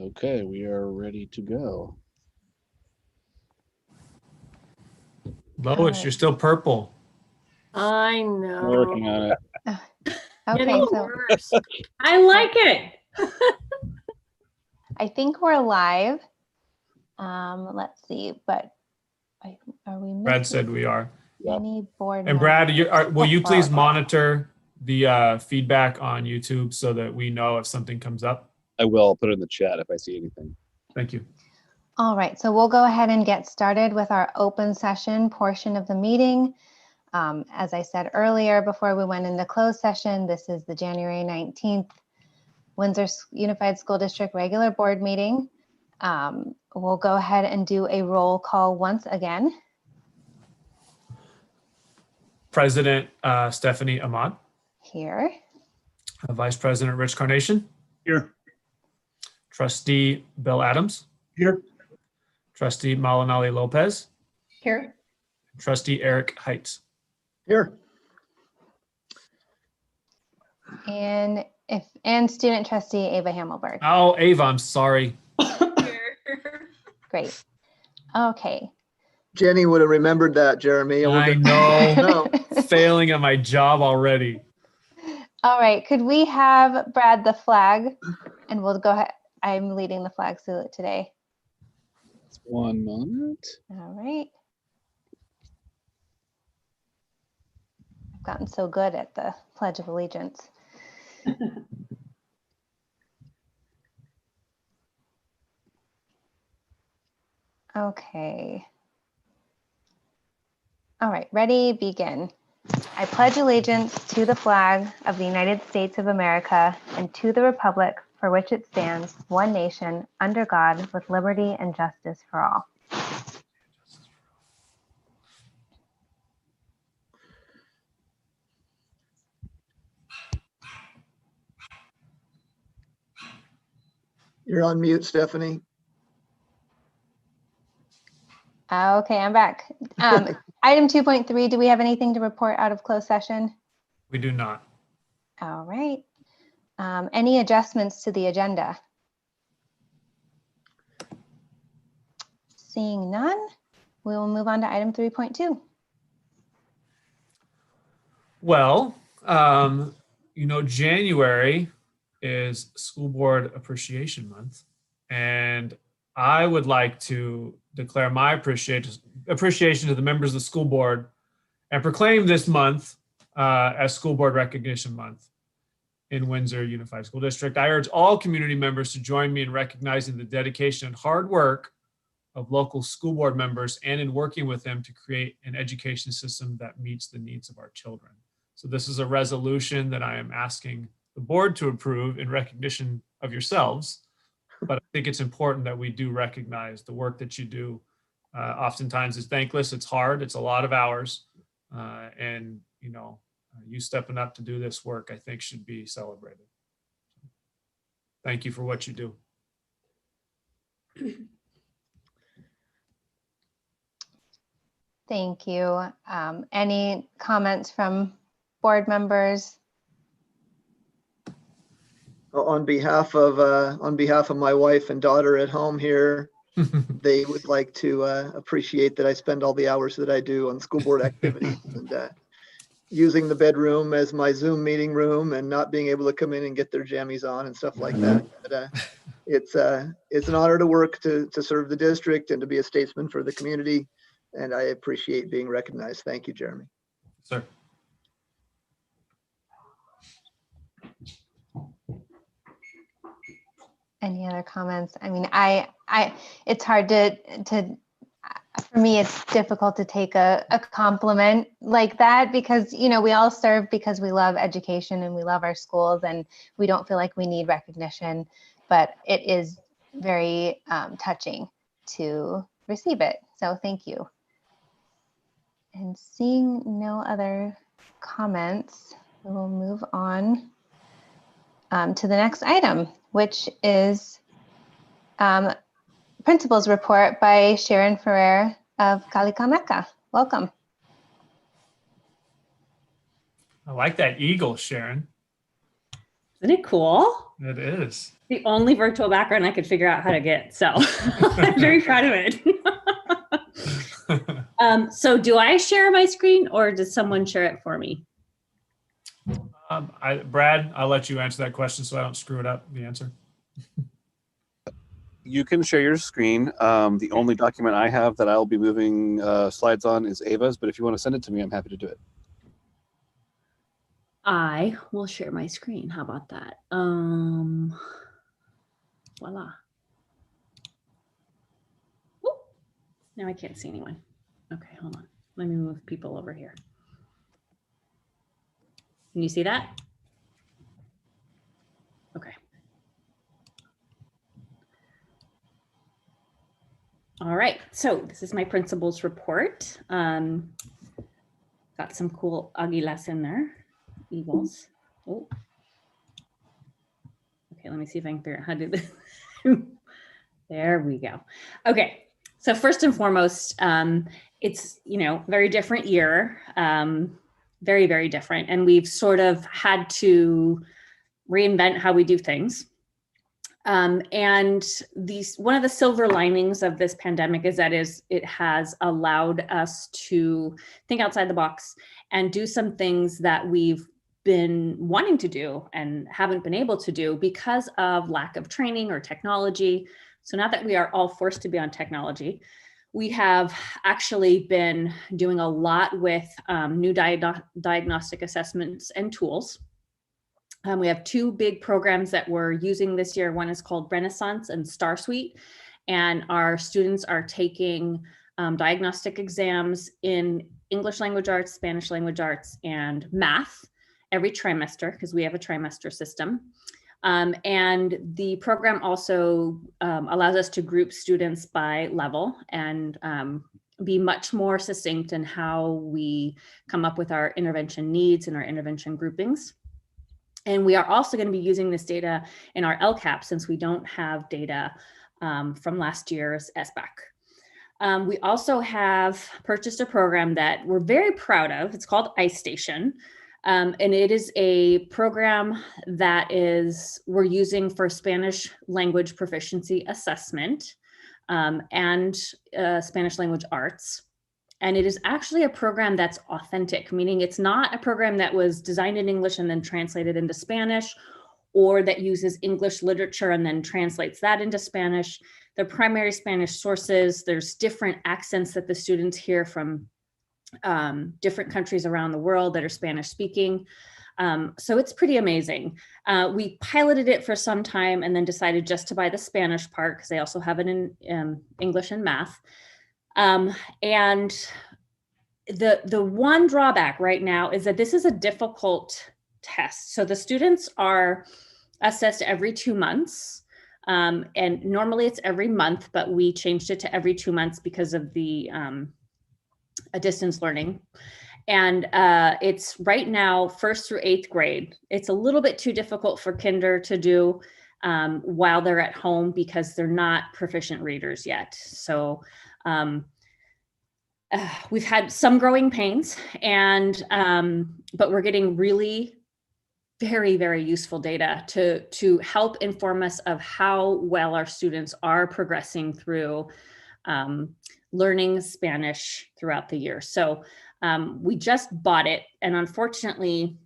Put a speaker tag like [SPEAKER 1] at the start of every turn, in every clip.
[SPEAKER 1] Okay, we are ready to go.
[SPEAKER 2] Lois, you're still purple.
[SPEAKER 3] I
[SPEAKER 1] I'm
[SPEAKER 3] know.
[SPEAKER 1] working on it.
[SPEAKER 4] Okay,
[SPEAKER 3] Getting
[SPEAKER 4] so
[SPEAKER 3] worse. I like it.
[SPEAKER 4] I think we're live. Let's see, but are we missing
[SPEAKER 2] Brad said we are.
[SPEAKER 4] any board
[SPEAKER 2] And Brad,
[SPEAKER 4] members?
[SPEAKER 2] will you please
[SPEAKER 4] Okay.
[SPEAKER 2] monitor the feedback on YouTube so that we know if something comes up?
[SPEAKER 1] I will. I'll put it in the chat if I see anything.
[SPEAKER 2] Thank you.
[SPEAKER 4] All right, so we'll go ahead and get started with our open session portion of the meeting. As I said earlier, before we went into closed session, this is the January 19th Windsor Unified School District regular board meeting. We'll go ahead and do a roll call once again.
[SPEAKER 2] President Stephanie Ahmad.
[SPEAKER 4] Here.
[SPEAKER 2] Vice President Rich Carnation.
[SPEAKER 5] Here.
[SPEAKER 2] Trustee Bill Adams.
[SPEAKER 5] Here.
[SPEAKER 2] Trustee Malinali Lopez.
[SPEAKER 3] Here.
[SPEAKER 2] Trustee Eric Heights.
[SPEAKER 5] Here.
[SPEAKER 4] And student trustee Ava Hamelberg.
[SPEAKER 2] Oh, Ava, I'm sorry.
[SPEAKER 4] Great. Okay.
[SPEAKER 5] Jenny would have remembered that, Jeremy.
[SPEAKER 2] I know.
[SPEAKER 5] No.
[SPEAKER 2] Failing at my job already.
[SPEAKER 4] All right. Could we have Brad the flag? And we'll go ahead. I'm leading the flag salute today.
[SPEAKER 1] Just 1 moment.
[SPEAKER 4] All right. I've gotten so good at the Pledge of Allegiance. Okay. All right, ready, begin. I pledge allegiance to the flag of the United States of America and to the republic for which it stands, one nation, under God, with liberty and justice for all.
[SPEAKER 5] You're on mute, Stephanie.
[SPEAKER 4] Okay, I'm back. Item 2.3, do we have anything to report out of closed session?
[SPEAKER 2] We do not.
[SPEAKER 4] All right. Any adjustments to the agenda? Seeing none, we will move on to item 3.2.
[SPEAKER 2] Well, January is School Board Appreciation Month, and I would like to declare my appreciation to the members of the school board and proclaim this month as School Board Recognition Month in Windsor Unified School District. I urge all community members to join me in recognizing the dedication and hard work of local school board members and in working with them to create an education system that meets the needs of our children. So this is a resolution that I am asking the board to approve in recognition of yourselves. But I think it's important that we do recognize the work that you do. Oftentimes it's thankless, it's hard, it's a lot of hours. And you stepping up to do this work, I think should be celebrated. Thank you for what you do.
[SPEAKER 4] Thank you. Any comments from board members?
[SPEAKER 5] On behalf of my wife and daughter at home here, they would like to appreciate that I spend all the hours that I do on school board activities and using the bedroom as my Zoom meeting room and not being able to come in and get their jammies on and stuff like that. But, it's an honor to work to serve the district and to be a statesman for the community. And I appreciate being recognized. Thank you, Jeremy.
[SPEAKER 2] Sir.
[SPEAKER 4] Any other comments? I mean, it's hard for me, it's difficult to take a compliment like that because, we all serve because we love education and we love our schools and we don't feel like we need recognition, but it is very touching to receive it. So thank you. And seeing no other comments, we will move on to the next item, which is Principal's Report by Sharon Ferrer of Cali. Welcome.
[SPEAKER 2] I like that eagle, Sharon.
[SPEAKER 3] Isn't it cool?
[SPEAKER 2] It is.
[SPEAKER 3] The only virtual background I could figure out how to get. So I'm very proud of it. So do I share my screen or does someone share it for me?
[SPEAKER 2] Brad, I'll let you answer that question so I don't screw it up, the answer.
[SPEAKER 1] You can share your screen. The only document I have that I'll be moving slides on is Ava's, but if you want to send it to me, I'm happy to do it.
[SPEAKER 3] I will share my screen. How about that? Voila. Oop. Now I can't see anyone. Okay, hold on. Let me move people over here. Can you see that? Okay. All right, so this is my principal's report. Got some cool aguilas in there, eagles. Oh. Okay, let me see if I can figure out how to do this. There we go. Okay, so first and foremost, it's, very different year, very, very different. And we've sort of had to reinvent how we do things. And one of the silver linings of this pandemic is that it has allowed us to think outside the box and do some things that we've been wanting to do and haven't been able to do because of lack of training or technology. So now that we are all forced to be on technology, we have actually been doing a lot with new diagnostic assessments and tools. We have two big programs that we're using this year. One is called Renaissance and Star Suite, and our students are taking diagnostic exams in English language arts, Spanish language arts, and math every trimester because we have a trimester system. And the program also allows us to group students by level and be much more succinct in how we come up with our intervention needs and our intervention groupings. And we are also going to be using this data in our LCAP since we don't have data from last year's SBAC. We also have purchased a program that we're very proud of. It's called iStation. And it is a program that we're using for Spanish language proficiency assessment and Spanish language arts. And it is actually a program that's authentic, meaning it's not a program that was designed in English and then translated into Spanish, or that uses English literature and then translates that into Spanish. They're primary Spanish sources. There's different accents that the students hear from different countries around the world that are Spanish speaking. So it's pretty amazing. We piloted it for some time and then decided just to buy the Spanish part because they also have it in English and math. And the one drawback right now is that this is a difficult test. So the students are assessed every 2 months. And normally it's every month, but we changed it to every 2 months because of the distance learning. And it's right now 1st through 8th grade. It's a little bit too difficult for kinder to do while they're at home because they're not proficient readers yet. So we've had some growing pains, and but we're getting really very, very useful data to help inform us of how well our students are progressing through learning Spanish throughout the year. So we just bought it, and unfortunately,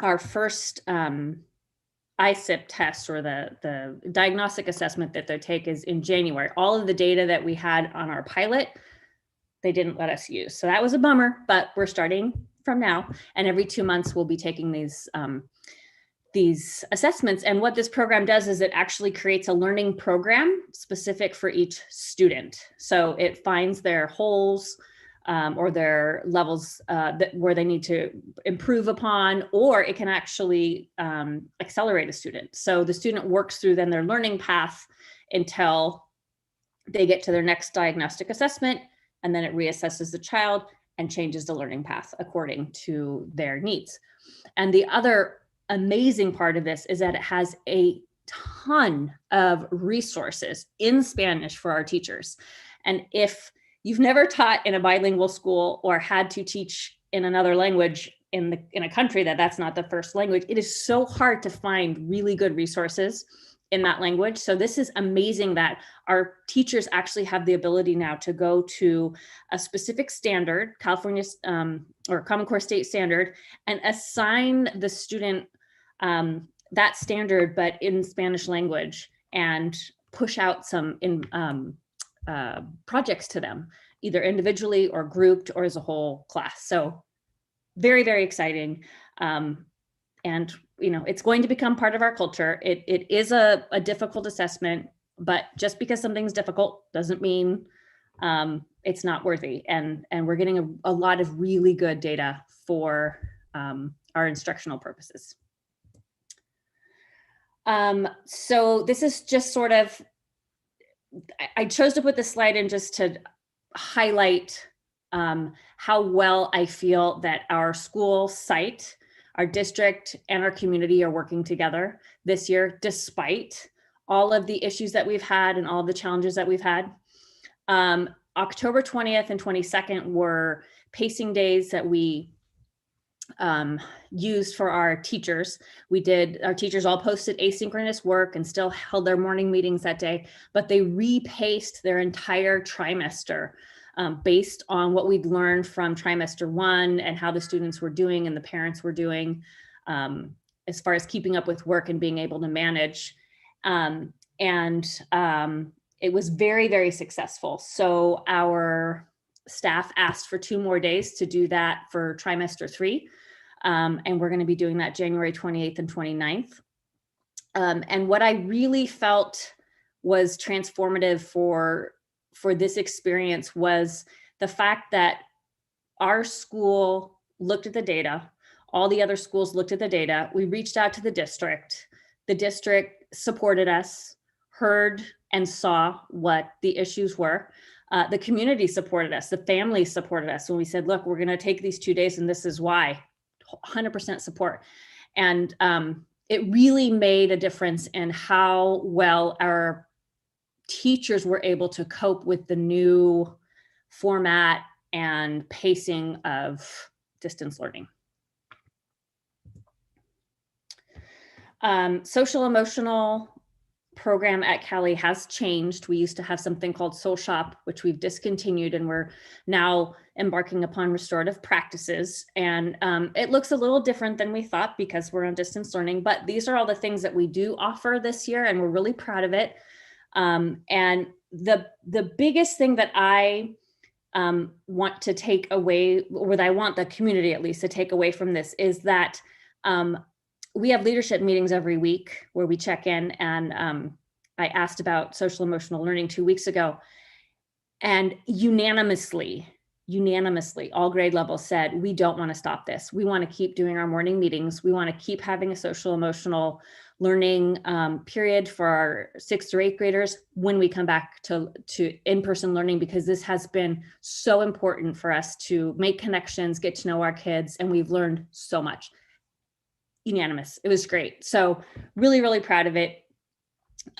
[SPEAKER 3] our first ISIP test, or the diagnostic assessment that they take, is in January. All of the data that we had on our pilot, they didn't let us use. So that was a bummer, but we're starting from now, and every 2 months we'll be taking these assessments. And what this program does is it actually creates a learning program specific for each student. So it finds their holes or their levels where they need to improve upon, or it can actually accelerate a student. So the student works through then their learning path until they get to their next diagnostic assessment, and then it reassesses the child and changes the learning path according to their needs. And the other amazing part of this is that it has a ton of resources in Spanish for our teachers. And if you've never taught in a bilingual school or had to teach in another language in a country that's not the first language, it is so hard to find really good resources in that language. So this is amazing that our teachers actually have the ability now to go to a specific standard, California's or Common Core state standard, and assign the student that standard, but in Spanish language, and push out some projects to them, either individually or grouped or as a whole class. So very, very exciting. And it's going to become part of our culture. It is a difficult assessment, but just because something's difficult doesn't mean it's not worthy. And we're getting a lot of really good data for our instructional purposes. So this is just sort of, I chose to put this slide in just to highlight how well I feel that our school site, our district, and our community are working together this year, despite all of the issues that we've had and all the challenges that we've had. October 20th and 22nd were pacing days that we used for our teachers. Our teachers all posted asynchronous work and still held their morning meetings that day, but they repaced their entire trimester based on what we'd learned from trimester 1 and how the students were doing and the parents were doing as far as keeping up with work and being able to manage. It was very, very successful. So our staff asked for 2 more days to do that for trimester 3. And we're going to be doing that January 28th and 29th. And what I really felt was transformative for this experience was the fact that our school looked at the data, all the other schools looked at the data, we reached out to the district supported us, heard and saw what the issues were. The community supported us, the family supported us when we said, look, we're going to take these 2 days and this is why. 100% support. And it really made a difference in how well our teachers were able to cope with the new format and pacing of distance learning. Social emotional program at Cali has changed. We used to have something called Soul Shop, which we've discontinued, and we're now embarking upon restorative practices. And it looks a little different than we thought because we're on distance learning, but these are all the things that we do offer this year, and we're really proud of it. And the biggest thing that I want to take away, or that I want the community at least to take away from this, is that we have leadership meetings every week where we check in, and I asked about social emotional learning 2 weeks ago, and unanimously, all grade levels said, we don't want to stop this. We want to keep doing our morning meetings. We want to keep having a social emotional learning period for our 6th through 8th graders when we come back to in-person learning, because this has been so important for us to make connections, get to know our kids, and we've learned so much. Unanimous. It was great. So really, really proud of it.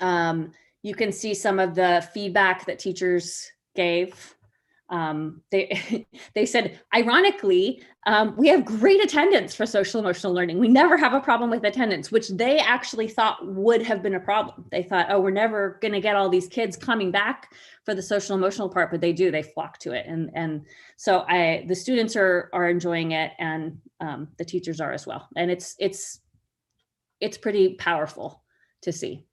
[SPEAKER 3] You can see some of the feedback that teachers gave. They said, ironically, we have great attendance for social emotional learning. We never have a problem with attendance, which they actually thought would have been a problem. They thought, oh, we're never going to get all these kids coming back for the social emotional part, but they do. They flock to it, and so the students are enjoying it, and the teachers are as well. And it's pretty powerful to see.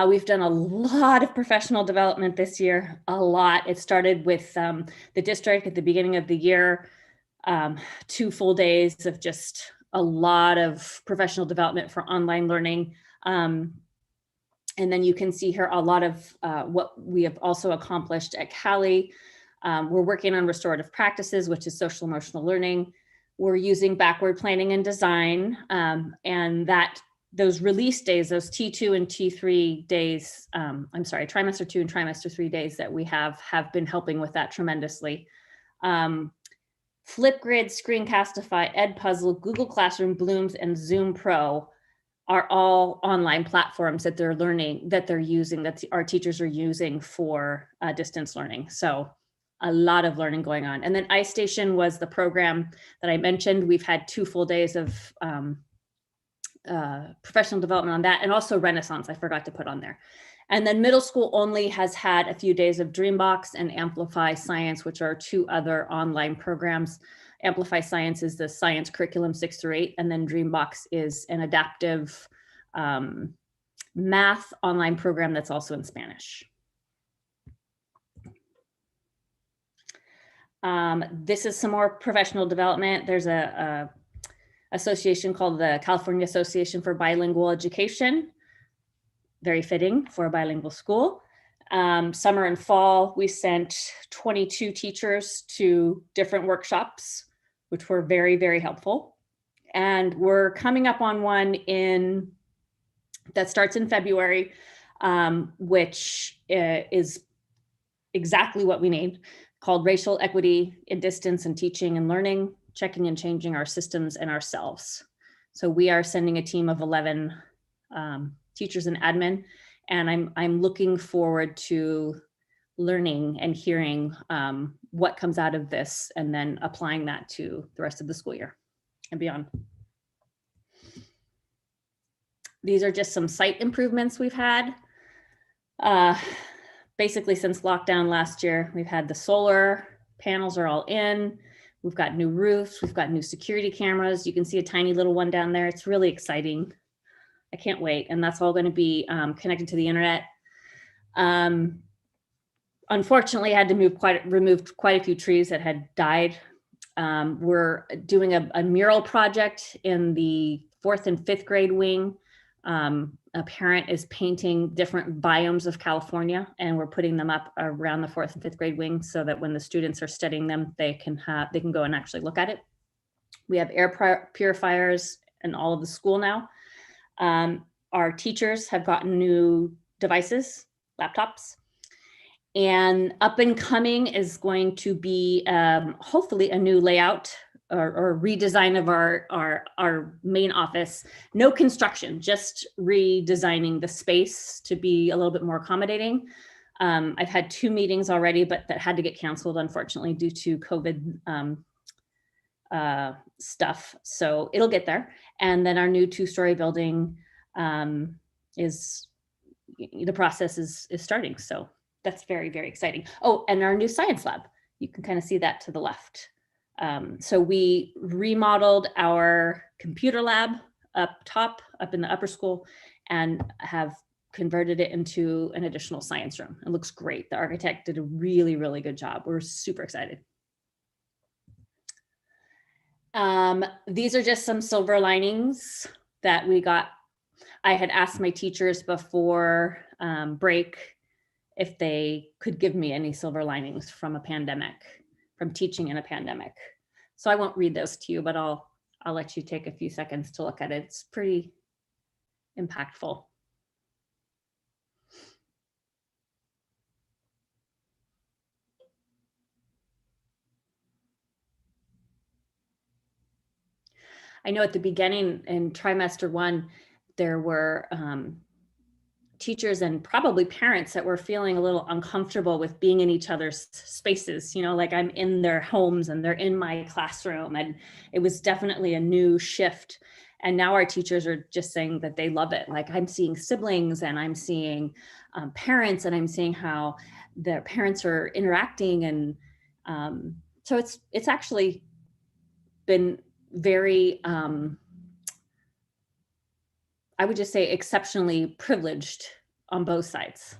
[SPEAKER 3] We've done a lot of professional development this year, a lot. It started with the district at the beginning of the year, 2 full days of just a lot of professional development for online learning. And then you can see here a lot of what we have also accomplished at Cali. We're working on restorative practices, which is social emotional learning. We're using backward planning and design, and those release days, those T2 and T3 days, trimester 2 and trimester 3 days that we have been helping with that tremendously. Flipgrid, Screencastify, Edpuzzle, Google Classroom, Blooms, and Zoom Pro are all online platforms that they're using, that our teachers are using for distance learning. So a lot of learning going on. And then iStation was the program that I mentioned. We've had 2 full days of professional development on that, and also Renaissance, I forgot to put on there. And then middle school only has had a few days of Dreambox and Amplify Science, which are 2 other online programs. Amplify Science is the science curriculum 6 through 8, and then Dreambox is an adaptive math online program that's also in Spanish. This is some more professional development. There's a association called the California Association for Bilingual Education. Very fitting for a bilingual school. Summer and fall, we sent 22 teachers to different workshops, which were very, very helpful. And we're coming up on one that starts in February, which is exactly what we need, called Racial Equity in Distance and Teaching and Learning, Checking and Changing Our Systems and Ourselves. So we are sending a team of 11 teachers and admin, and I'm looking forward to learning and hearing what comes out of this, and then applying that to the rest of the school year and beyond. These are just some site improvements we've had. Basically since lockdown last year, we've had the solar panels are all in. We've got new roofs, we've got new security cameras. You can see a tiny little one down there. It's really exciting. I can't wait. And that's all going to be connected to the internet. Unfortunately, I had to remove quite a few trees that had died. We're doing a mural project in the 4th and 5th grade wing. A parent is painting different biomes of California, and we're putting them up around the 4th and 5th grade wing so that when the students are studying them, they can go and actually look at it. We have air purifiers in all of the school now. Our teachers have gotten new devices, laptops, and up and coming is going to be hopefully a new layout or redesign of our main office. No construction, just redesigning the space to be a little bit more accommodating. I've had 2 meetings already, but that had to get canceled, unfortunately, due to COVID stuff. So it'll get there. And then our new 2-story building the process is starting. So that's very, very exciting. Oh, and our new science lab, you can kind of see that to the left. So we remodeled our computer lab up top, up in the upper school, and have converted it into an additional science room. It looks great. The architect did a really, really good job. We're super excited. These are just some silver linings that we got. I had asked my teachers before break if they could give me any silver linings from a pandemic, from teaching in a pandemic. So I won't read those to you, but I'll let you take a few seconds to look at it. It's pretty impactful. I know at the beginning in trimester 1, there were teachers and probably parents that were feeling a little uncomfortable with being in each other's spaces, like I'm in their homes and they're in my classroom. And it was definitely a new shift. And now our teachers are just saying that they love it. Like I'm seeing siblings and I'm seeing parents, and I'm seeing how their parents are interacting. And so it's actually been very, I would just say exceptionally privileged on both sides.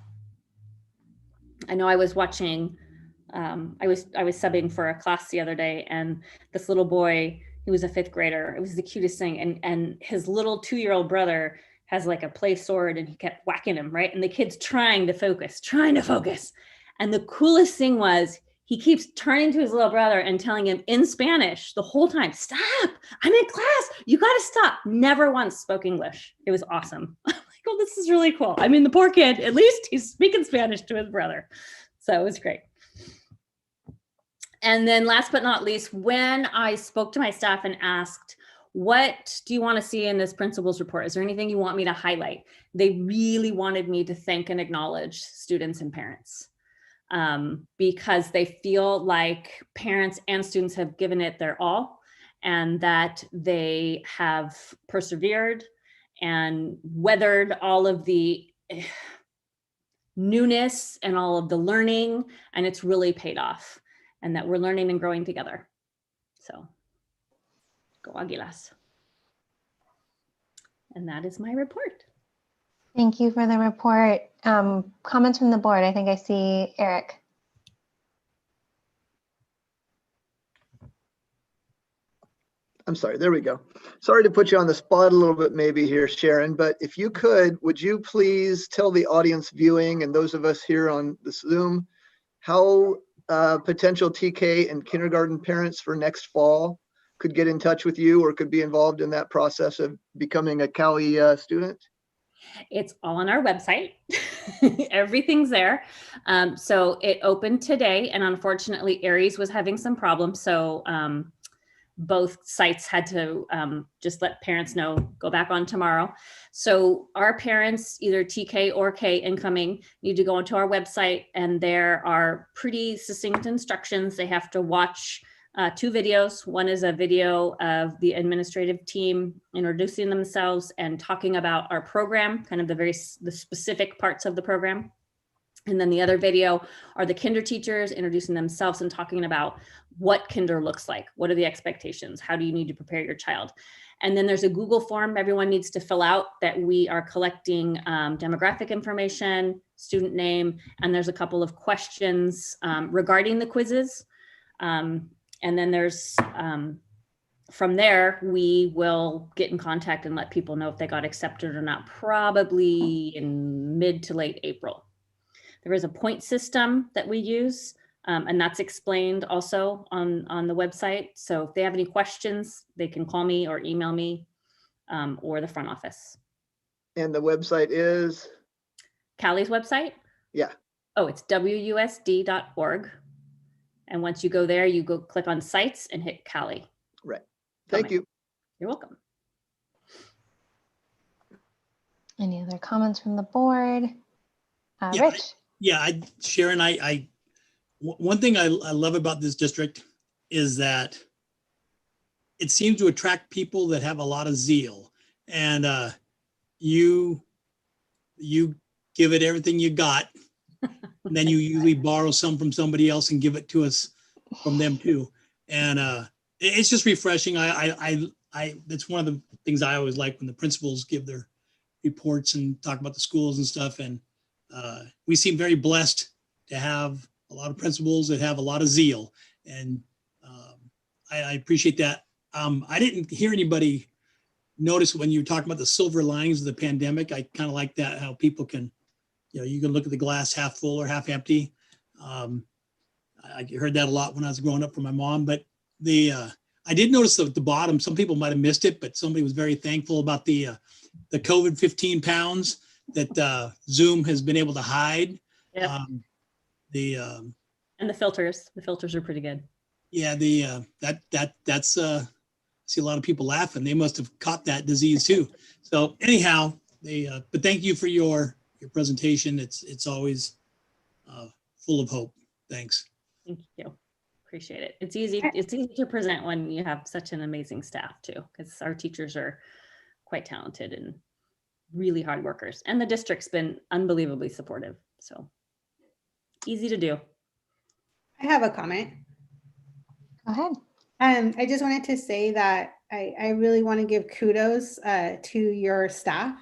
[SPEAKER 3] I know I was watching, I was subbing for a class the other day, and this little boy, he was a 5th grader. It was the cutest thing. And his little 2-year-old brother has like a play sword, and he kept whacking him, right? And the kid's trying to focus. And the coolest thing was, he keeps turning to his little brother and telling him in Spanish the whole time, stop, I'm in class, you gotta stop. Never once spoke English. It was awesome. I'm like, oh, this is really cool. I mean, the poor kid, at least he's speaking Spanish to his brother. So it was great. And then last but not least, when I spoke to my staff and asked, what do you want to see in this principal's report? Is there anything you want me to highlight? They really wanted me to thank and acknowledge students and parents. because they feel like parents and students have given it their all, and that they have persevered and weathered all of the newness and all of the learning, and it's really paid off, and that we're learning and growing together. So go Águilas. And that is my report.
[SPEAKER 4] Thank you for the report. Comments from the board. I think I see Eric.
[SPEAKER 5] I'm sorry, there we go. Sorry to put you on the spot a little bit maybe here, Sharon, but if you could, would you please tell the audience viewing and those of us here on the Zoom how potential TK and kindergarten parents for next fall could get in touch with you or could be involved in that process of becoming a Cali student?
[SPEAKER 3] It's all on our website. Everything's there. So it opened today, and unfortunately Aries was having some problems. So both sites had to just let parents know, go back on tomorrow. So our parents, either TK or K incoming, need to go onto our website, and there are pretty succinct instructions. They have to watch 2 videos. One is a video of the administrative team introducing themselves and talking about our program, kind of the specific parts of the program. And then the other video are the kinder teachers introducing themselves and talking about what kinder looks like. What are the expectations? How do you need to prepare your child? And then there's a Google form everyone needs to fill out that we are collecting demographic information, student name, and there's a couple of questions regarding the quizzes. And then there's, from there, we will get in contact and let people know if they got accepted or not, probably in mid to late April. There is a point system that we use, and that's explained also on the website. So if they have any questions, they can call me or email me or the front office.
[SPEAKER 5] And the website is?
[SPEAKER 3] Cali's website?
[SPEAKER 5] Yeah.
[SPEAKER 3] Oh, it's wusd.org. And once you go there, you go click on sites and hit Cali.
[SPEAKER 5] Right. Thank you.
[SPEAKER 3] You're welcome.
[SPEAKER 4] Any other comments from the board?
[SPEAKER 6] Yeah,
[SPEAKER 4] Rich?
[SPEAKER 6] Sharon, one thing I love about this district is that it seems to attract people that have a lot of zeal, and you give it everything you got, and then you usually borrow some from somebody else and give it to us from them too. And it's just refreshing. That's one of the things I always like when the principals give their reports and talk about the schools and stuff. And we seem very blessed to have a lot of principals that have a lot of zeal, and I appreciate that. I didn't hear anybody notice when you were talking about the silver linings of the pandemic. I kind of like that, how people can, you can look at the glass half full or half empty. I heard that a lot when I was growing up from my mom, but I did notice at the bottom, some people might've missed it, but somebody was very thankful about the COVID 15 pounds that Zoom has been able to hide.
[SPEAKER 3] Yep. And the filters are pretty good. Yeah,
[SPEAKER 6] that's I see a lot of people laughing. They must have caught that disease too. So anyhow, but thank you for your presentation. It's always full of hope. Thanks.
[SPEAKER 3] Thank you. Appreciate it. It's easy to present when you have such an amazing staff too, because our teachers are quite talented and really hard workers, and the district's been unbelievably supportive. So easy to do.
[SPEAKER 7] I have a comment.
[SPEAKER 4] Go ahead.
[SPEAKER 7] I just wanted to say that I really want to give kudos to your staff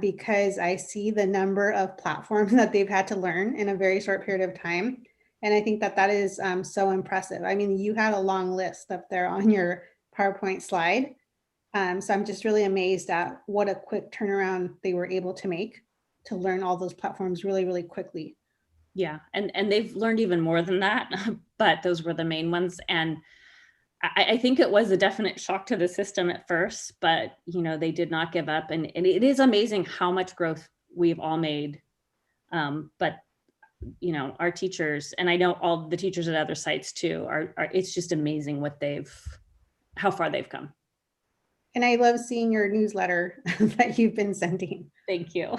[SPEAKER 7] because I see the number of platforms that they've had to learn in a very short period of time. And I think that is so impressive. I mean, you had a long list up there on your PowerPoint slide. So I'm just really amazed at what a quick turnaround they were able to make to learn all those platforms really, really quickly.
[SPEAKER 3] Yeah, and they've learned even more than that, but those were the main ones. And I think it was a definite shock to the system at first, but they did not give up. And it is amazing how much growth we've all made. But our teachers, and I know all the teachers at other sites too, are it's just amazing how far they've come.
[SPEAKER 7] And I love seeing your newsletter that you've been sending.
[SPEAKER 3] Thank you.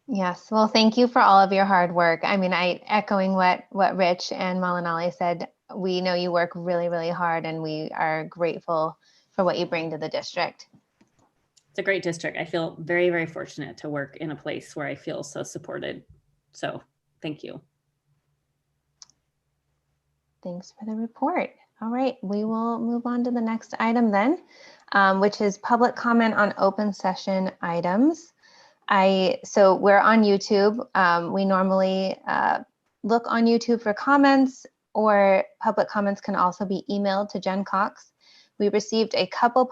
[SPEAKER 4] Yes, well, thank you for all of your hard work. I mean, echoing what Rich and Malinali said, we know you work really, really hard, and we are grateful for what you bring to the district.
[SPEAKER 3] It's a great district. I feel very, very fortunate to work in a place where I feel so supported. So thank you.
[SPEAKER 4] Thanks for the report. All right, we will move on to the next item then, which is public comment on open session items. So we're on YouTube. We normally look on YouTube for comments, or public comments can also be emailed to Jen Cox. We received a couple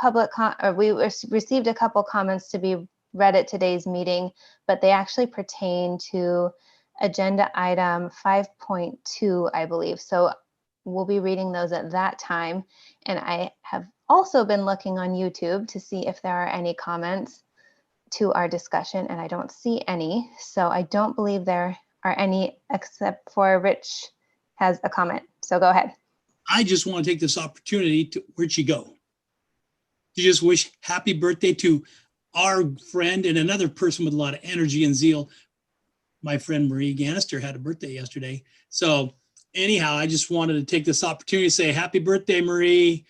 [SPEAKER 4] received a couple comments to be read at today's meeting, but they actually pertain to agenda item 5.2, I believe. So we'll be reading those at that time. And I have also been looking on YouTube to see if there are any comments to our discussion, and I don't see any. So I don't believe there are any, except for Rich has a comment. So go ahead.
[SPEAKER 6] I just want to take this opportunity to, where'd she go? To just wish happy birthday to our friend and another person with a lot of energy and zeal. My friend Marie Gannister had a birthday yesterday. So anyhow, I just wanted to take this opportunity to say happy birthday, Marie.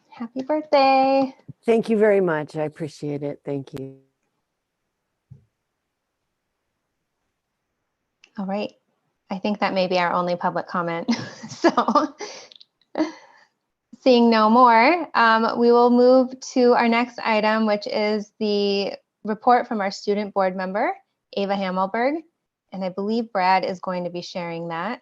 [SPEAKER 4] Happy birthday.
[SPEAKER 8] Thank you very much. I appreciate it. Thank you.
[SPEAKER 4] All right. I think that may be our only public comment. So seeing no more, we will move to our next item, which is the report from our student board member, Ava Hamelberg. And I believe Brad is going to be sharing that.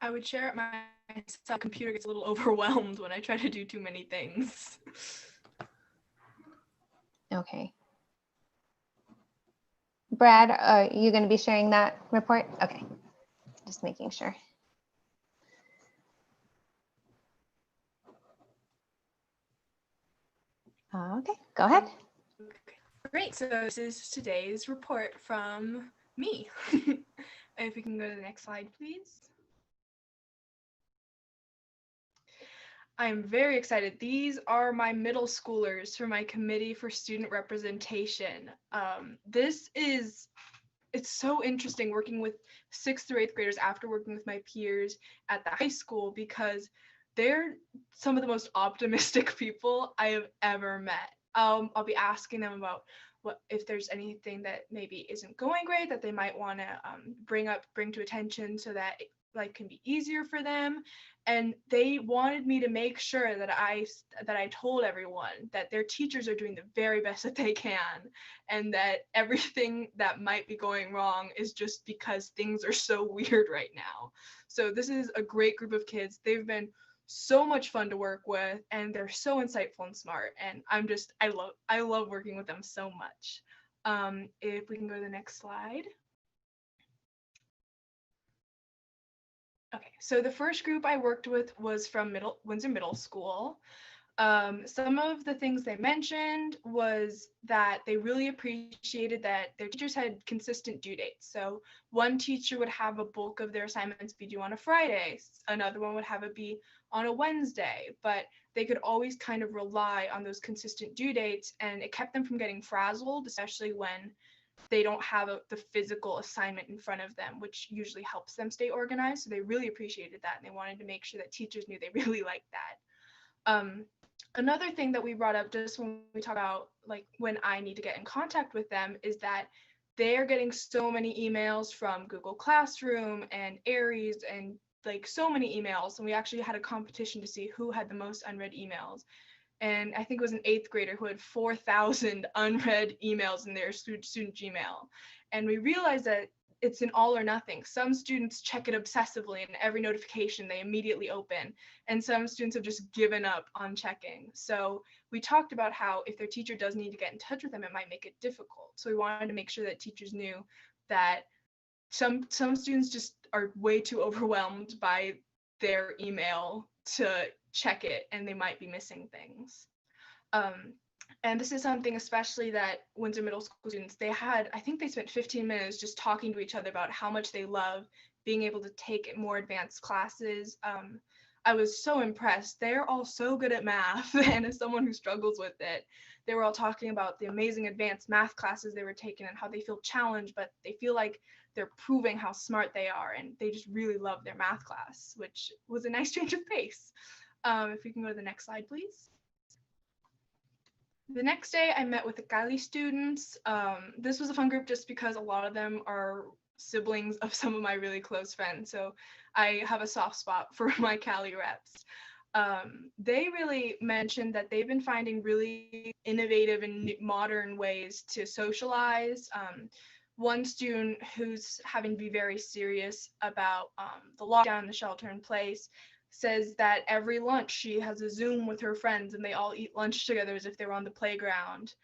[SPEAKER 9] I would share it myself. Computer gets a little overwhelmed when I try to do too many things.
[SPEAKER 4] Okay. Brad, are you going to be sharing that report? Okay, just making sure. Okay, go ahead.
[SPEAKER 9] Okay. Great, so this is today's report from me. If we can go to the next slide, please. I'm very excited. These are my middle schoolers for my committee for student representation. It's so interesting working with 6th through 8th graders after working with my peers at the high school, because they're some of the most optimistic people I have ever met. I'll be asking them about what if there's anything that maybe isn't going great that they might want to bring to attention so that life can be easier for them. And they wanted me to make sure that I told everyone that their teachers are doing the very best that they can, and that everything that might be going wrong is just because things are so weird right now. So this is a great group of kids. They've been so much fun to work with, and they're so insightful and smart, and I love working with them so much. If we can go to the next slide. Okay, so the first group I worked with was from Windsor Middle School. Some of the things they mentioned was that they really appreciated that their teachers had consistent due dates. So one teacher would have a bulk of their assignments be due on a Friday, another one would have it be on a Wednesday, but they could always kind of rely on those consistent due dates, and it kept them from getting frazzled, especially when they don't have the physical assignment in front of them, which usually helps them stay organized. So they really appreciated that, and they wanted to make sure that teachers knew they really liked that. Another thing that we brought up just when we talk about like when I need to get in contact with them is that they're getting so many emails from Google Classroom and Aries and like so many emails. And we actually had a competition to see who had the most unread emails. And I think it was an 8th grader who had 4,000 unread emails in their student Gmail. And we realized that it's an all or nothing. Some students check it obsessively, and every notification they immediately open. And some students have just given up on checking. So we talked about how if their teacher does need to get in touch with them, it might make it difficult. So we wanted to make sure that teachers knew that some students just are way too overwhelmed by their email to check it, and they might be missing things. And this is something especially that Windsor Middle School students, I think they spent 15 minutes just talking to each other about how much they love being able to take more advanced classes. I was so impressed. They're all so good at math. And as someone who struggles with it, they were all talking about the amazing advanced math classes they were taking and how they feel challenged, but they feel like they're proving how smart they are. And they just really love their math class, which was a nice change of pace. If we can go to the next slide, please. The next day, I met with the Cali students. This was a fun group just because a lot of them are siblings of some of my really close friends. So I have a soft spot for my Cali reps. They really mentioned that they've been finding really innovative and modern ways to socialize. One student who's having to be very serious about the lockdown, the shelter in place, says that every lunch she has a Zoom with her friends and they all eat lunch together as if they were on the playground.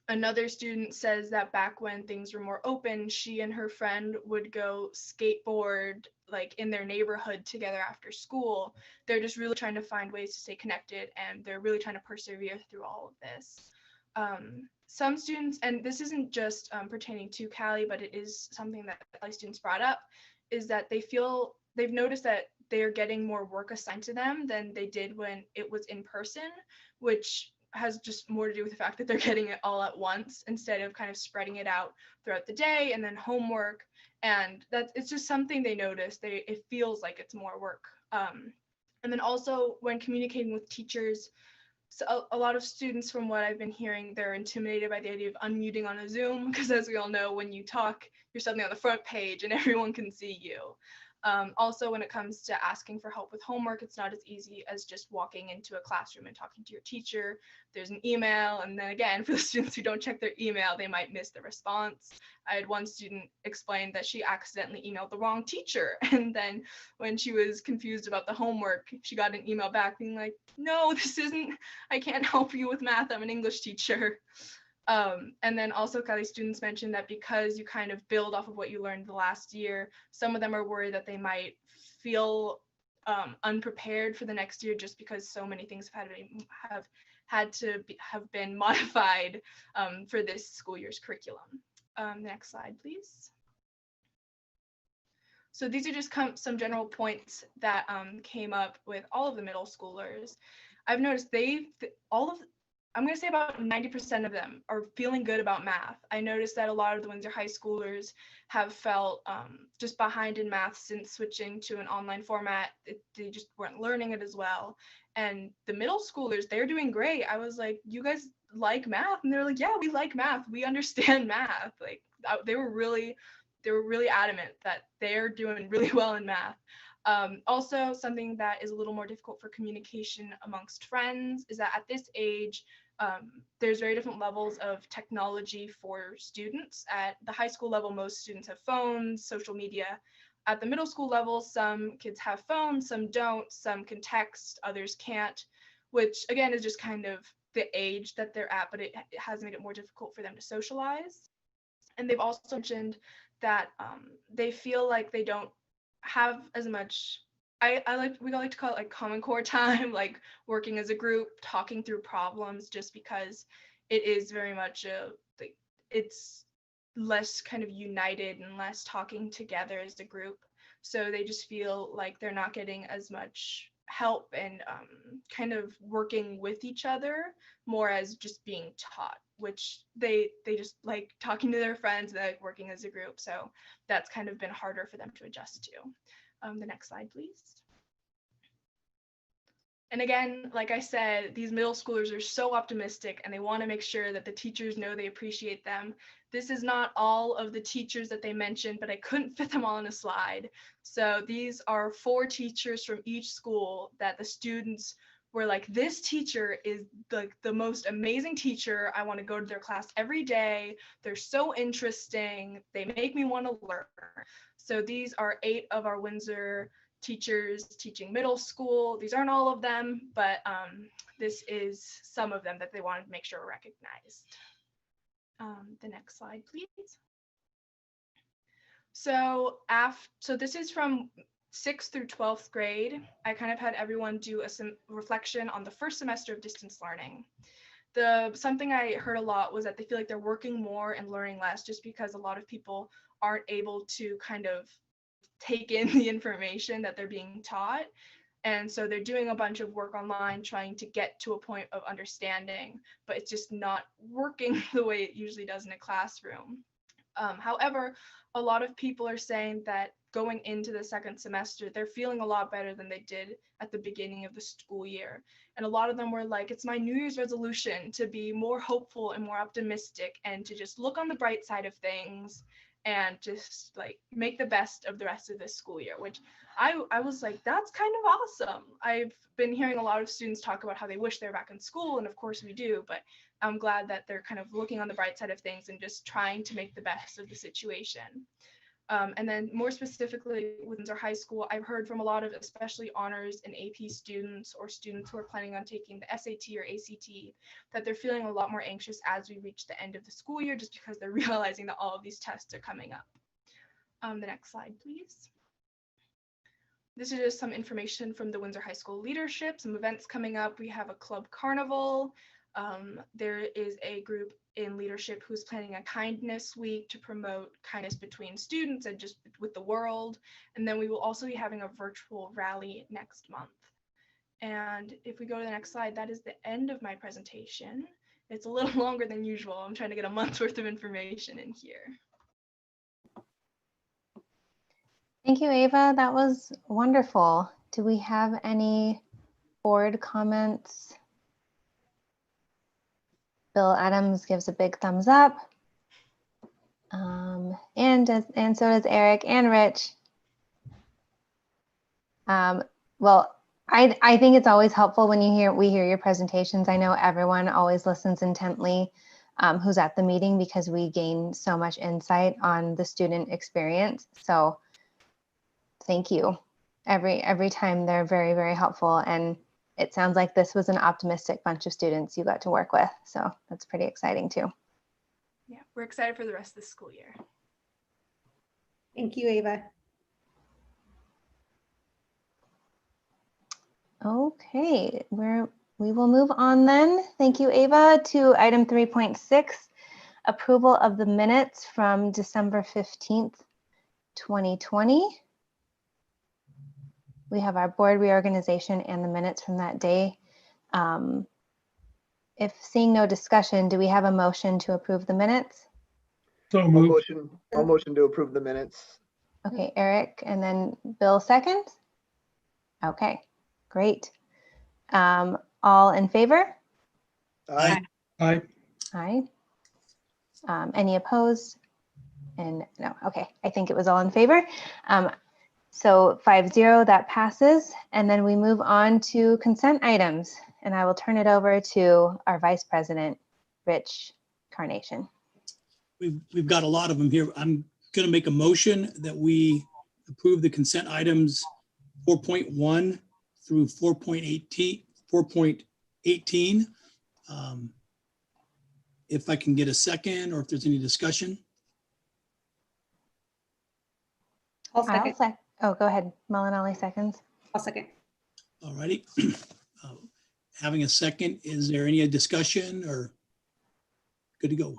[SPEAKER 9] Another student says that back when things were more open, she and her friend would go skateboard like in their neighborhood together after school. They're just really trying to find ways to stay connected, and they're really trying to persevere through all of this. Some students, and this isn't just pertaining to Cali, but it is something that Cali students brought up, is that they've noticed that they're getting more work assigned to them than they did when it was in person, which has just more to do with the fact that they're getting it all at once instead of kind of spreading it out throughout the day and then homework. And it's just something they notice. It feels like it's more work. And then also when communicating with teachers, so a lot of students, from what I've been hearing, they're intimidated by the idea of unmuting on a Zoom, because as we all know, when you talk, you're suddenly on the front page and everyone can see you. Also, when it comes to asking for help with homework, it's not as easy as just walking into a classroom and talking to your teacher. There's an email, and then again, for the students who don't check their email, they might miss the response. I had one student explain that she accidentally emailed the wrong teacher, and then when she was confused about the homework, she got an email back being like, no, I can't help you with math, I'm an English teacher. And then also Cali students mentioned that because you kind of build off of what you learned the last year, some of them are worried that they might feel unprepared for the next year just because so many things have been modified for this school year's curriculum. Next slide, please. So these are just some general points that came up with all of the middle schoolers. I've noticed I'm going to say about 90% of them are feeling good about math. I noticed that a lot of the Windsor high schoolers have felt just behind in math since switching to an online format. They just weren't learning it as well. And the middle schoolers, they're doing great. I was like, you guys like math? And they're like, yeah, we like math. We understand math. Like they were really adamant that they're doing really well in math. Also, something that is a little more difficult for communication amongst friends is that at this age, there's very different levels of technology for students. At the high school level, most students have phones, social media. At the middle school level, some kids have phones, some don't, some can text, others can't, which again is just kind of the age that they're at, but it has made it more difficult for them to socialize. And they've also mentioned that they feel like they don't have as much, we like to call it like Common Core time, like working as a group, talking through problems, just because it is very much it's less kind of united and less talking together as a group. So they just feel like they're not getting as much help and kind of working with each other more as just being taught, which they just like talking to their friends and like working as a group. So that's kind of been harder for them to adjust to. The next slide, please. And again, like I said, these middle schoolers are so optimistic and they want to make sure that the teachers know they appreciate them. This is not all of the teachers that they mentioned, but I couldn't fit them all on a slide. So these are 4 teachers from each school that the students were like, this teacher is the most amazing teacher. I want to go to their class every day. They're so interesting. They make me want to learn. So these are 8 of our Windsor teachers teaching middle school. These aren't all of them, but this is some of them that they wanted to make sure were recognized. The next slide, please. So this is from 6th through 12th grade. I kind of had everyone do a reflection on the first semester of distance learning. something I heard a lot was that they feel like they're working more and learning less, just because a lot of people aren't able to kind of take in the information that they're being taught. And so they're doing a bunch of work online trying to get to a point of understanding, but it's just not working the way it usually does in a classroom. However, a lot of people are saying that going into the second semester, they're feeling a lot better than they did at the beginning of the school year. And a lot of them were like, it's my New Year's resolution to be more hopeful and more optimistic and to just look on the bright side of things and just like make the best of the rest of this school year, which I was like, that's kind of awesome. I've been hearing a lot of students talk about how they wish they're back in school, and of course we do, but I'm glad that they're kind of looking on the bright side of things and just trying to make the best of the situation. And then more specifically with Windsor High School, I've heard from a lot of especially honors and AP students or students who are planning on taking the SAT or ACT that they're feeling a lot more anxious as we reach the end of the school year, just because they're realizing that all of these tests are coming up. The next slide, please. This is just some information from the Windsor High School leadership, some events coming up. We have a club carnival. There is a group in leadership who's planning a kindness week to promote kindness between students and just with the world. And then we will also be having a virtual rally next month. And if we go to the next slide, that is the end of my presentation. It's a little longer than usual. I'm trying to get a month's worth of information in here.
[SPEAKER 4] Thank you, Ava. That was wonderful. Do we have any board comments? Bill Adams gives a big thumbs up. And so does Eric and Rich. Well, I think it's always helpful when we hear your presentations. I know everyone always listens intently who's at the meeting, because we gain so much insight on the student experience. So thank you. Every time they're very, very helpful. And it sounds like this was an optimistic bunch of students you got to work with. So that's pretty exciting too.
[SPEAKER 9] Yeah, we're excited for the rest of the school year.
[SPEAKER 7] Thank you, Ava.
[SPEAKER 4] Okay, we will move on then. Thank you, Ava, to item 3.6, approval of the minutes from December 15th, 2020. We have our board reorganization and the minutes from that day. If seeing no discussion, do we have a motion to approve the minutes?
[SPEAKER 2] So
[SPEAKER 5] I'll
[SPEAKER 2] moved.
[SPEAKER 5] motion to approve the minutes.
[SPEAKER 4] Okay, Eric, and then Bill second. Okay, great. All in favor?
[SPEAKER 5] Aye.
[SPEAKER 2] Aye.
[SPEAKER 4] Aye. Any opposed? And no, okay, I think it was all in favor. So 5-0, that passes. And then we move on to consent items. And I will turn it over to our Vice President, Rich Carnation.
[SPEAKER 6] We've got a lot of them here. I'm going to make a motion that we approve the consent items 4.1 through 4.18. If I can get a second, or if there's any discussion.
[SPEAKER 7] I'll second.
[SPEAKER 4] Oh, go ahead. Molinelli seconds.
[SPEAKER 7] I'll second.
[SPEAKER 6] All righty. Having a second, is there any discussion or good to go?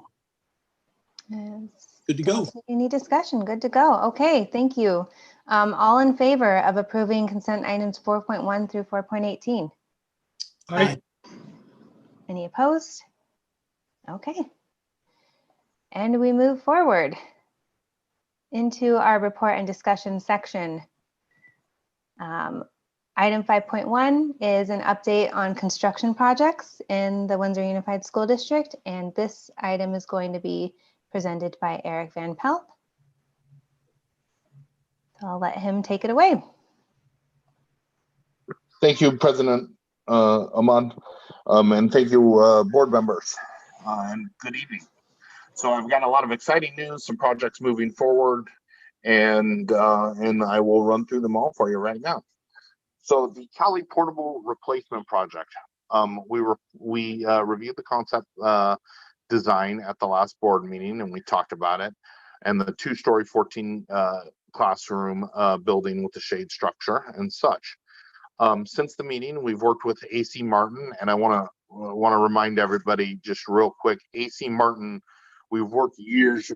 [SPEAKER 6] Good to go.
[SPEAKER 4] Any discussion? Good to go. Okay, thank you. All in favor of approving consent items 4.1 through 4.18?
[SPEAKER 2] Aye.
[SPEAKER 4] Any opposed? Okay. And we move forward into our report and discussion section. Item 5.1 is an update on construction projects in the Windsor Unified School District, and this item is going to be presented by Eric Van Pelt. So I'll let him take it away.
[SPEAKER 10] Thank you, President Ahmad, and thank you, board members, and good evening. So I've got a lot of exciting news, some projects moving forward, and I will run through them all for you right now. So the Cali portable replacement project, we reviewed the concept design at the last board meeting, and we talked about it, and the 2-story 14 classroom building with the shade structure and such. Since the meeting, we've worked with AC Martin, and I want to want to remind everybody just real quick, AC Martin, we've worked years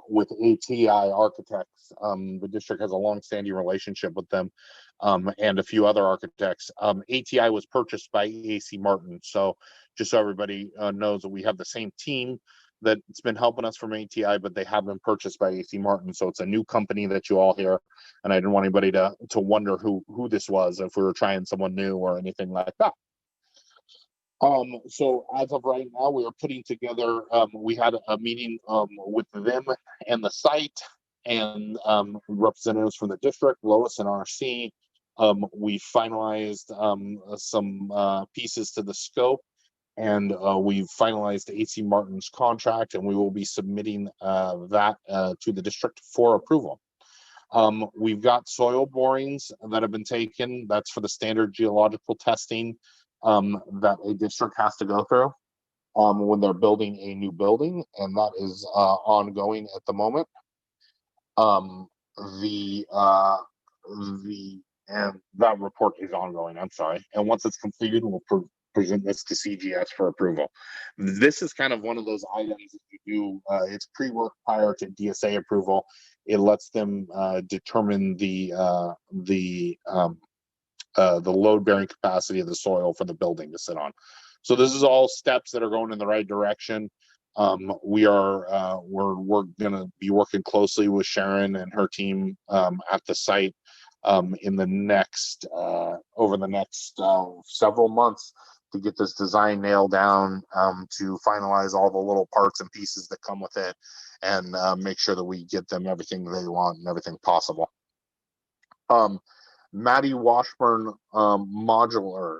[SPEAKER 10] with ATI Architects. The district has a long-standing relationship with them and a few other architects. ATI was purchased by AC Martin. So just so everybody knows that we have the same team that's been helping us from ATI, but they have been purchased by AC Martin. So it's a new company that you all hear. And I didn't want anybody to wonder who this was, if we were trying someone new or anything like that. So as of right now, we are putting together, we had a meeting with them and the site and representatives from the district, Lois and RC. We finalized some pieces to the scope, and we've finalized AC Martin's contract, and we will be submitting that to the district for approval. We've got soil borings that have been taken. That's for the standard geological testing that a district has to go through when they're building a new building, and that is ongoing at the moment. And that report is ongoing, I'm sorry. And once it's completed, we'll present this to CGS for approval. This is kind of one of those items that you do, it's pre-work prior to DSA approval. It lets them determine the load-bearing capacity of the soil for the building to sit on. So this is all steps that are going in the right direction. We're going to be working closely with Sharon and her team at the site in the next over the next several months to get this design nailed down, to finalize all the little parts and pieces that come with it, and make sure that we get them everything they want and everything possible. Maddie Washburn modular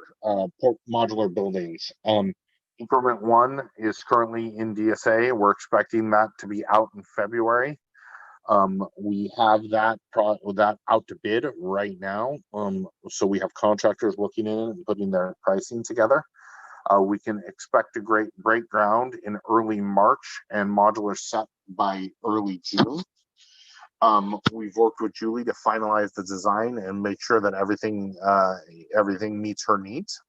[SPEAKER 10] buildings. Increment 1 is currently in DSA. We're expecting that to be out in February. We have that out to bid right now. So we have contractors looking in and putting their pricing together. We can expect a great break ground in early March and modular set by early June. We've worked with Julie to finalize the design and make sure that everything meets her needs.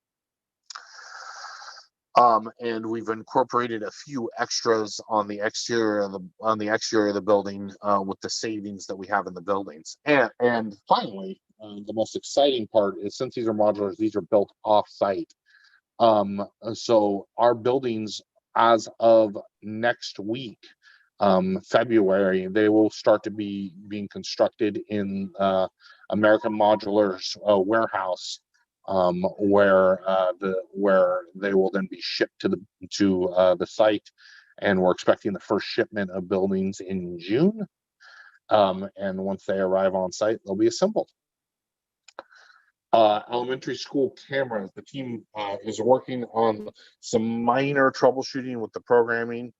[SPEAKER 10] And we've incorporated a few extras on the exterior of the building with the savings that we have in the buildings. And finally, the most exciting part is, since these are modulars, these are built off-site. So our buildings, as of next week, February, they will start to be being constructed in American Modular's warehouse, where they will then be shipped to the site, and we're expecting the first shipment of buildings in June. And once they arrive on site, they'll be assembled. Elementary school cameras. The team is working on some minor troubleshooting with the programming.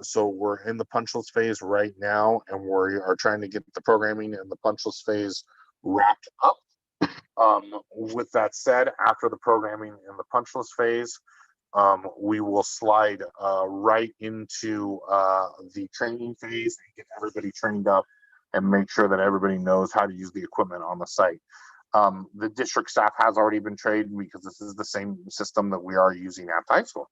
[SPEAKER 10] So we're in the punch list phase right now, and we are trying to get the programming and the punch list phase wrapped up. With that said, after the programming and the punch list phase, we will slide right into the training phase and get everybody trained up and make sure that everybody knows how to use the equipment on the site. The district staff has already been trained because this is the same system that we are using at the high school.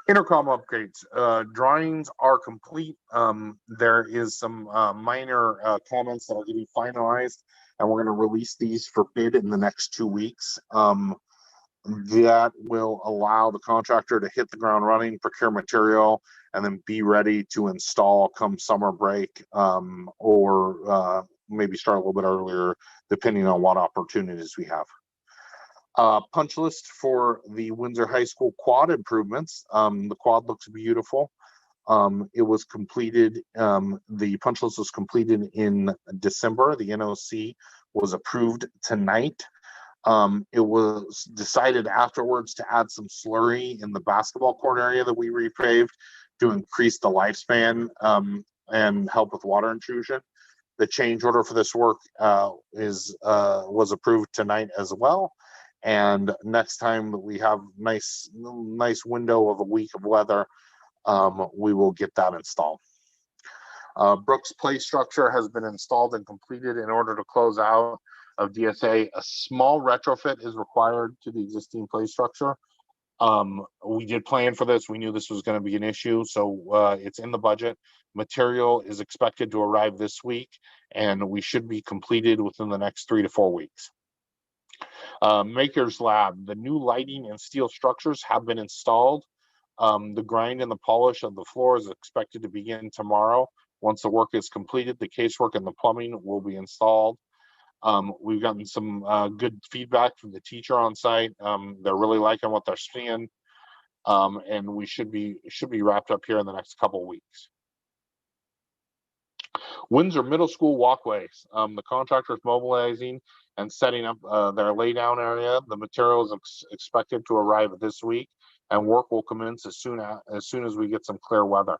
[SPEAKER 10] Intercom upgrades. Drawings are complete. There is some minor comments that are getting finalized, and we're going to release these for bid in the next 2 weeks. That will allow the contractor to hit the ground running, procure material, and then be ready to install come summer break, or maybe start a little bit earlier, depending on what opportunities we have. Punch list for the Windsor High School quad improvements. The quad looks beautiful. It was completed, the punch list was completed in December. The NOC was approved tonight. It was decided afterwards to add some slurry in the basketball court area that we repaved to increase the lifespan and help with water intrusion. The change order for this work was approved tonight as well. And next time that we have nice window of a week of weather, we will get that installed. Brooks play structure has been installed and completed in order to close out of DSA. A small retrofit is required to the existing play structure. We did plan for this. We knew this was going to be an issue, so it's in the budget. Material is expected to arrive this week, and we should be completed within the next 3 to 4 weeks. Maker's Lab, the new lighting and steel structures have been installed. The grind and the polish of the floor is expected to begin tomorrow. Once the work is completed, the casework and the plumbing will be installed. We've gotten some good feedback from the teacher on site. They're really liking what they're seeing, and we should be wrapped up here in the next couple of weeks. Windsor Middle School walkways. The contractor is mobilizing and setting up their laydown area. The material is expected to arrive this week, and work will commence as soon as we get some clear weather.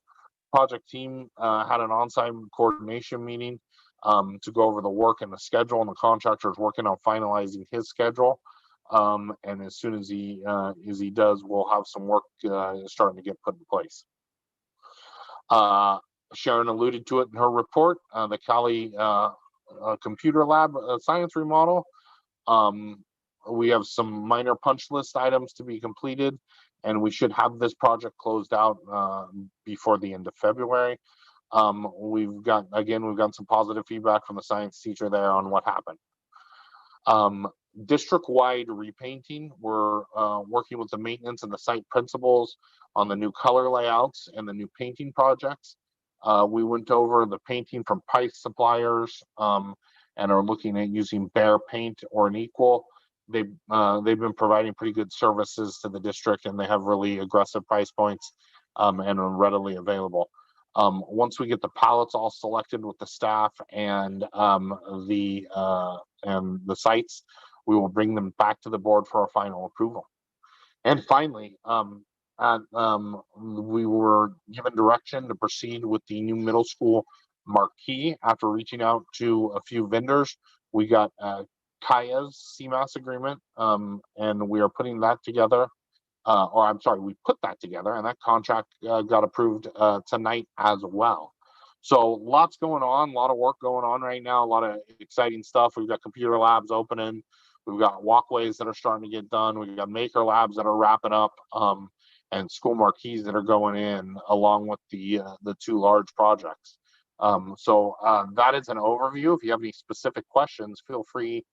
[SPEAKER 10] Project team had an on-site coordination meeting to go over the work and the schedule, and the contractor is working on finalizing his schedule. And as soon as he does, we'll have some work starting to get put in place. Sharon alluded to it in her report, the Cali computer lab science remodel. We have some minor punch list items to be completed, and we should have this project closed out before the end of February. We've got some positive feedback from the science teacher there on what happened. District-wide repainting, we're working with the maintenance and the site principals on the new color layouts and the new painting projects. We went over the painting from pipe suppliers and are looking at using Behr paint or an equal. They've been providing pretty good services to the district, and they have really aggressive price points and are readily available. Once we get the pallets all selected with the staff and the sites, we will bring them back to the board for a final approval. And finally, we were given direction to proceed with the new middle school marquee after reaching out to a few vendors. We got Kaya's CMAS agreement, and we are putting that together. We put that together, and that contract got approved tonight as well. So lots going on, a lot of work going on right now, a lot of exciting stuff. We've got computer labs opening. We've got walkways that are starting to get done. We've got maker labs that are wrapping up, and school marquees that are going in along with the 2 large projects. So that is an overview. If you have any specific questions, feel free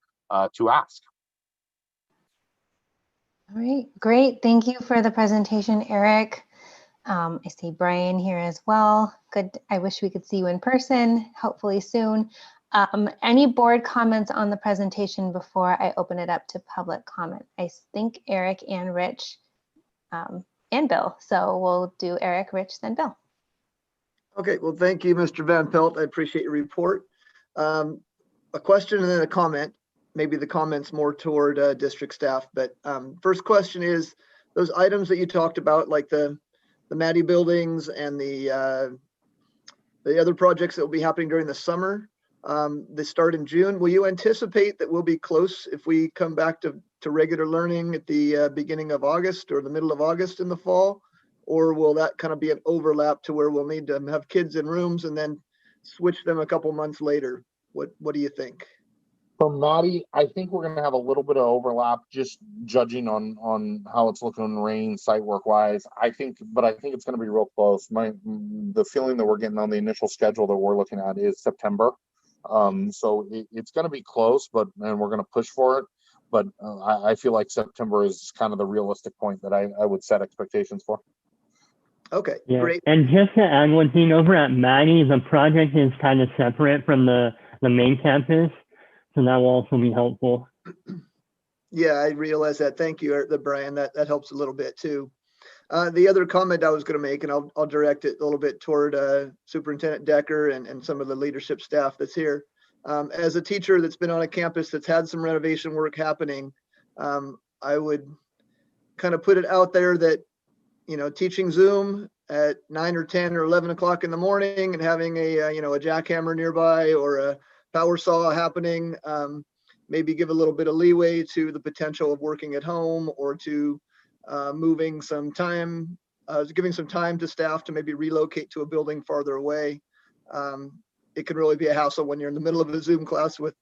[SPEAKER 10] to ask.
[SPEAKER 4] All right, great. Thank you for the presentation, Eric. I see Brian here as well. Good. I wish we could see you in person, hopefully soon. Any board comments on the presentation before I open it up to public comment? I think Eric and Rich and Bill. So we'll do Eric, Rich, then Bill.
[SPEAKER 5] Okay, well, thank you, Mr. Van Pelt. I appreciate your report. A question and then a comment. Maybe the comment's more toward district staff, but first question is, those items that you talked about, like the Maddie buildings and the other projects that will be happening during the summer, they start in June. Will you anticipate that we'll be close if we come back to regular learning at the beginning of August or the middle of August in the fall? Or will that kind of be an overlap to where we'll need to have kids in rooms and then switch them a couple months later? What do you think?
[SPEAKER 10] For Maddie, I think we're going to have a little bit of overlap, just judging on how it's looking in rain, site work wise. I think it's going to be real close. The feeling that we're getting on the initial schedule that we're looking at is September. So it's going to be close, and we're going to push for it. But I feel like September is kind of the realistic point that I would set expectations for.
[SPEAKER 5] Okay,
[SPEAKER 11] yeah.
[SPEAKER 5] great.
[SPEAKER 11] And just to add one thing, over at Maddie, the project is kind of separate from the main campus. So that will also be helpful.
[SPEAKER 5] Yeah, I realize that. Thank you, Brian. That helps a little bit too. The other comment I was going to make, and I'll direct it a little bit toward Superintendent Decker and some of the leadership staff that's here. As a teacher that's been on a campus that's had some renovation work happening, I would kind of put it out there that, teaching Zoom at 9 or 10 or 11 o'clock in the morning and having a jackhammer nearby or a power saw happening, maybe give a little bit of leeway to the potential of working at home, or to giving some time to staff to maybe relocate to a building farther away. It can really be a hassle when you're in the middle of a Zoom class with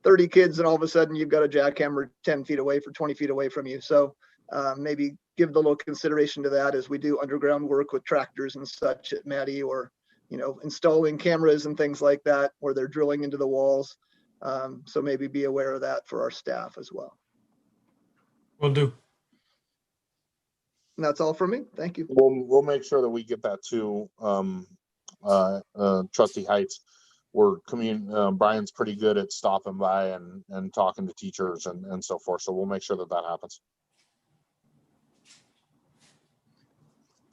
[SPEAKER 5] 30 kids and all of a sudden you've got a jackhammer 10 feet away for 20 feet away from you. So maybe give the little consideration to that as we do underground work with tractors and such at Maddie, or, you know, installing cameras and things like that where they're drilling into the walls. So maybe be aware of that for our staff as well.
[SPEAKER 2] Will do.
[SPEAKER 5] And that's all for me. Thank you.
[SPEAKER 10] We'll make sure that we get that to Trustee Heights. Brian's pretty good at stopping by and talking to teachers and so forth. So we'll make sure that that happens.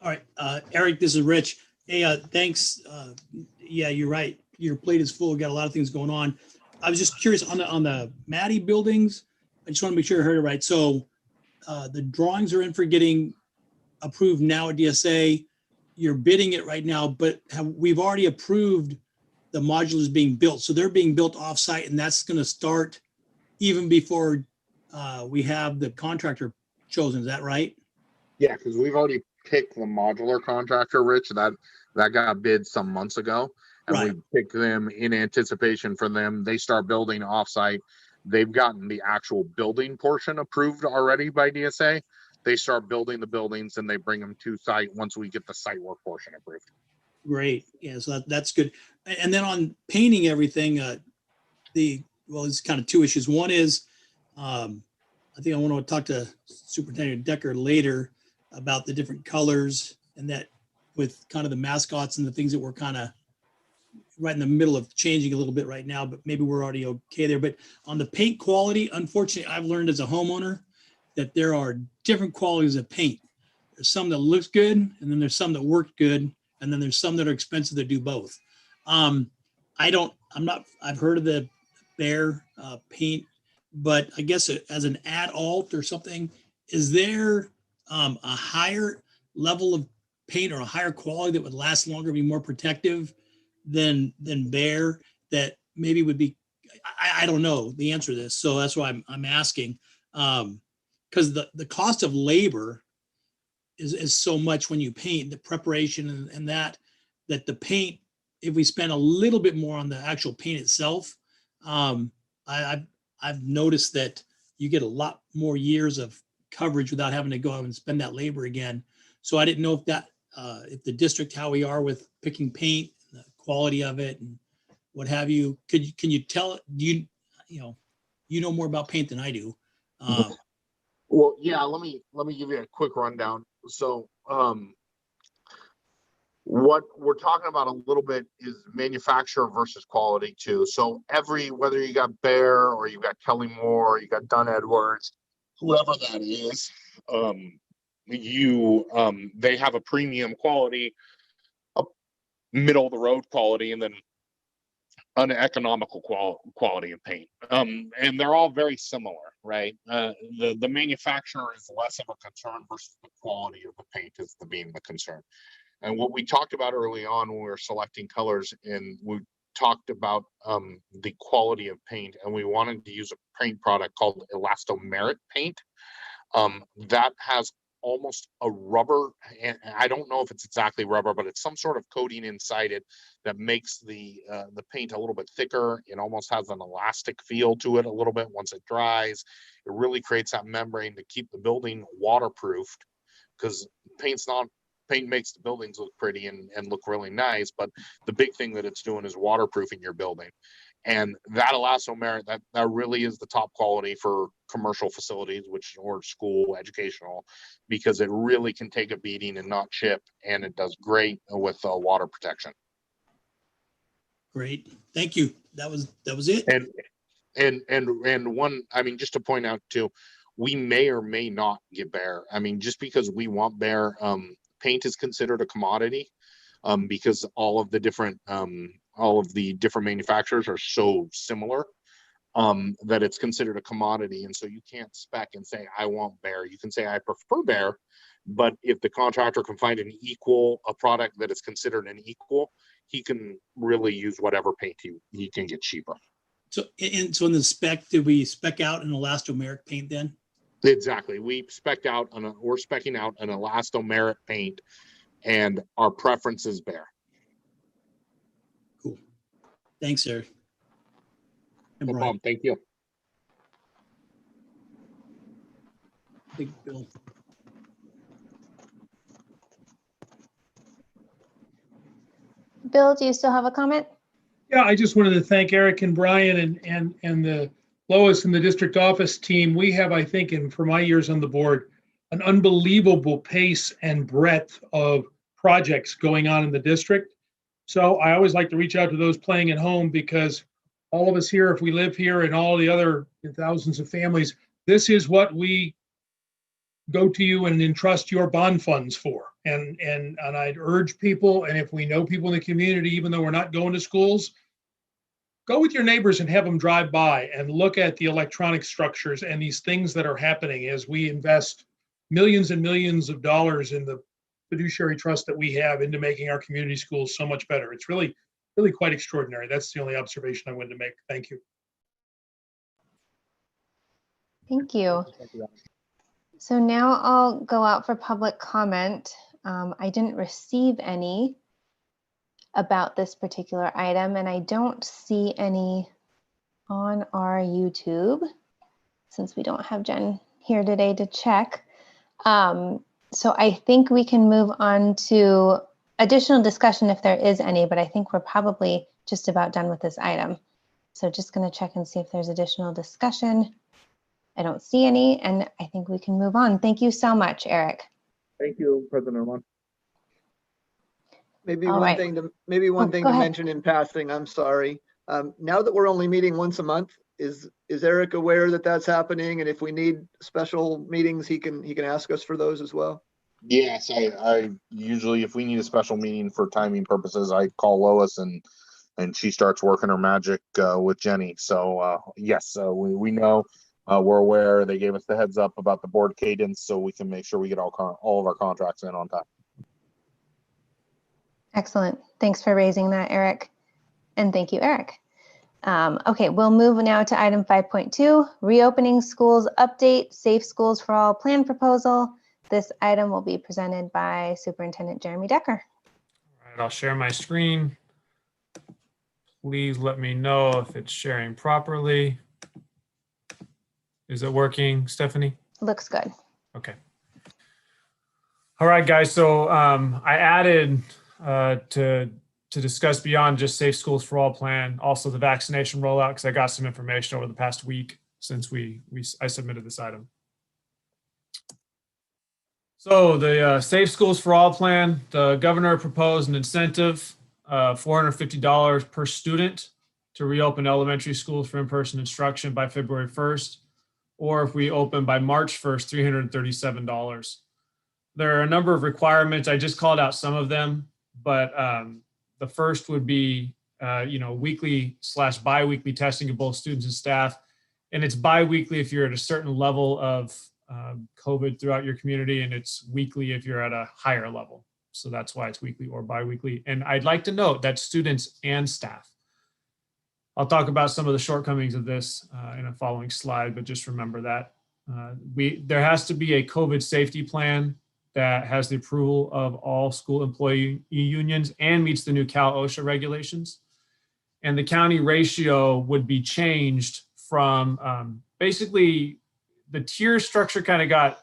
[SPEAKER 6] All right, Eric, this is Rich. Hey, thanks. Yeah, you're right. Your plate is full. We've got a lot of things going on. I was just curious on the Maddie buildings. I just want to make sure I heard it right. So the drawings are in for getting approved now at DSA. You're bidding it right now, but we've already approved the modulars being built. So they're being built offsite, and that's going to start even before we have the contractor chosen. Is that right?
[SPEAKER 10] Yeah, because we've already picked the modular contractor, Rich. That got bid some months ago, and
[SPEAKER 6] Right.
[SPEAKER 10] we picked them in anticipation for them. They start building offsite. They've gotten the actual building portion approved already by DSA. They start building the buildings and they bring them to site once we get the site work portion approved.
[SPEAKER 6] Great. Yeah, so that's good. And then on painting everything, it's kind of two issues. One is, I think I want to talk to Superintendent Decker later about the different colors, and that with kind of the mascots and the things that we're kind of right in the middle of changing a little bit right now, but maybe we're already okay there. But on the paint quality, unfortunately, I've learned as a homeowner that there are different qualities of paint. There's some that looks good, and then there's some that work good, and then there's some that are expensive that do both. I've heard of the Behr paint, but I guess as an add-alt or something, is there a higher level of paint or a higher quality that would last longer, be more protective than Behr, that maybe would be, I don't know the answer to this. So that's why I'm asking, because the cost of labor is so much when you paint, the preparation and that the paint, if we spend a little bit more on the actual paint itself, I've noticed that you get a lot more years of coverage without having to go out and spend that labor again. So I didn't know if the district, how we are with picking paint, the quality of it and what have you. Can you tell, you know more about paint than I do.
[SPEAKER 10] Well, yeah, let me give you a quick rundown. So what we're talking about a little bit is manufacturer versus quality too. So whether you got Behr or you got Kelly Moore, or you got Dunn Edwards, whoever that is, they have a premium quality, a middle of the road quality, and then an economical quality of paint. And they're all very similar, right? The manufacturer is less of a concern versus the quality of the paint is being the concern. And what we talked about early on when we were selecting colors, and we talked about the quality of paint, and we wanted to use a paint product called elastomeric paint. That has almost a rubber, and I don't know if it's exactly rubber, but it's some sort of coating inside it that makes the paint a little bit thicker. It almost has an elastic feel to it a little bit once it dries. It really creates that membrane to keep the building waterproofed, because paint makes the buildings look pretty and look really nice, but the big thing that it's doing is waterproofing your building. And that elastomeric, that really is the top quality for commercial facilities, or school, educational, because it really can take a beating and not chip, and it does great with water protection.
[SPEAKER 6] Great, thank you. That was it.
[SPEAKER 10] And one, I mean, just to point out too, we may or may not get Behr. I mean, just because we want Behr, paint is considered a commodity, because all of the different manufacturers are so similar, that it's considered a commodity. And so you can't spec and say, I want Behr. You can say, I prefer Behr, but if the contractor can find a product that is considered an equal, he can really use whatever paint he can get cheaper.
[SPEAKER 6] So in the spec, did we spec out an elastomeric paint then?
[SPEAKER 10] Exactly. We're specking out an elastomeric paint, and our preference is Behr.
[SPEAKER 6] Cool. Thanks, Eric.
[SPEAKER 10] No problem. Thank you.
[SPEAKER 6] Big Bill.
[SPEAKER 4] Bill, do you still have a comment?
[SPEAKER 12] Yeah, I just wanted to thank Eric and Brian and the Lois and the district office team. We have, I think, and for my years on the board, an unbelievable pace and breadth of projects going on in the district. So I always like to reach out to those playing at home, because all of us here, if we live here, and all the other thousands of families, this is what we go to you and entrust your bond funds for. And I'd urge people, and if we know people in the community, even though we're not going to schools, go with your neighbors and have them drive by and look at the electronic structures and these things that are happening as we invest millions and millions of dollars in the fiduciary trust that we have into making our community schools so much better. It's really, really quite extraordinary. That's the only observation I wanted to make. Thank you.
[SPEAKER 4] Thank you. So now I'll go out for public comment. I didn't receive any about this particular item, and I don't see any on our YouTube since we don't have Jen here today to check. So I think we can move on to additional discussion if there is any, but I think we're probably just about done with this item. So just going to check and see if there's additional discussion. I don't see any, and I think we can move on. Thank you so much, Eric.
[SPEAKER 10] Thank you, President Armand.
[SPEAKER 5] Maybe
[SPEAKER 4] All
[SPEAKER 5] one
[SPEAKER 4] right.
[SPEAKER 5] thing to
[SPEAKER 4] go ahead.
[SPEAKER 5] mention in passing. I'm sorry. Now that we're only meeting once a month, is Eric aware that that's happening? And if we need special meetings, he can ask us for those as well.
[SPEAKER 10] Yes, I usually, if we need a special meeting for timing purposes, I call Lois and she starts working her magic with Jenny. So yes, we know, we're aware. They gave us the heads up about the board cadence, so we can make sure we get all of our contracts in on time.
[SPEAKER 4] Excellent. Thanks for raising that, Eric. And thank you, Eric. Okay, we'll move now to item 5.2, reopening schools update, safe schools for all plan proposal. This item will be presented by Superintendent Jeremy Decker.
[SPEAKER 2] All right, I'll share my screen. Please let me know if it's sharing properly. Is it working, Stephanie?
[SPEAKER 4] Looks good.
[SPEAKER 2] Okay. All right, guys. So I added to discuss beyond just Safe Schools for All plan, also the vaccination rollout, because I got some information over the past week since I submitted this item. So the Safe Schools for All plan, the governor proposed an incentive, $450 per student to reopen elementary schools for in-person instruction by February 1st, or if we open by March 1st, $337. There are a number of requirements. I just called out some of them, but the first would be, weekly / bi-weekly testing of both students and staff. And it's bi-weekly if you're at a certain level of COVID throughout your community, and it's weekly if you're at a higher level. So that's why it's weekly or bi-weekly. And I'd like to note that students and staff. I'll talk about some of the shortcomings of this in a following slide, but just remember that there has to be a COVID safety plan that has the approval of all school employee unions and meets the new Cal OSHA regulations. And the county ratio would be changed from basically the tier structure kind of got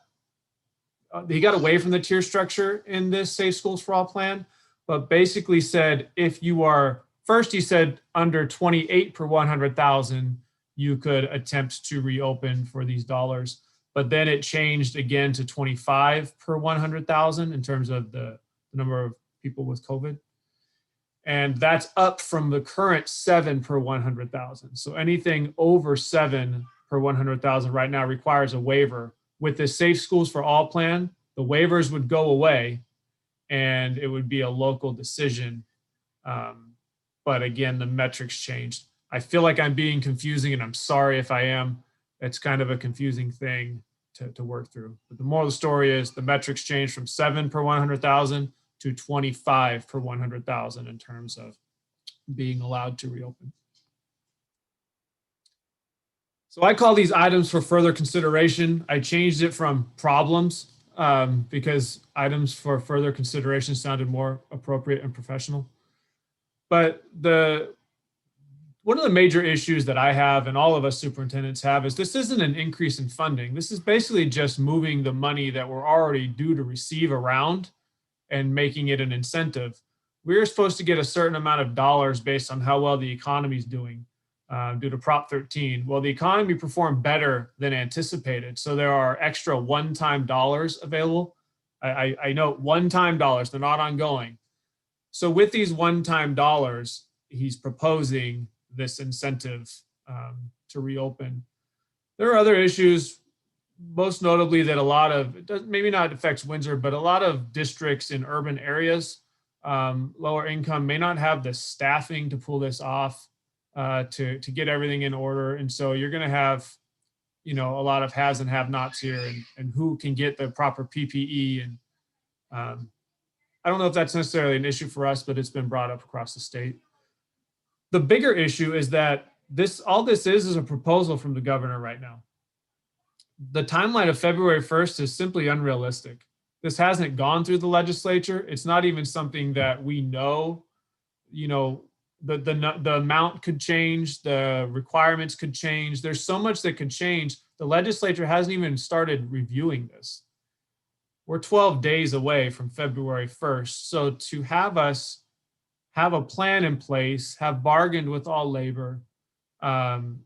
[SPEAKER 2] away from the tier structure in this Safe Schools for All plan, but basically said if you are, first he said under 28 per 100,000, you could attempt to reopen for these dollars. But then it changed again to 25 per 100,000 in terms of the number of people with COVID. And that's up from the current 7 per 100,000. So anything over 7 per 100,000 right now requires a waiver. With the Safe Schools for All plan, the waivers would go away and it would be a local decision. But again, the metrics changed. I feel like I'm being confusing, and I'm sorry if I am. It's kind of a confusing thing to work through. But the moral of the story is the metrics changed from 7 per 100,000 to 25 per 100,000 in terms of being allowed to reopen. So I call these items for further consideration. I changed it from problems because items for further consideration sounded more appropriate and professional. But the one of the major issues that I have and all of us superintendents have is this isn't an increase in funding. This is basically just moving the money that we're already due to receive around and making it an incentive. We're supposed to get a certain amount of dollars based on how well the economy is doing due to Prop 13. Well, the economy performed better than anticipated. So there are extra one-time dollars available. I note one-time dollars, they're not ongoing. So with these one-time dollars, he's proposing this incentive to reopen. There are other issues, most notably that a lot of, it does, maybe not affects Windsor, but a lot of districts in urban areas, lower income, may not have the staffing to pull this off, to get everything in order. And so you're going to have, you know, a lot of has and have nots here, and who can get the proper PPE. And I don't know if that's necessarily an issue for us, but it's been brought up across the state. The bigger issue is that all this is a proposal from the governor right now. The timeline of February 1st is simply unrealistic. This hasn't gone through the legislature. It's not even something that we know, you know, the amount could change, the requirements could change. There's so much that could change. The legislature hasn't even started reviewing this. We're 12 days away from February 1st. So to have us have a plan in place, have bargained with all labor, and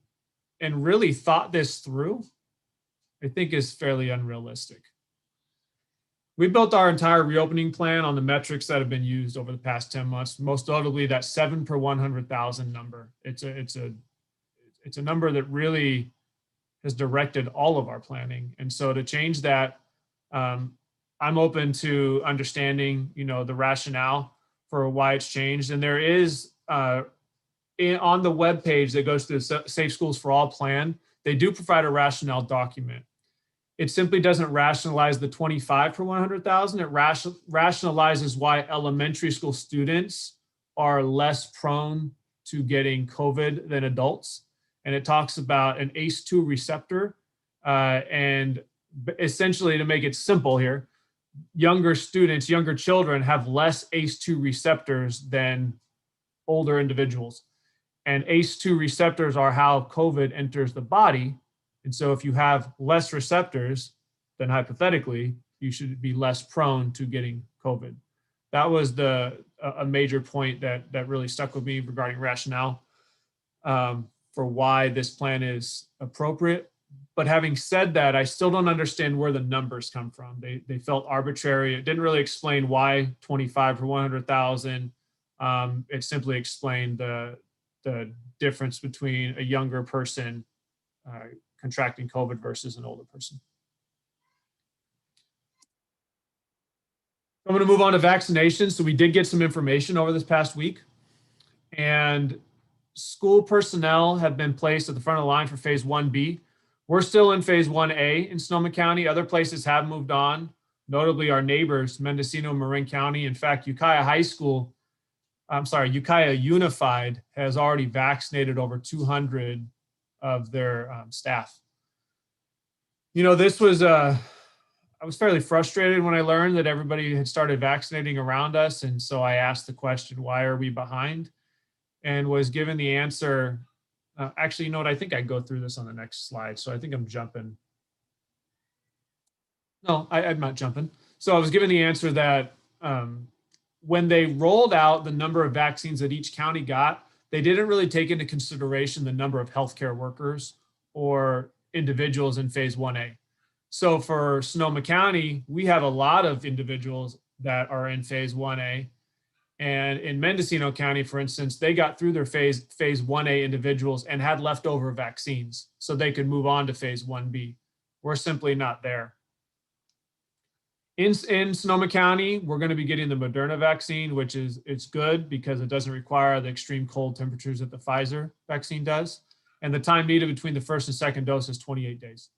[SPEAKER 2] really thought this through, I think is fairly unrealistic. We built our entire reopening plan on the metrics that have been used over the past 10 months, most notably that 7 per 100,000 number. It's a number that really has directed all of our planning. And so to change that, I'm open to understanding, you know, the rationale for why it's changed. And there is on the webpage that goes to the Safe Schools for All plan, they do provide a rationale document. It simply doesn't rationalize the 25 per 100,000. It rationalizes why elementary school students are less prone to getting COVID than adults. And it talks about an ACE2 receptor. And essentially, to make it simple here, younger students, younger children have less ACE2 receptors than older individuals. And ACE2 receptors are how COVID enters the body. And so if you have less receptors, then hypothetically, you should be less prone to getting COVID. That was a major point that really stuck with me regarding rationale for why this plan is appropriate. But having said that, I still don't understand where the numbers come from. They felt arbitrary. It didn't really explain why 25 per 100,000. It simply explained the difference between a younger person contracting COVID versus an older person. I'm going to move on to vaccinations. So we did get some information over this past week, and school personnel have been placed at the front of the line for phase 1B. We're still in phase 1A in Sonoma County. Other places have moved on, notably our neighbors, Mendocino and Marin County. In fact, Ukiah Unified has already vaccinated over 200 of their staff. You know, this was, I was fairly frustrated when I learned that everybody had started vaccinating around us. And so I asked the question, why are we behind? And was given the answer. Actually, you know what? I think I go through this on the next slide. So I think I'm jumping. No, I'm not jumping. So I was given the answer that when they rolled out the number of vaccines that each county got, they didn't really take into consideration the number of healthcare workers or individuals in phase 1A. So for Sonoma County, we have a lot of individuals that are in phase 1A. And in Mendocino County, for instance, they got through their phase 1A individuals and had leftover vaccines so they could move on to phase 1B. We're simply not there. In Sonoma County, we're going to be getting the Moderna vaccine, which it's good because it doesn't require the extreme cold temperatures that the Pfizer vaccine does. And the time needed between the first and second dose is 28 days.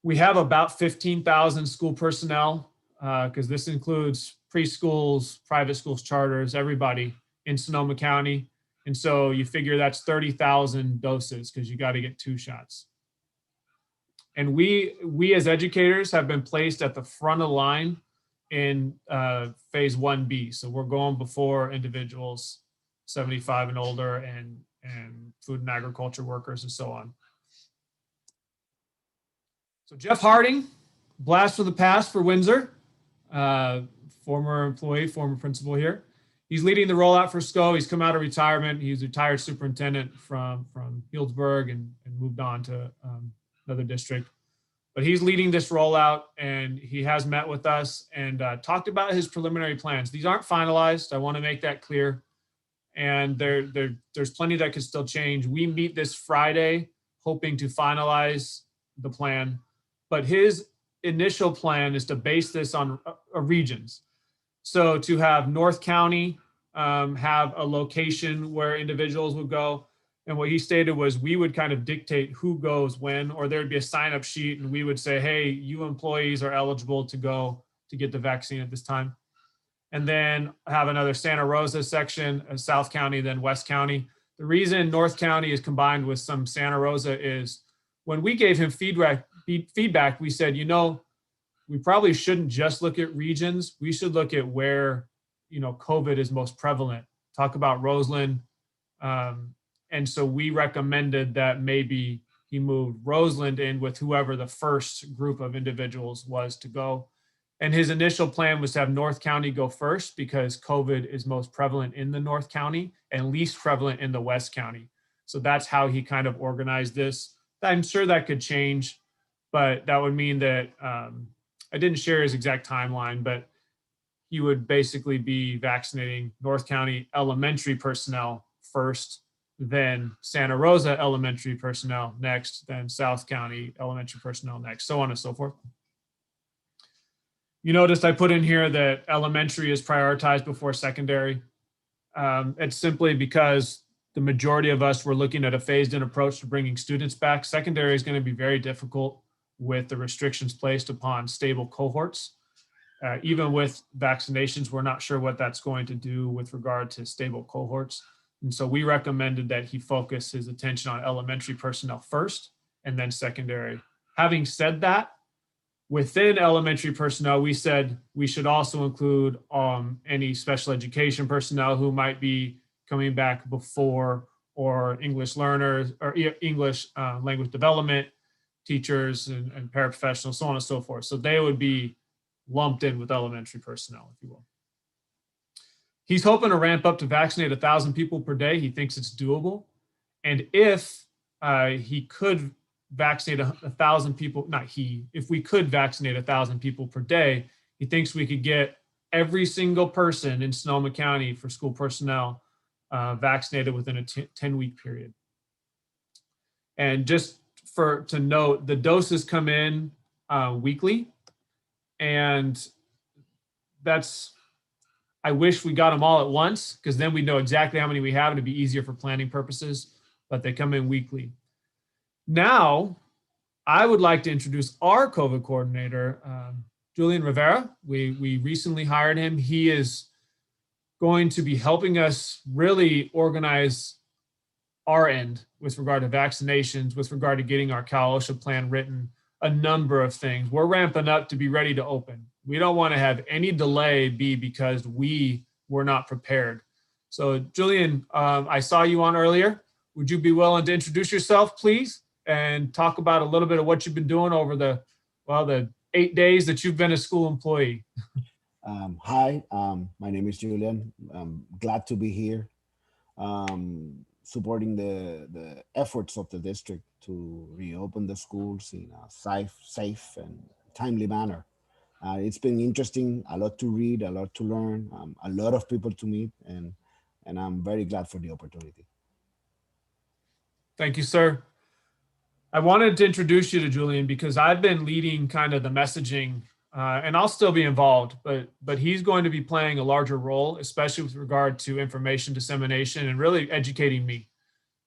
[SPEAKER 2] We have about 15,000 school personnel, because this includes preschools, private schools, charters, everybody in Sonoma County. And so you figure that's 30,000 doses because you got to get 2 shots. And we as educators have been placed at the front of the line in phase 1B. So we're going before individuals 75 and older, and and food and agriculture workers and so on. So Jeff Harding, blast from the past for Windsor, former employee, former principal here. He's leading the rollout for SCO. He's come out of retirement. He's a retired superintendent from Healdsburg and moved on to another district. But he's leading this rollout, and he has met with us and talked about his preliminary plans. These aren't finalized. I want to make that clear. And there's plenty that could still change. We meet this Friday, hoping to finalize the plan. But his initial plan is to base this on regions. So to have North County have a location where individuals would go. And what he stated was we would kind of dictate who goes when, or there'd be a sign-up sheet and we would say, hey, you employees are eligible to go to get the vaccine at this time. And then have another Santa Rosa section, South County, then West County. The reason North County is combined with some Santa Rosa is when we gave him feedback, we said, we probably shouldn't just look at regions. We should look at where, COVID is most prevalent. Talk about Roseland. And so we recommended that maybe he moved Roseland in with whoever the first group of individuals was to go. And his initial plan was to have North County go first because COVID is most prevalent in the North County and least prevalent in the West County. So that's how he kind of organized this. I'm sure that could change, but that would mean that I didn't share his exact timeline, but he would basically be vaccinating North County elementary personnel first, then Santa Rosa elementary personnel next, then South County elementary personnel next, so on and so forth. You noticed I put in here that elementary is prioritized before secondary. It's simply because the majority of us were looking at a phased-in approach to bringing students back. Secondary is going to be very difficult with the restrictions placed upon stable cohorts. Even with vaccinations, we're not sure what that's going to do with regard to stable cohorts. And so we recommended that he focus his attention on elementary personnel first and then secondary. Having said that, within elementary personnel, we said we should also include any special education personnel who might be coming back before, or English learners, or English language development teachers and paraprofessionals, so on and so forth. So they would be lumped in with elementary personnel, if you will. He's hoping to ramp up to vaccinate 1,000 people per day. He thinks it's doable. And if he could vaccinate 1,000 people, if we could vaccinate 1,000 people per day, he thinks we could get every single person in Sonoma County for school personnel vaccinated within a 10-week period. And just to note, the doses come in weekly, and I wish we got them all at once, because then we'd know exactly how many we have and it'd be easier for planning purposes, but they come in weekly. Now, I would like to introduce our COVID coordinator, Julian Rivera. We recently hired him. He is going to be helping us really organize our end with regard to vaccinations, with regard to getting our Cal OSHA plan written, a number of things. We're ramping up to be ready to open. We don't want to have any delay be because we were not prepared. So Julian, I saw you on earlier. Would you be willing to introduce yourself, please, and talk about a little bit of what you've been doing over the 8 days that you've been a school employee?
[SPEAKER 13] Hi, my name is Julian. I'm glad to be here, supporting the efforts of the district to reopen the schools in a safe and timely manner. It's been interesting, a lot to read, a lot to learn, a lot of people to meet, and I'm very glad for the opportunity.
[SPEAKER 2] Thank you, sir. I wanted to introduce you to Julian because I've been leading kind of the messaging, and I'll still be involved, but he's going to be playing a larger role, especially with regard to information dissemination and really educating me.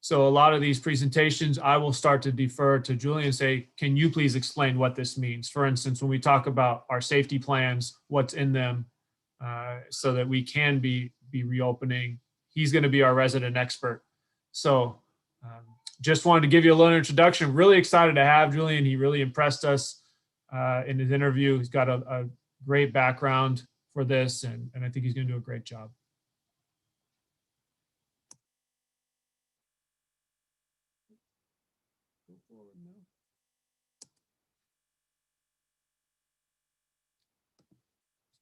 [SPEAKER 2] So a lot of these presentations, I will start to defer to Julian and say, can you please explain what this means? For instance, when we talk about our safety plans, what's in them, so that we can be reopening, he's going to be our resident expert. So just wanted to give you a little introduction. Really excited to have Julian. He really impressed us in his interview. He's got a great background for this, and I think he's going to do a great job.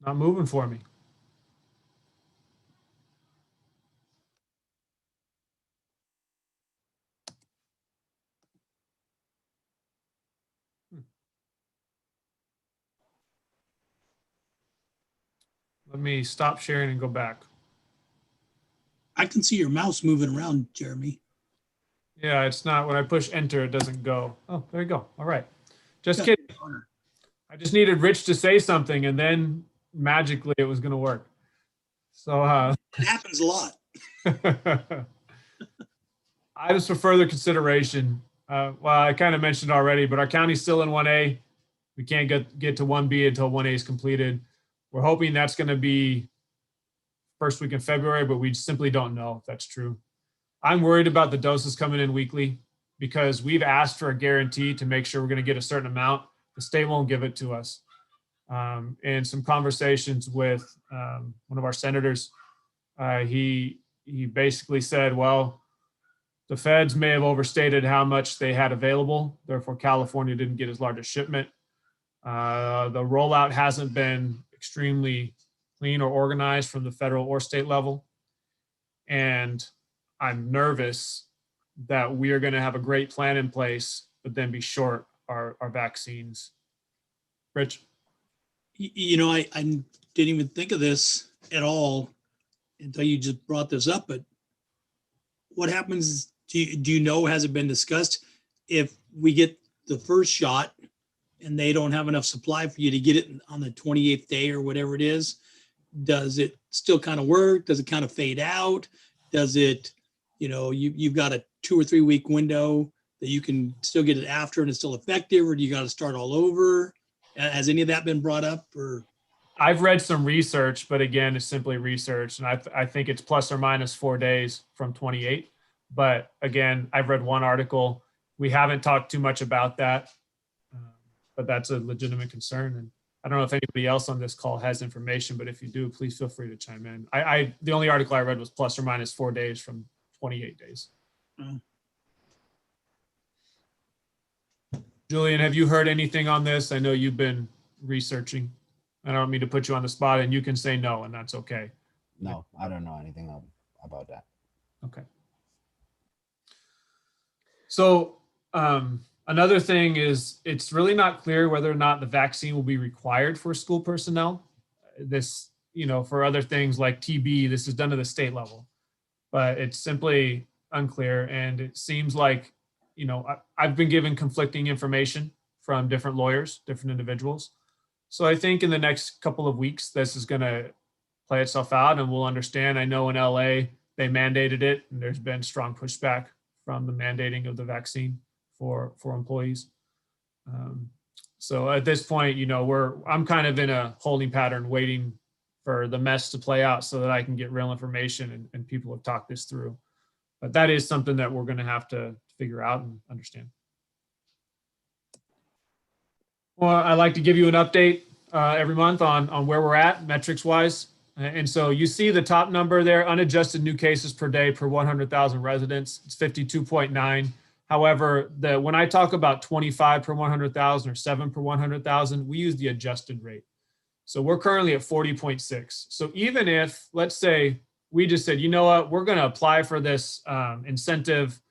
[SPEAKER 2] Not moving for me. Let me stop sharing and go back.
[SPEAKER 6] I can see your mouse moving around, Jeremy.
[SPEAKER 2] Yeah, it's not, when I push enter, it doesn't go. Oh, there you go. All right. Just
[SPEAKER 6] Yeah.
[SPEAKER 2] kidding. I just needed Rich to say something and then magically it was going to work. So
[SPEAKER 6] It happens a lot.
[SPEAKER 2] items for further consideration. Well, I kind of mentioned already, but our county's still in 1A. We can't get to 1B until 1A is completed. We're hoping that's going to be first week in February, but we simply don't know if that's true. I'm worried about the doses coming in weekly because we've asked for a guarantee to make sure we're going to get a certain amount. The state won't give it to us. In some conversations with one of our senators, he basically said, well, the feds may have overstated how much they had available. Therefore, California didn't get as large a shipment. The rollout hasn't been extremely clean or organized from the federal or state level. And I'm nervous that we are going to have a great plan in place, but then be short our vaccines. Rich?
[SPEAKER 6] You know, I didn't even think of this at all until you just brought this up, but what happens, do you know, has it been discussed if we get the first shot and they don't have enough supply for you to get it on the 28th day or whatever it is, does it still kind of work? Does it kind of fade out? Does it, you know, you've got a 2 or 3 week window that you can still get it after and it's still effective, or do you got to start all over? Has any of that been brought up? Or
[SPEAKER 2] I've read some research, but again, it's simply research. And I think it's plus or minus 4 days from 28. But again, I've read one article. We haven't talked too much about that, but that's a legitimate concern. And I don't know if anybody else on this call has information, but if you do, please feel free to chime in. The only article I read was plus or minus 4 days from 28 days.
[SPEAKER 6] Mm.
[SPEAKER 2] Julian, have you heard anything on this? I know you've been researching. I don't mean to put you on the spot, and you can say no, and that's okay.
[SPEAKER 13] No, I don't know anything about that.
[SPEAKER 2] Okay. So another thing is it's really not clear whether or not the vaccine will be required for school personnel. This, you know, for other things like TB, this is done at the state level, but it's simply unclear. And it seems like, you know, I've been given conflicting information from different lawyers, different individuals. So I think in the next couple of weeks, this is going to play itself out and we'll understand. I know in LA, they mandated it and there's been strong pushback from the mandating of the vaccine for employees. So at this point, you know, I'm kind of in a holding pattern waiting for the mess to play out so that I can get real information and people have talked this through. But that is something that we're going to have to figure out and understand. Well, I like to give you an update every month on where we're at metrics wise. And so you see the top number there, unadjusted new cases per day per 100,000 residents. It's 52.9. However, when I talk about 25 per 100,000 or 7 per 100,000, we use the adjusted rate. So we're currently at 40.6. So even if, let's say, we just said, you know what, we're going to apply for this incentive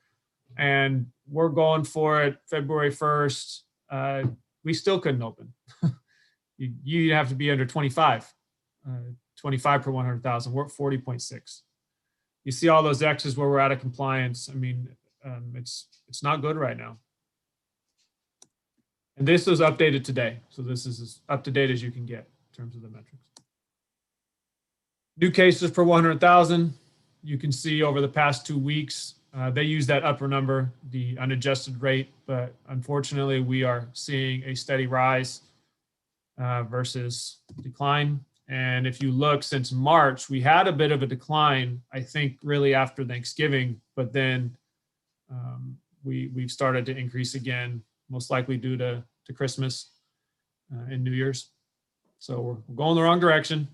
[SPEAKER 2] and we're going for it February 1st, we still couldn't open. You have to be under 25. 25 per 100,000. We're at 40.6. You see all those X's where we're out of compliance. I mean, it's not good right now. And this was updated today. So this is as up to date as you can get in terms of the metrics. New cases per 100,000. You can see over the past 2 weeks, they use that upper number, the unadjusted rate, but unfortunately we are seeing a steady rise versus decline. And if you look since March, we had a bit of a decline, I think really after Thanksgiving, but then we've started to increase again, most likely due to Christmas and New Year's. So we're going the wrong direction.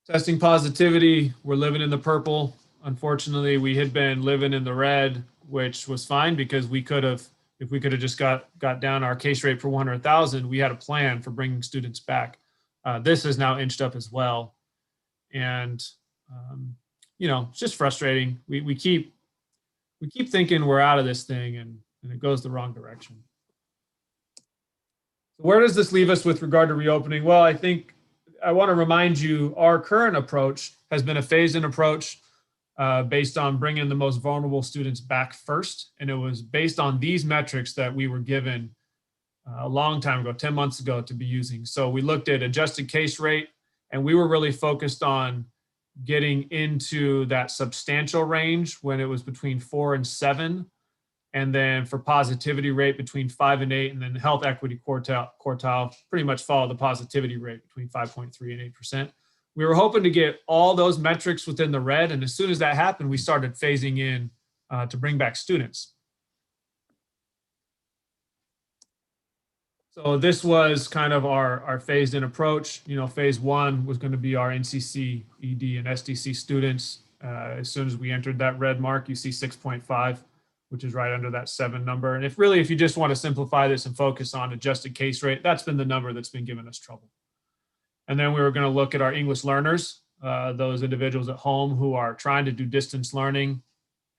[SPEAKER 2] Testing positivity, we're living in the purple. Unfortunately, we had been living in the red, which was fine because we could have if we could have just got down our case rate per 100,000, we had a plan for bringing students back. This has now inched up as well. And, it's just frustrating. We keep thinking we're out of this thing and it goes the wrong direction. So where does this leave us with regard to reopening? Well, I think I want to remind you our current approach has been a phased-in approach based on bringing the most vulnerable students back first. And it was based on these metrics that we were given a long time ago, 10 months ago, to be using. So we looked at adjusted case rate, and we were really focused on getting into that substantial range when it was between 4 and 7. And then for positivity rate between 5 and 8, and then health equity quartile pretty much follow the positivity rate between 5.3 and 8%. We were hoping to get all those metrics within the red. And as soon as that happened, we started phasing in to bring back students. So this was kind of our phased in approach. Phase 1 was going to be our NCC, ED, and SDC students. As soon as we entered that red mark, you see 6.5, which is right under that 7 number. And if you just want to simplify this and focus on adjusted case rate, that's been the number that's been giving us trouble. And then we were going to look at our English learners, those individuals at home who are trying to do distance learning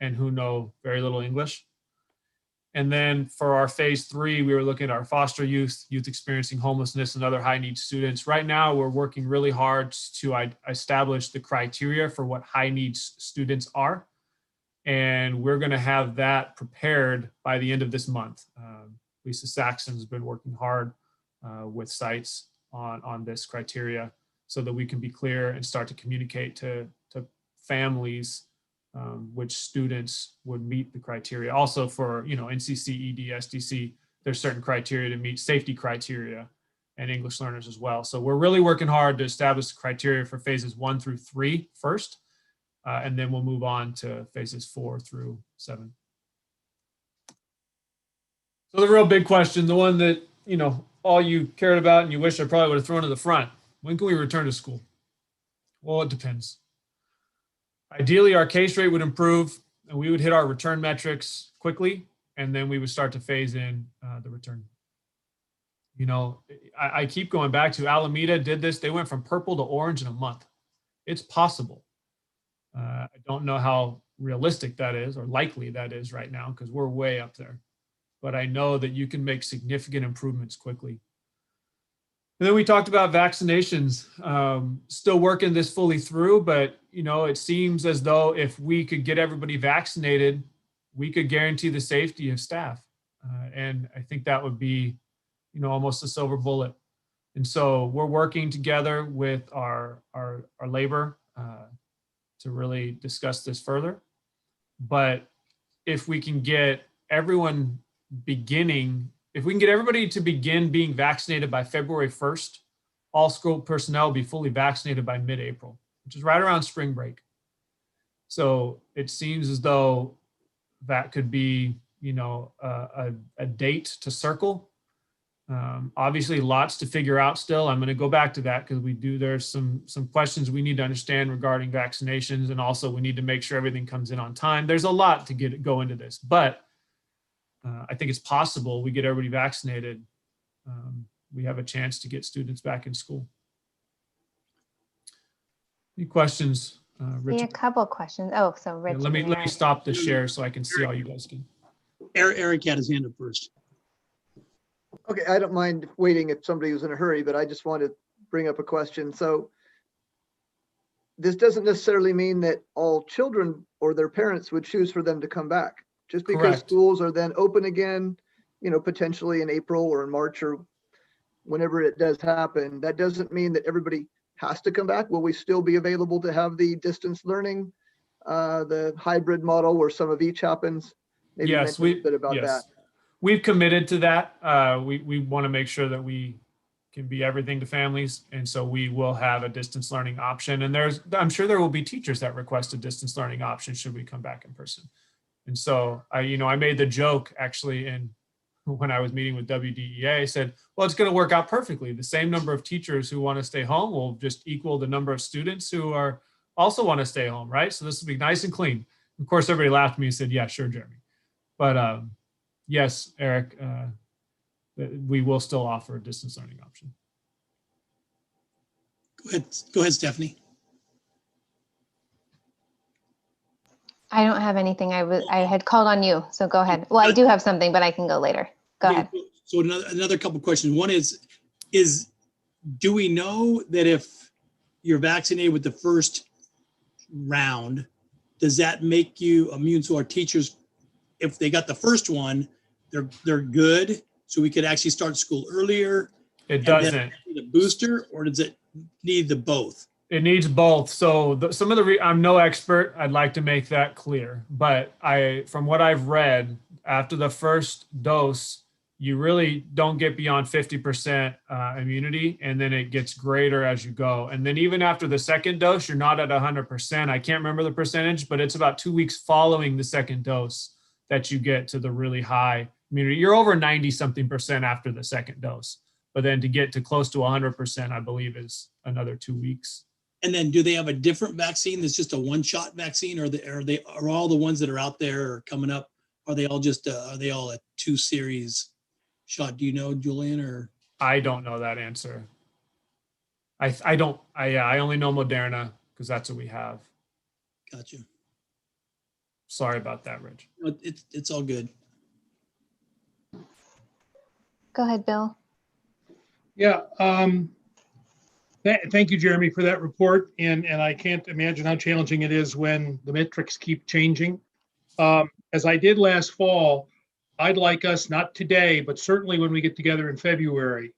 [SPEAKER 2] and who know very little English. And then for our phase 3, we were looking at our foster youth experiencing homelessness, and other high needs students. Right now, we're working really hard to establish the criteria for what high needs students are. And we're going to have that prepared by the end of this month. Lisa Saxon's been working hard with sites on this criteria so that we can be clear and start to communicate to families which students would meet the criteria. Also for, NCC, ED, SDC, there's certain criteria to meet, safety criteria, and English learners as well. So we're really working hard to establish the criteria for phases 1 through 3 first. And then we'll move on to phases 4 through 7. So the real big question, the one that, all you cared about and you wish I probably would have thrown to the front: when can we return to school? Well, it depends. Ideally, our case rate would improve and we would hit our return metrics quickly, and then we would start to phase in the return. I keep going back to Alameda did this. They went from purple to orange in a month. It's possible. I don't know how realistic that is or likely that is right now because we're way up there. But I know that you can make significant improvements quickly. And then we talked about vaccinations, still working this fully through, but it seems as though if we could get everybody vaccinated, we could guarantee the safety of staff. And I think that would be, almost a silver bullet. And so we're working together with our labor to really discuss this further. But if we can get everybody to begin being vaccinated by February 1st, all school personnel will be fully vaccinated by mid-April, which is right around spring break. So it seems as though that could be, a date to circle. Obviously, lots to figure out still. I'm going to go back to that because there's some questions we need to understand regarding vaccinations, and also we need to make sure everything comes in on time. There's a lot to go into this, but I think it's possible we get everybody vaccinated. We have a chance to get students back in school. Any questions, Richard?
[SPEAKER 4] A couple of questions. Oh, so Richard.
[SPEAKER 2] Yeah, let me stop the share so I can see all you guys can.
[SPEAKER 6] Eric had his hand up first.
[SPEAKER 5] Okay, I don't mind waiting if somebody was in a hurry, but I just want to bring up a question. So this doesn't necessarily mean that all children or their parents would choose for them to come back. Just because
[SPEAKER 2] Correct.
[SPEAKER 5] Schools are then open again, potentially in April or in March or whenever it does happen, that doesn't mean that everybody has to come back. Will we still be available to have the distance learning, the hybrid model where some of each happens? Maybe
[SPEAKER 2] Yes,
[SPEAKER 5] mention a bit about that.
[SPEAKER 2] We've committed to that. We want to make sure that we can be everything to families. And so we will have a distance learning option. And I'm sure there will be teachers that request a distance learning option should we come back in person. And so I made the joke actually when I was meeting with WDEA, I said, well, it's going to work out perfectly. The same number of teachers who want to stay home will just equal the number of students who are also want to stay home, right? So this will be nice and clean. Of course, everybody laughed at me and said, yeah, sure, Jeremy. But yes, Eric, we will still offer a distance learning option.
[SPEAKER 6] Go ahead, Stephanie.
[SPEAKER 4] I don't have anything. I had called on you, so go ahead. Well, I do have something, but I can go later. Go ahead.
[SPEAKER 6] So another couple questions. One is do we know that if you're vaccinated with the first round, does that make you immune? So our teachers, if they got the first one, they're good, so we could actually start school earlier?
[SPEAKER 2] It doesn't.
[SPEAKER 6] Need a booster, or does it need the both?
[SPEAKER 2] It needs both. So I'm no expert. I'd like to make that clear. But from what I've read, after the first dose, you really don't get beyond 50% immunity, and then it gets greater as you go. And then even after the second dose, you're not at 100%. I can't remember the percentage, but it's about 2 weeks following the second dose that you get to the really high immunity. You're over 90-something% after the second dose. But then to get to close to 100%, I believe, is another 2 weeks.
[SPEAKER 6] And then do they have a different vaccine that's just a one-shot vaccine, or are all the ones that are out there or coming up, are they all a 2 series shot? Do you know, Julian? Or
[SPEAKER 2] I don't know that answer. I only know Moderna because that's what we have.
[SPEAKER 6] Gotcha.
[SPEAKER 2] Sorry about that, Rich.
[SPEAKER 6] It's all good.
[SPEAKER 4] Go ahead, Bill.
[SPEAKER 12] Yeah. Thank you, Jeremy, for that report. And I can't imagine how challenging it is when the metrics keep changing. As I did last fall, I'd like us, not today, but certainly when we get together in February,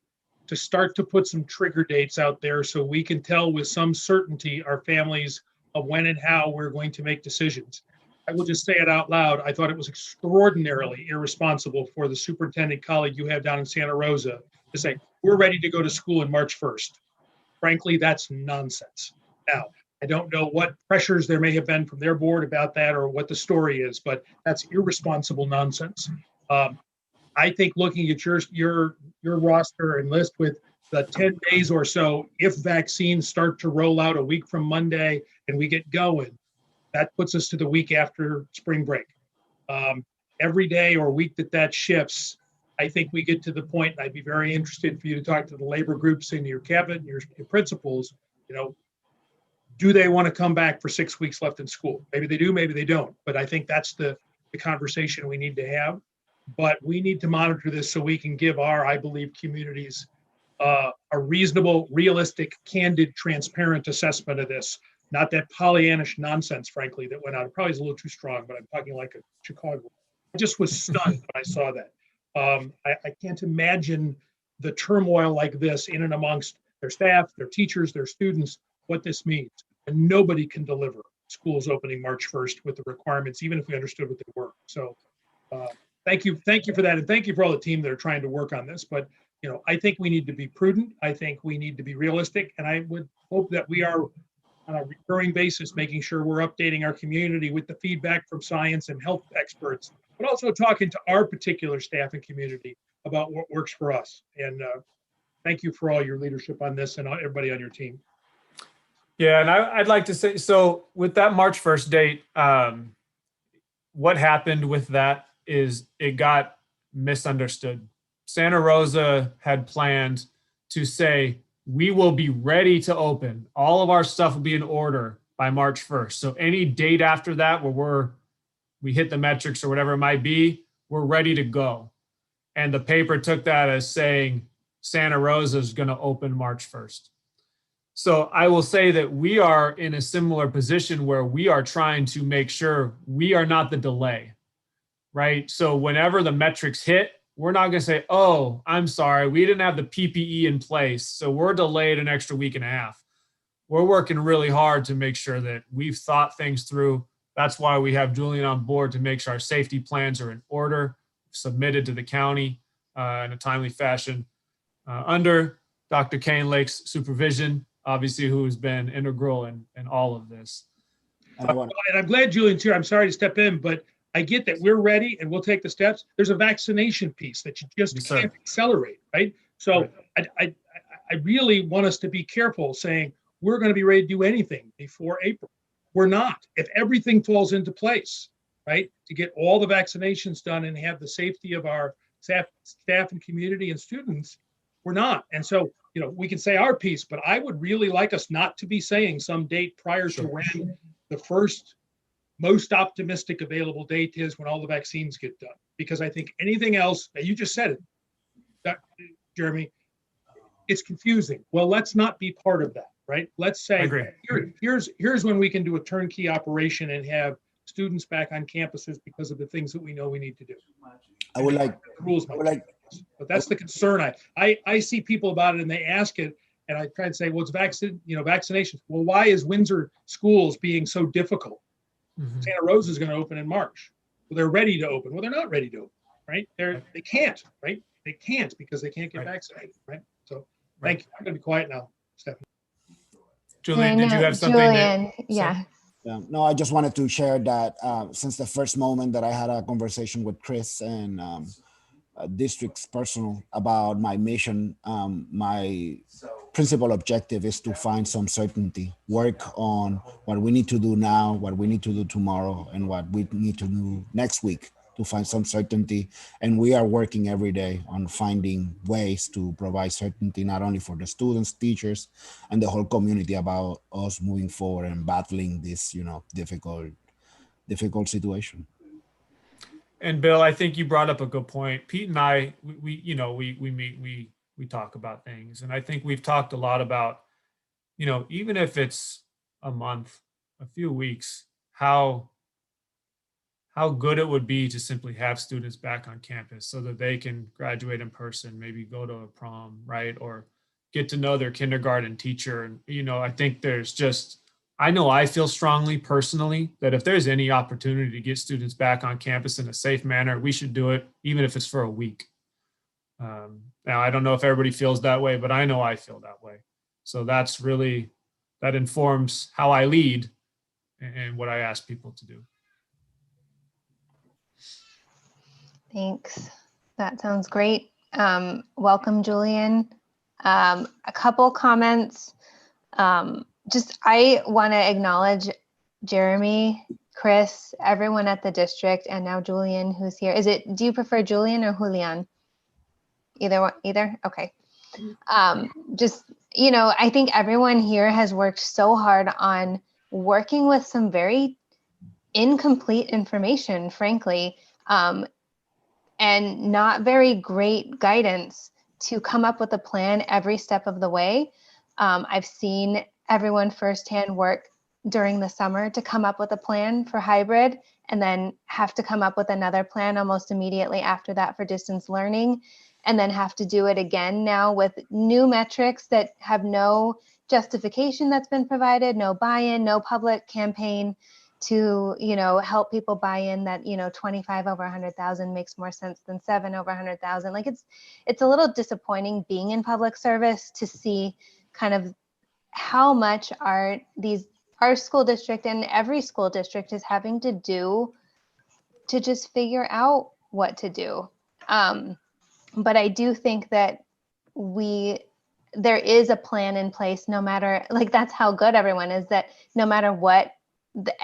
[SPEAKER 12] to start to put some trigger dates out there so we can tell with some certainty our families of when and how we're going to make decisions. I will just say it out loud. I thought it was extraordinarily irresponsible for the superintendent colleague you have down in Santa Rosa to say, we're ready to go to school on March 1st. Frankly, that's nonsense. Now, I don't know what pressures there may have been from their board about that or what the story is, but that's irresponsible nonsense. I think looking at your roster and list with the 10 days or so, if vaccines start to roll out a week from Monday and we get going, that puts us to the week after spring break. Every day or week that shifts, I think we get to the point, and I'd be very interested for you to talk to the labor groups in your cabinet and your principals, do they want to come back for 6 weeks left in school? Maybe they do, maybe they don't. But I think that's the conversation we need to have. But we need to monitor this so we can give I believe, communities a reasonable, realistic, candid, transparent assessment of this. Not that Pollyannish nonsense, frankly, that went out. It probably is a little too strong, but I'm talking like a Chicago. I just was stunned when I saw that. I can't imagine the turmoil like this in and amongst their staff, their teachers, their students, what this means. And nobody can deliver schools opening March 1st with the requirements, even if we understood what they were. So thank you for that. And thank you for all the team that are trying to work on this. But, I think we need to be prudent. I think we need to be realistic. And I would hope that we are on a recurring basis, making sure we're updating our community with the feedback from science and health experts, but also talking to our particular staff and community about what works for us. And thank you for all your leadership on this and everybody on your team.
[SPEAKER 2] Yeah, and I'd like to say, so with that March 1st date, what happened with that is it got misunderstood. Santa Rosa had planned to say, we will be ready to open. All of our stuff will be in order by March 1st. So any date after that where we hit the metrics or whatever it might be, we're ready to go. And the paper took that as saying Santa Rosa is going to open March 1st. So I will say that we are in a similar position where we are trying to make sure we are not the delay, right? So whenever the metrics hit, we're not going to say, oh, I'm sorry, we didn't have the PPE in place, so we're delayed an extra week and a half. We're working really hard to make sure that we've thought things through. That's why we have Julian on board to make sure our safety plans are in order, submitted to the county in a timely fashion under Dr. Kane Lake's supervision, obviously, who has been integral in all of this.
[SPEAKER 12] And I'm glad Julian's here. I'm sorry to step in, but I get that we're ready and we'll take the steps. There's a vaccination piece that you just can't accelerate, right? So right. I really want us to be careful saying we're going to be ready to do anything before April. We're not. If everything falls into place, right? To get all the vaccinations done and have the safety of our staff and community and students, we're not. And so, we can say our piece, but I would really like us not to be saying some date prior to when the first most optimistic available date is when all the vaccines get done. Because I think anything else, you just said it, Jeremy, it's confusing. Well, let's not be part of that, right? Let's say, here's when we can do a turnkey operation and have students back on campuses because of the things that we know we need to do.
[SPEAKER 13] I would like
[SPEAKER 12] rules, but that's the concern. I see people about it and they ask it, and I try and say, well, it's vaccinations. Well, why is Windsor schools being so difficult? Santa Rosa is going to open in March. Well, they're ready to open. Well, they're not ready to open, right? They can't, right? They can't because they can't get vaccinated, right? So thank you. I'm going to be quiet now, Stephanie.
[SPEAKER 2] Julian, did you have something?
[SPEAKER 4] Julian, yeah.
[SPEAKER 13] No, I just wanted to share that since the first moment that I had a conversation with Chris and district's personnel about my mission, my principal objective is to find some certainty, work on what we need to do now, what we need to do tomorrow, and what we need to do next week to find some certainty. And we are working every day on finding ways to provide certainty, not only for the students, teachers, and the whole community about us moving forward and battling this, difficult situation.
[SPEAKER 2] And Bill, I think you brought up a good point. Pete and I, we meet, we talk about things. And I think we've talked a lot about, even if it's a month, a few weeks, how good it would be to simply have students back on campus so that they can graduate in person, maybe go to a prom, right? Or get to know their kindergarten teacher. And, I think I know I feel strongly personally that if there's any opportunity to get students back on campus in a safe manner, we should do it, even if it's for a week. Now, I don't know if everybody feels that way, but I know I feel that way. So that informs how I lead and what I ask people to do.
[SPEAKER 4] Thanks. That sounds great. Welcome, Julian. A couple comments. I want to acknowledge Jeremy, Chris, everyone at the district, and now Julian, who's here. Do you prefer Julian or Julian? Either? Okay. I think everyone here has worked so hard on working with some very incomplete information, frankly, and not very great guidance to come up with a plan every step of the way. I've seen everyone firsthand work during the summer to come up with a plan for hybrid and then have to come up with another plan almost immediately after that for distance learning, and then have to do it again now with new metrics that have no justification that's been provided, no buy-in, no public campaign to, help people buy in that, 25 over 100,000 makes more sense than 7 over 100,000. Like it's a little disappointing being in public service to see kind of how much our school district and every school district is having to do to just figure out what to do. But I do think that there is a plan in place, no matter, that's how good everyone is, that no matter what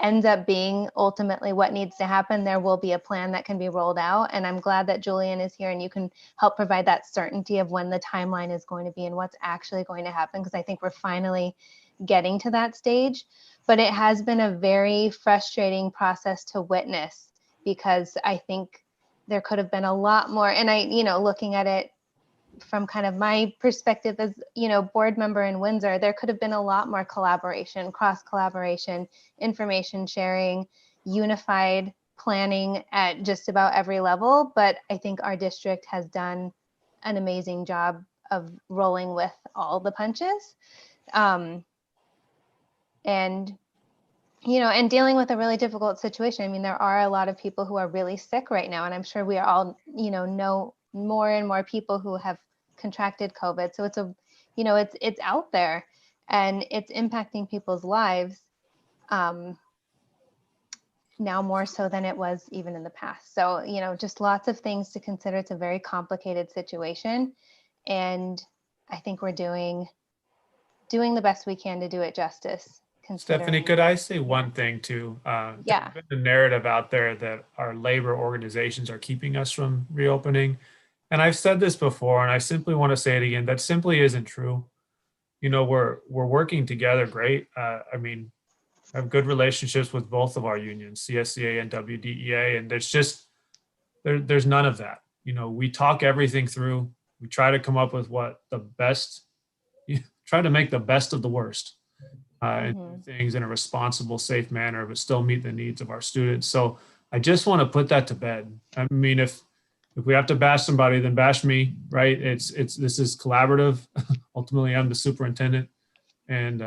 [SPEAKER 4] ends up being ultimately what needs to happen, there will be a plan that can be rolled out. And I'm glad that Julian is here and you can help provide that certainty of when the timeline is going to be and what's actually going to happen, because I think we're finally getting to that stage. But it has been a very frustrating process to witness, because I think there could have been a lot more. And looking at it from kind of my perspective as, board member in Windsor, there could have been a lot more collaboration, cross collaboration, information sharing, unified planning at just about every level. But I think our district has done an amazing job of rolling with all the punches. And dealing with a really difficult situation. I mean, there are a lot of people who are really sick right now, and I'm sure we are all, know more and more people who have contracted COVID. So it's out there and it's impacting people's lives now more so than it was even in the past. So, just lots of things to consider. It's a very complicated situation, and I think we're doing the best we can to do it justice,
[SPEAKER 2] Stephanie, could I say one thing too?
[SPEAKER 4] Yeah.
[SPEAKER 2] There's been a narrative out there that our labor organizations are keeping us from reopening. And I've said this before, and I simply want to say it again. That simply isn't true. You know, we're working together great. I mean, I have good relationships with both of our unions, CSCA and WDEA, and there's none of that. You know, we talk everything through. We try to come up with what the best, try to make the best of the worst. And do things in a responsible, safe manner, but still meet the needs of our students. So I just want to put that to bed. I mean, if we have to bash somebody, then bash me, right? This is collaborative. Ultimately, I'm the superintendent, and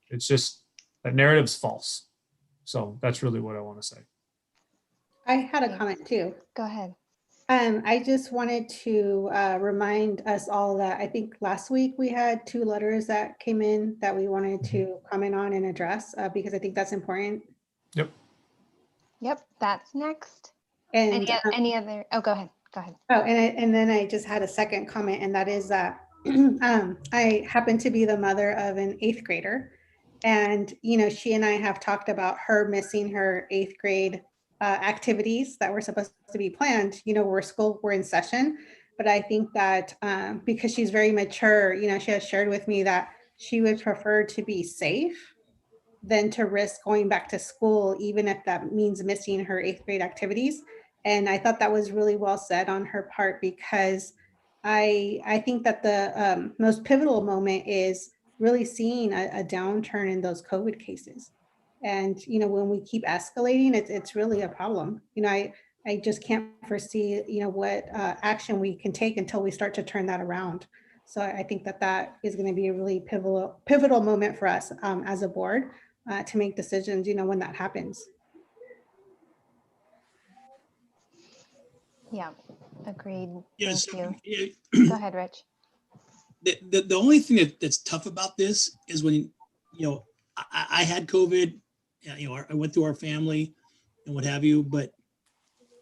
[SPEAKER 2] it's just that narrative's false. So that's really what I want to say.
[SPEAKER 7] I had a comment too.
[SPEAKER 4] Go ahead.
[SPEAKER 7] I just wanted to remind us all that I think last week we had 2 letters that came in that we wanted to comment on and address because I think that's important.
[SPEAKER 2] Yep.
[SPEAKER 4] Yep, that's next.
[SPEAKER 7] And
[SPEAKER 4] any other? Oh, go ahead. Go ahead.
[SPEAKER 7] Oh, and then I just had a second comment, and that is that I happen to be the mother of an 8th grader, and you know, she and I have talked about her missing her 8th grade activities that were supposed to be planned. You know, we're in session, but I think that because she's very mature, you know, she has shared with me that she would prefer to be safe than to risk going back to school, even if that means missing her 8th grade activities. And I thought that was really well said on her part, because I think that the most pivotal moment is really seeing a downturn in those COVID cases. And, you know, when we keep escalating, it's really a problem. You know, I just can't foresee, you know, what action we can take until we start to turn that around. So I think that is going to be a really pivotal moment for us as a board to make decisions, you know, when that happens.
[SPEAKER 4] Yeah, agreed.
[SPEAKER 6] Yes.
[SPEAKER 4] Thank you. Go ahead, Rich.
[SPEAKER 6] The only thing that's tough about this is when, you know, I had COVID, you know, I went through our family and what have you, but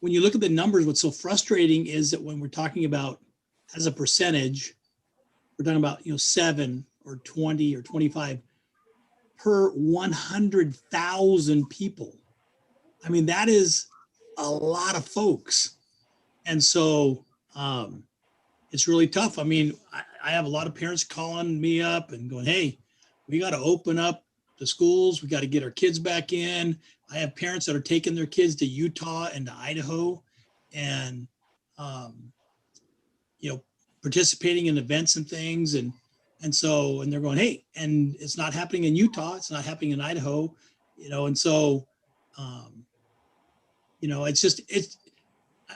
[SPEAKER 6] when you look at the numbers, what's so frustrating is that when we're talking about as a percentage, we're talking about, you know, 7 or 20 or 25 per 100,000 people. I mean, that is a lot of folks. And so it's really tough. I mean, I have a lot of parents calling me up and going, hey, we got to open up the schools. We got to get our kids back in. I have parents that are taking their kids to Utah and to Idaho and, you know, participating in events and things. And so they're going, hey, and it's not happening in Utah. It's not happening in Idaho, you know? And so, you know, it's just,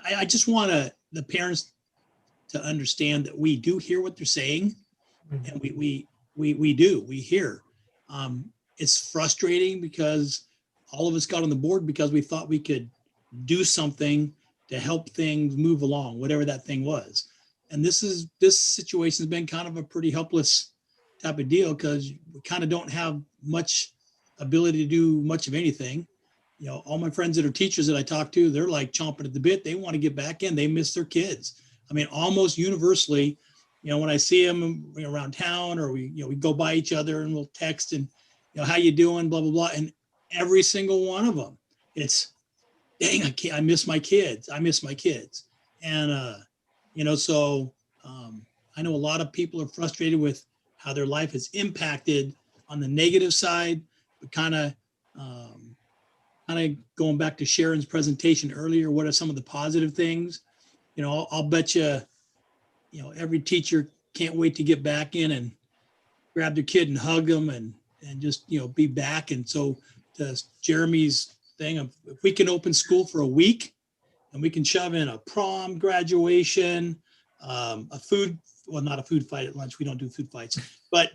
[SPEAKER 6] I just want the parents to understand that we do hear what they're saying, and we hear. It's frustrating because all of us got on the board because we thought we could do something to help things move along, whatever that thing was. And this situation has been kind of a pretty helpless type of deal because we kind of don't have much ability to do much of anything. You know, all my friends that are teachers that I talk to, they're like chomping at the bit. They want to get back in. They miss their kids. I mean, almost universally, you know, when I see them around town or we go by each other and we'll text and, you know, how you doing, blah, blah, blah. And every single one of them, it's, dang, I miss my kids. I miss my kids. And, you know, so I know a lot of people are frustrated with how their life is impacted on the negative side, but kind of going back to Sharon's presentation earlier, what are some of the positive things? You know, I'll bet you, you know, every teacher can't wait to get back in and grab their kid and hug them and just, you know, be back. And so to Jeremy's thing of if we can open school for a week and we can shove in a prom, graduation, a food, well, not a food fight at lunch. We don't do food fights, but,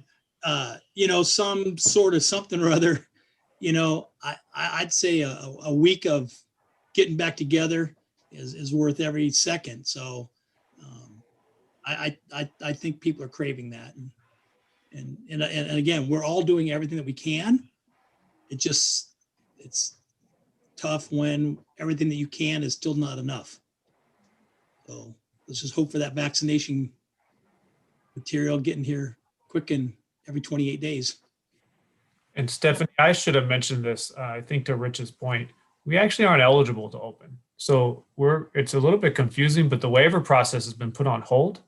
[SPEAKER 6] you know, some sort of something or other, you know, I'd say a week of getting back together is worth every second. So I think people are craving that. And again, we're all doing everything that we can. It's tough when everything that you can is still not enough. So let's just hope for that vaccination material getting here quick and every 28 days.
[SPEAKER 2] And Stephanie, I should have mentioned this, I think to Rich's point, we actually aren't eligible to open. So it's a little bit confusing, but the waiver process has been put on hold.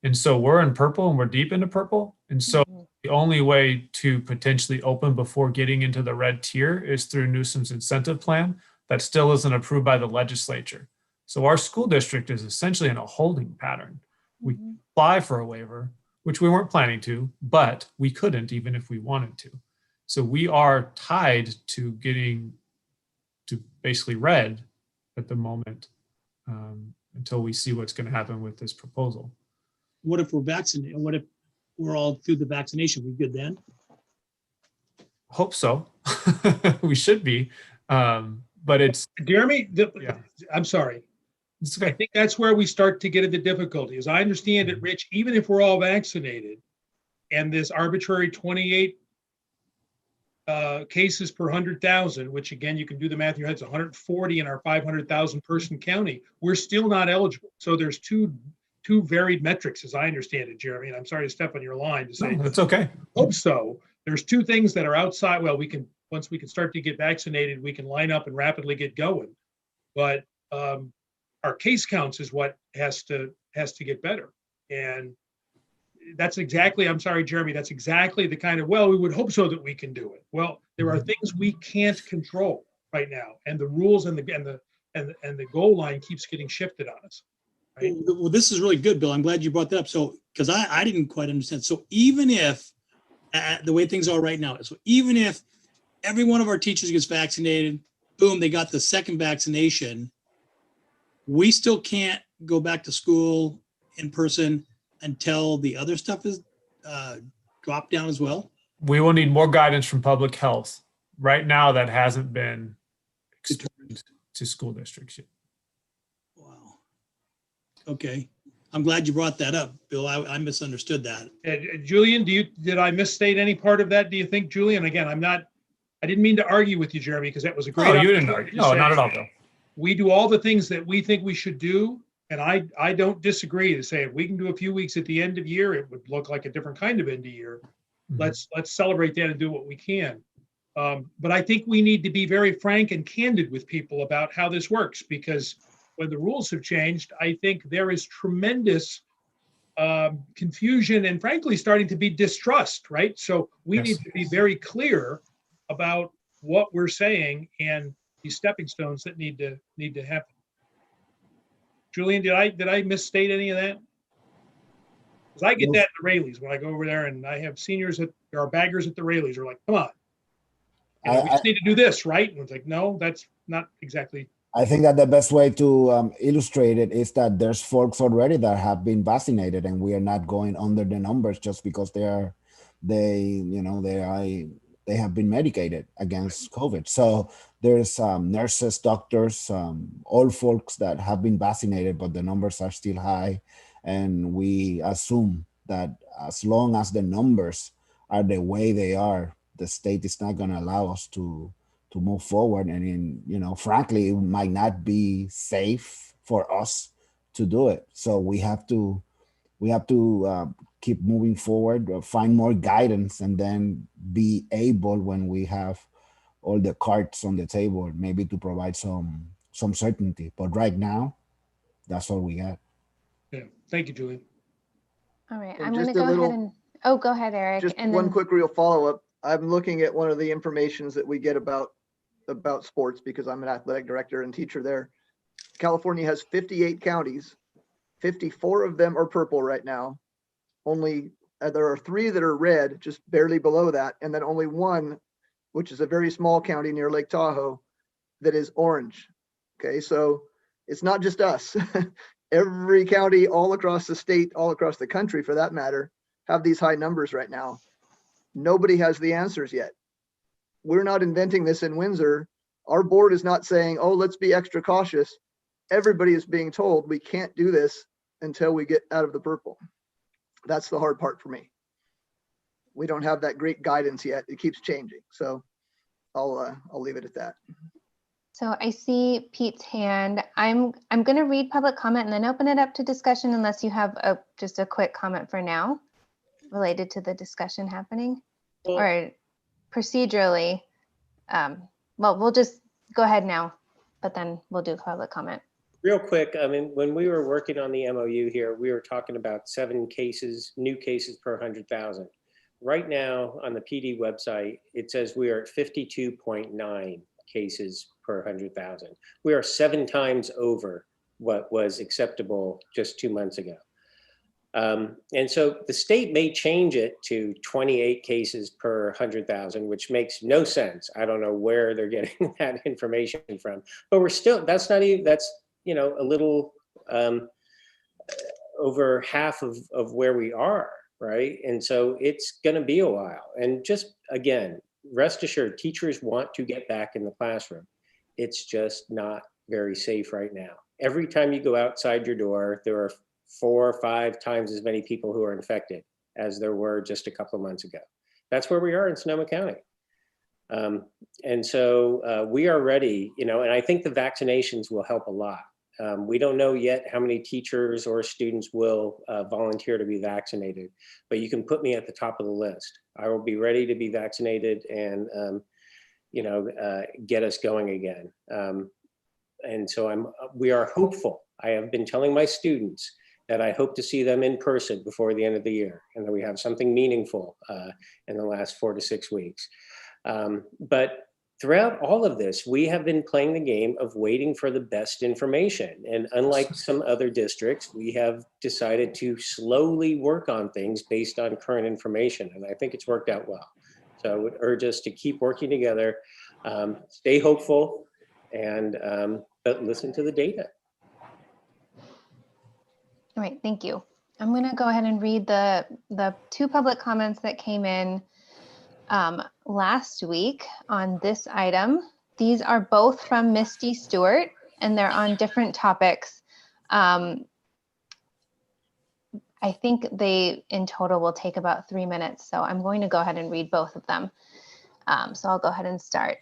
[SPEAKER 2] And so we're in purple and we're deep into purple. And so the only way to potentially open before getting into the red tier is through nuisance incentive plan that still isn't approved by the legislature. So our school district is essentially in a holding pattern. We apply for a waiver, which we weren't planning to, but we couldn't even if we wanted to. So we are tied to getting to basically red at the moment until we see what's going to happen with this proposal.
[SPEAKER 6] What if we're vaccinated? What if we're all through the vaccination? We good then?
[SPEAKER 2] Hope so. We should be. But it's
[SPEAKER 12] Jeremy,
[SPEAKER 2] yeah.
[SPEAKER 12] I'm sorry.
[SPEAKER 2] It's okay.
[SPEAKER 12] I think that's where we start to get into difficulty. As I understand it, Rich, even if we're all vaccinated and this arbitrary 28 cases per 100,000, which again, you can do the math in your head, it's 140 in our 500,000 person county, we're still not eligible. So there's two varied metrics, as I understand it, Jeremy. And I'm sorry to step on your line to say,
[SPEAKER 2] no, that's okay.
[SPEAKER 12] Hope so. There's two things that are outside. Well, once we can start to get vaccinated, we can line up and rapidly get going. But our case counts is what has to get better. And that's exactly, I'm sorry, Jeremy, that's exactly the kind of, well, we would hope so that we can do it. Well, there are things we can't control right now. And the rules and the goal line keeps getting shifted on us. Right?
[SPEAKER 6] Well, this is really good, Bill. I'm glad you brought that up. So, because I didn't quite understand. So even if the way things are right now, so even if every one of our teachers gets vaccinated, boom, they got the second vaccination, we still can't go back to school in person until the other stuff is dropped down as well?
[SPEAKER 2] We will need more guidance from public health. Right now, that hasn't been extended to school districts yet.
[SPEAKER 6] Wow. Okay. I'm glad you brought that up, Bill. I misunderstood that.
[SPEAKER 12] Julian, did I misstate any part of that? Do you think, Julian? Again, I didn't mean to argue with you, Jeremy, because that was a great.
[SPEAKER 2] No, you didn't argue. No, not at all, Bill.
[SPEAKER 12] We do all the things that we think we should do. And I don't disagree to say if we can do a few weeks at the end of year, it would look like a different kind of end of year. Let's celebrate that and do what we can. But I think we need to be very frank and candid with people about how this works, because when the rules have changed, I think there is tremendous confusion and frankly starting to be distrust, right? So we need to be very clear about what we're saying and these stepping stones that need to happen. Julian, did I misstate any of that? Because I get that at the Rayleighs when I go over there and I have seniors there are baggers at the Rayleighs are like, come on, we just need to do this, right? And it's like, no, that's not exactly.
[SPEAKER 13] I think that the best way to illustrate it is that there's folks already that have been vaccinated, and we are not going under the numbers just because they have been medicated against COVID. So there's nurses, doctors, all folks that have been vaccinated, but the numbers are still high. And we assume that as long as the numbers are the way they are, the state is not going to allow us to move forward. And frankly, it might not be safe for us to do it. So we have to keep moving forward, find more guidance, and then be able, when we have all the cards on the table, maybe to provide some certainty. But right now, that's all we got.
[SPEAKER 12] Yeah, thank you, Julian.
[SPEAKER 4] All right, I'm going to go ahead and, go ahead, Eric.
[SPEAKER 5] Just
[SPEAKER 4] and
[SPEAKER 5] one quick real follow-up. I'm looking at one of the informations that we get about sports because I'm an athletic director and teacher there. California has 58 counties. 54 of them are purple right now. Only there are 3 that are red, just barely below that, and then only 1, which is a very small county near Lake Tahoe, that is orange. Okay, so it's not just us. Every county all across the state, all across the country for that matter, have these high numbers right now. Nobody has the answers yet. We're not inventing this in Windsor. Our board is not saying, oh, let's be extra cautious. Everybody is being told we can't do this until we get out of the purple. That's the hard part for me. We don't have that great guidance yet. It keeps changing. So I'll leave it at that.
[SPEAKER 4] So I see Pete's hand. I'm going to read public comment and then open it up to discussion unless you have just a quick comment for now related to the discussion happening. Or procedurally, well, we'll just go ahead now, but then we'll do public comment.
[SPEAKER 14] Real quick, I mean, when we were working on the MOU here, we were talking about 7 cases, new cases per 100,000. Right now on the PD website, it says we are at 52.9 cases per 100,000. We are 7 times over what was acceptable just 2 months ago. And so the state may change it to 28 cases per 100,000, which makes no sense. I don't know where they're getting that information from, but we're still, that's not even, that's, you know, a little over half of where we are, right? And so it's going to be a while. And just, again, rest assured, teachers want to get back in the classroom. It's just not very safe right now. Every time you go outside your door, there are 4 or 5 times as many people who are infected as there were just a couple of months ago. That's where we are in Sonoma County. And so we are ready, you know, and I think the vaccinations will help a lot. We don't know yet how many teachers or students will volunteer to be vaccinated, but you can put me at the top of the list. I will be ready to be vaccinated and, you know, get us going again. And so we are hopeful. I have been telling my students that I hope to see them in person before the end of the year, and that we have something meaningful in the last 4 to 6 weeks. But throughout all of this, we have been playing the game of waiting for the best information. And unlike some other districts, we have decided to slowly work on things based on current information. And I think it's worked out well. So I would urge us to keep working together, stay hopeful, and but listen to the data.
[SPEAKER 4] All right, thank you. I'm going to go ahead and read the 2 public comments that came in last week on this item. These are both from Misty Stewart, and they're on different topics. I think they in total will take about 3 minutes, so I'm going to go ahead and read both of them. So I'll go ahead and start.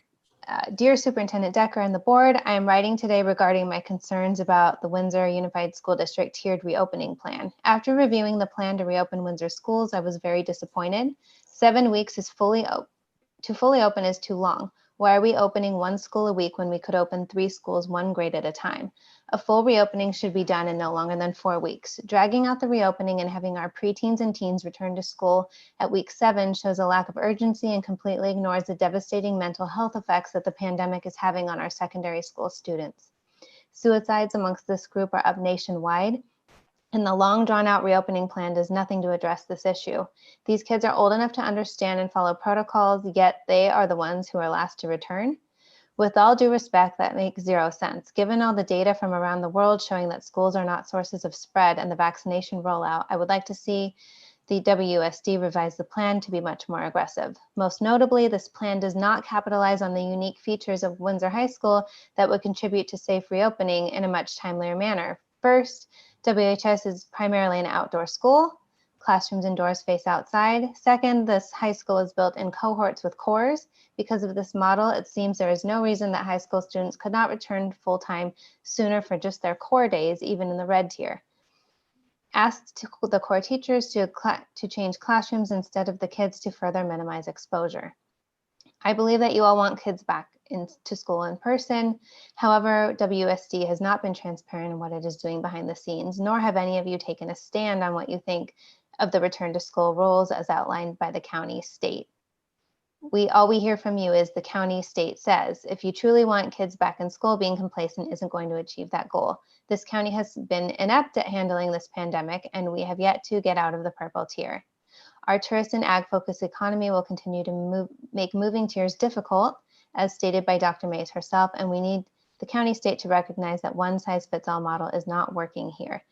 [SPEAKER 4] Dear Superintendent Decker and the board, I am writing today regarding my concerns about the Windsor Unified School District tiered reopening plan. After reviewing the plan to reopen Windsor schools, I was very disappointed. 7 weeks is fully open is too long. Why are we opening 1 school a week when we could open 3 schools 1 grade at a time? A full reopening should be done in no longer than 4 weeks. Dragging out the reopening and having our preteens and teens return to school at week 7 shows a lack of urgency and completely ignores the devastating mental health effects that the pandemic is having on our secondary school students. Suicides amongst this group are up nationwide, and the long drawn out reopening plan does nothing to address this issue. These kids are old enough to understand and follow protocols, yet they are the ones who are last to return. With all due respect, that makes 0 sense. Given all the data from around the world showing that schools are not sources of spread and the vaccination rollout, I would like to see the WUSD revise the plan to be much more aggressive. Most notably, this plan does not capitalize on the unique features of Windsor High School that would contribute to safe reopening in a much timelier manner. First, WHS is primarily an outdoor school. Classrooms and doors face outside. Second, this high school is built in cohorts with cores. Because of this model, it seems there is no reason that high school students could not return full-time sooner for just their core days, even in the red tier. Asked the core teachers to change classrooms instead of the kids to further minimize exposure. I believe that you all want kids back into school in person. However, WSD has not been transparent in what it is doing behind the scenes, nor have any of you taken a stand on what you think of the return to school rules as outlined by the county state. All we hear from you is the county state says, if you truly want kids back in school, being complacent isn't going to achieve that goal. This county has been inept at handling this pandemic, and we have yet to get out of the purple tier. Our tourist and ag-focused economy will continue to make moving tiers difficult, as stated by Dr. Mays herself, and we need the county state to recognize that one-size-fits-all model is not working here.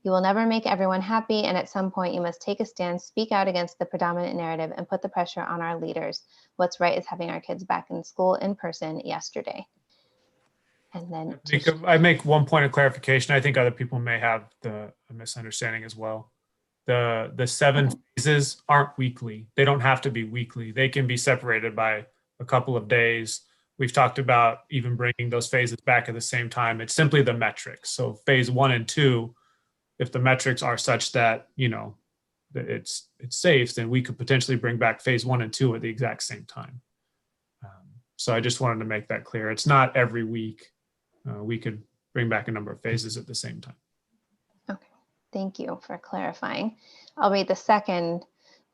[SPEAKER 4] You will never make everyone happy, and at some point you must take a stand, speak out against the predominant narrative, and put the pressure on our leaders. What's right is having our kids back in school in person yesterday. And then
[SPEAKER 2] I make one point of clarification. I think other people may have a misunderstanding as well. The 7 phases aren't weekly. They don't have to be weekly. They can be separated by a couple of days. We've talked about even bringing those phases back at the same time. It's simply the metrics. So phase 1 and 2, if the metrics are such that, you know, that it's safe, then we could potentially bring back phase 1 and 2 at the exact same time. So I just wanted to make that clear. It's not every week. We could bring back a number of phases at the same time.
[SPEAKER 4] Okay, thank you for clarifying. I'll read the second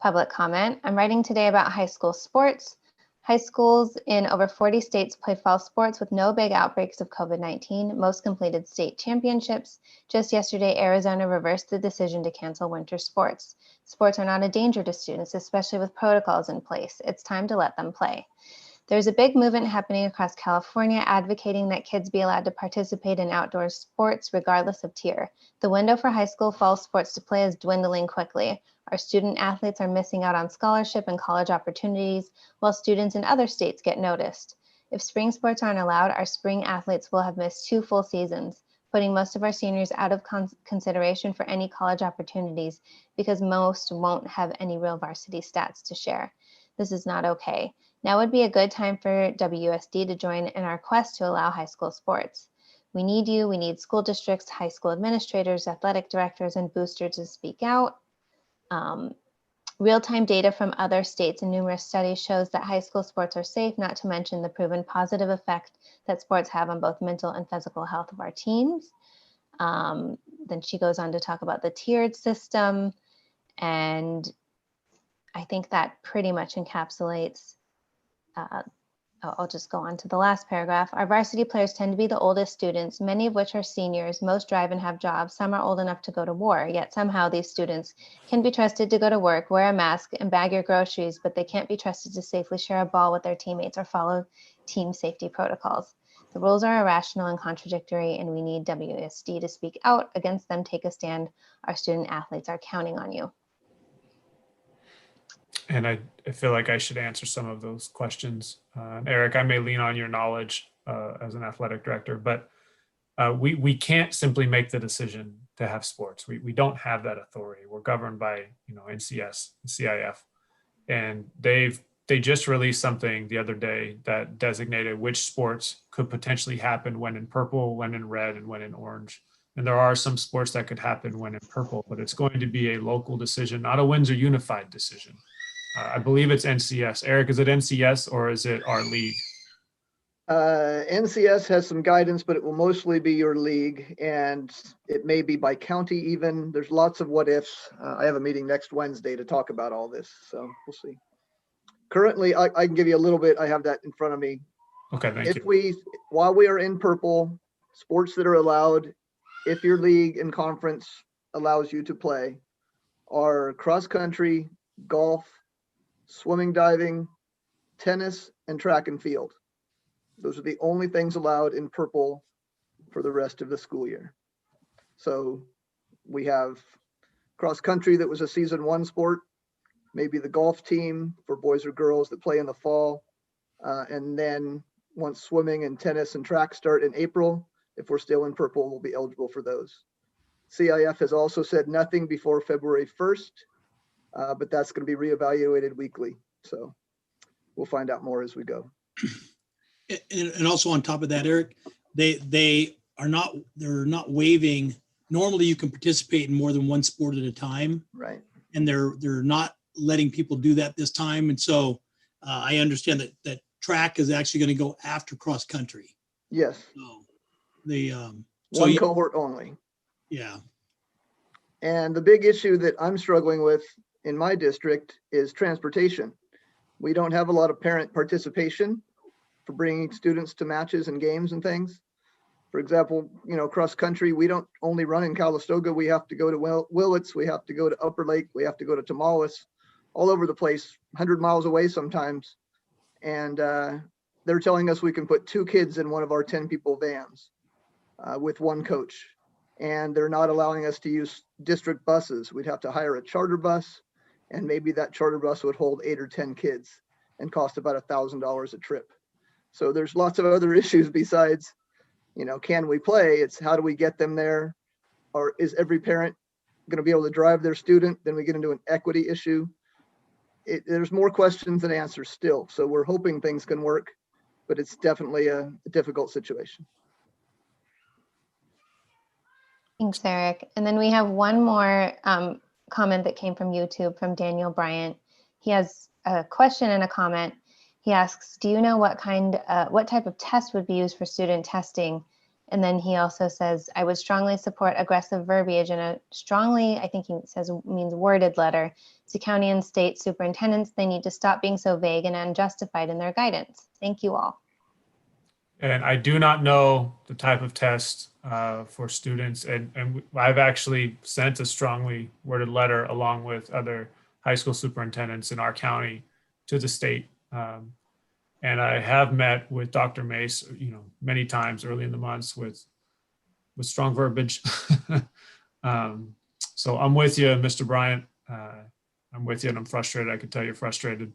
[SPEAKER 4] public comment. I'm writing today about high school sports. High schools in over 40 states play fall sports with no big outbreaks of COVID-19. Most completed state championships. Just yesterday, Arizona reversed the decision to cancel winter sports. Sports are not a danger to students, especially with protocols in place. It's time to let them play. There's a big movement happening across California advocating that kids be allowed to participate in outdoor sports regardless of tier. The window for high school fall sports to play is dwindling quickly. Our student athletes are missing out on scholarship and college opportunities, while students in other states get noticed. If spring sports aren't allowed, our spring athletes will have missed 2 full seasons, putting most of our seniors out of consideration for any college opportunities because most won't have any real varsity stats to share. This is not okay. Now would be a good time for WUSD to join in our quest to allow high school sports. We need you, we need school districts, high school administrators, athletic directors, and boosters to speak out. Real-time data from other states and numerous studies shows that high school sports are safe, not to mention the proven positive effect that sports have on both mental and physical health of our teens. Then she goes on to talk about the tiered system, and I think that pretty much encapsulates I'll just go on to the last paragraph. Our varsity players tend to be the oldest students, many of which are seniors. Most drive and have jobs. Some are old enough to go to war, yet somehow these students can be trusted to go to work, wear a mask, and bag your groceries, but they can't be trusted to safely share a ball with their teammates or follow team safety protocols. The rules are irrational and contradictory, and we need WSD to speak out against them. Take a stand. Our student athletes are counting on you.
[SPEAKER 2] And I feel like I should answer some of those questions. Eric, I may lean on your knowledge as an athletic director, but we can't simply make the decision to have sports. We don't have that authority. We're governed by NCS, CIF, and they just released something the other day that designated which sports could potentially happen when in purple, when in red, and when in orange. And there are some sports that could happen when in purple, but it's going to be a local decision, not a Windsor unified decision. I believe it's NCS. Eric, is it NCS or is it our league?
[SPEAKER 5] NCS has some guidance, but it will mostly be your league, and it may be by county even. There's lots of what ifs. I have a meeting next Wednesday to talk about all this, so we'll see. Currently, I can give you a little bit. I have that in front of me.
[SPEAKER 2] Okay, thank you.
[SPEAKER 5] While we are in purple, sports that are allowed, if your league and conference allows you to play, are cross country, golf, swimming, diving, tennis, and track and field. Those are the only things allowed in purple for the rest of the school year. So we have cross country that was a season 1 sport, maybe the golf team for boys or girls that play in the fall. And then once swimming and tennis and track start in April, if we're still in purple, we'll be eligible for those. CIF has also said nothing before February 1st. But that's going to be reevaluated weekly. So we'll find out more as we go.
[SPEAKER 6] And also on top of that, Eric, they're not waiving. Normally you can participate in more than one sport at a time.
[SPEAKER 5] Right. And
[SPEAKER 6] they're not letting people do that this time. And so I understand that track is actually going to go after cross country.
[SPEAKER 5] Yes.
[SPEAKER 6] So
[SPEAKER 5] one cohort only.
[SPEAKER 6] Yeah.
[SPEAKER 5] And the big issue that I'm struggling with in my district is transportation. We don't have a lot of parent participation for bringing students to matches and games and things. For example, cross country, we don't only run in Calistoga. We have to go to Willits. We have to go to Upper Lake. We have to go to Tamaulipas, all over the place, 100 miles away sometimes. And they're telling us we can put 2 kids in one of our 10 people vans with 1 coach. And they're not allowing us to use district buses. We'd have to hire a charter bus, and maybe that charter bus would hold 8 or 10 kids and cost about $1,000 a trip. So there's lots of other issues besides, can we play? It's how do we get them there? Or is every parent going to be able to drive their student? Then we get into an equity issue. There's more questions than answers still. So we're hoping things can work, but it's definitely a difficult situation.
[SPEAKER 4] Thanks, Eric. And then we have one more comment that came from YouTube from Daniel Bryant. He has a question and a comment. He asks, do you know what type of test would be used for student testing? And then he also says, I would strongly support aggressive verbiage and a strongly, I think he says means worded letter to county and state superintendents. They need to stop being so vague and unjustified in their guidance. Thank you all.
[SPEAKER 2] And I do not know the type of test for students. And I've actually sent a strongly worded letter along with other high school superintendents in our county to the state. And I have met with Dr. Mace, many times early in the months with strong verbiage. So I'm with you, Mr. Bryant. I'm with you, and I'm frustrated. I could tell you're frustrated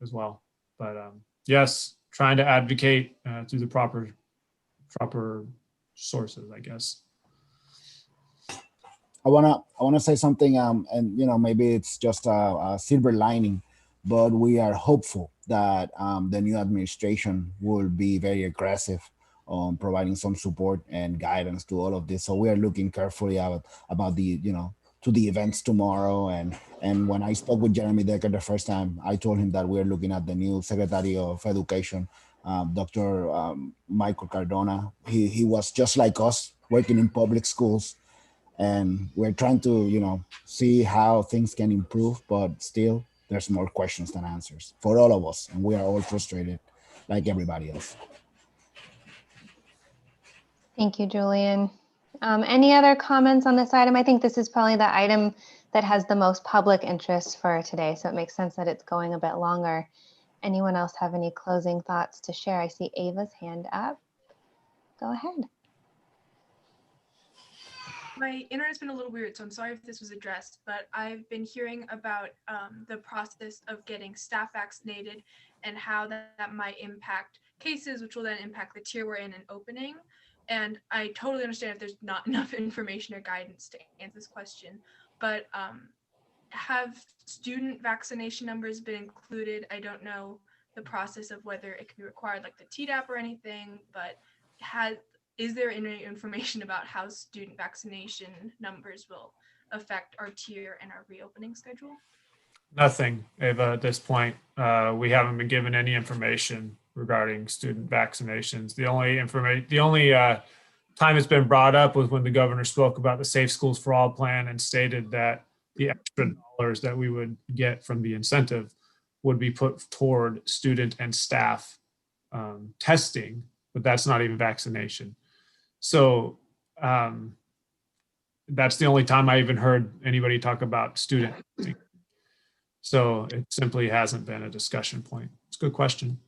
[SPEAKER 2] as well. But yes, trying to advocate through the proper sources, I guess.
[SPEAKER 13] I wanna say something, and maybe it's just a silver lining, but we are hopeful that the new administration will be very aggressive on providing some support and guidance to all of this. So we are looking carefully about the to the events tomorrow. And when I spoke with Jeremy Decker the first time, I told him that we're looking at the new Secretary of Education, Dr. Michael Cardona. He was just like us, working in public schools. And we're trying to, see how things can improve, but still there's more questions than answers for all of us. And we are all frustrated like everybody else.
[SPEAKER 4] Thank you, Julian. Any other comments on this item? I think this is probably the item that has the most public interest for today, so it makes sense that it's going a bit longer. Anyone else have any closing thoughts to share? I see Ava's hand up. Go ahead.
[SPEAKER 9] My internet's been a little weird, so I'm sorry if this was addressed, but I've been hearing about the process of getting staff vaccinated and how that might impact cases, which will then impact the tier we're in and opening. And I totally understand if there's not enough information or guidance to answer this question, but have student vaccination numbers been included? I don't know the process of whether it can be required like the TDAP or anything, but is there any information about how student vaccination numbers will affect our tier and our reopening schedule?
[SPEAKER 2] Nothing, Ava, at this point. We haven't been given any information regarding student vaccinations. The only time it's been brought up was when the governor spoke about the Safe Schools for All plan and stated that the extra dollars that we would get from the incentive would be put toward student and staff testing, but that's not even vaccination. So that's the only time I even heard anybody talk about student testing. So it simply hasn't been a discussion point. It's a good question.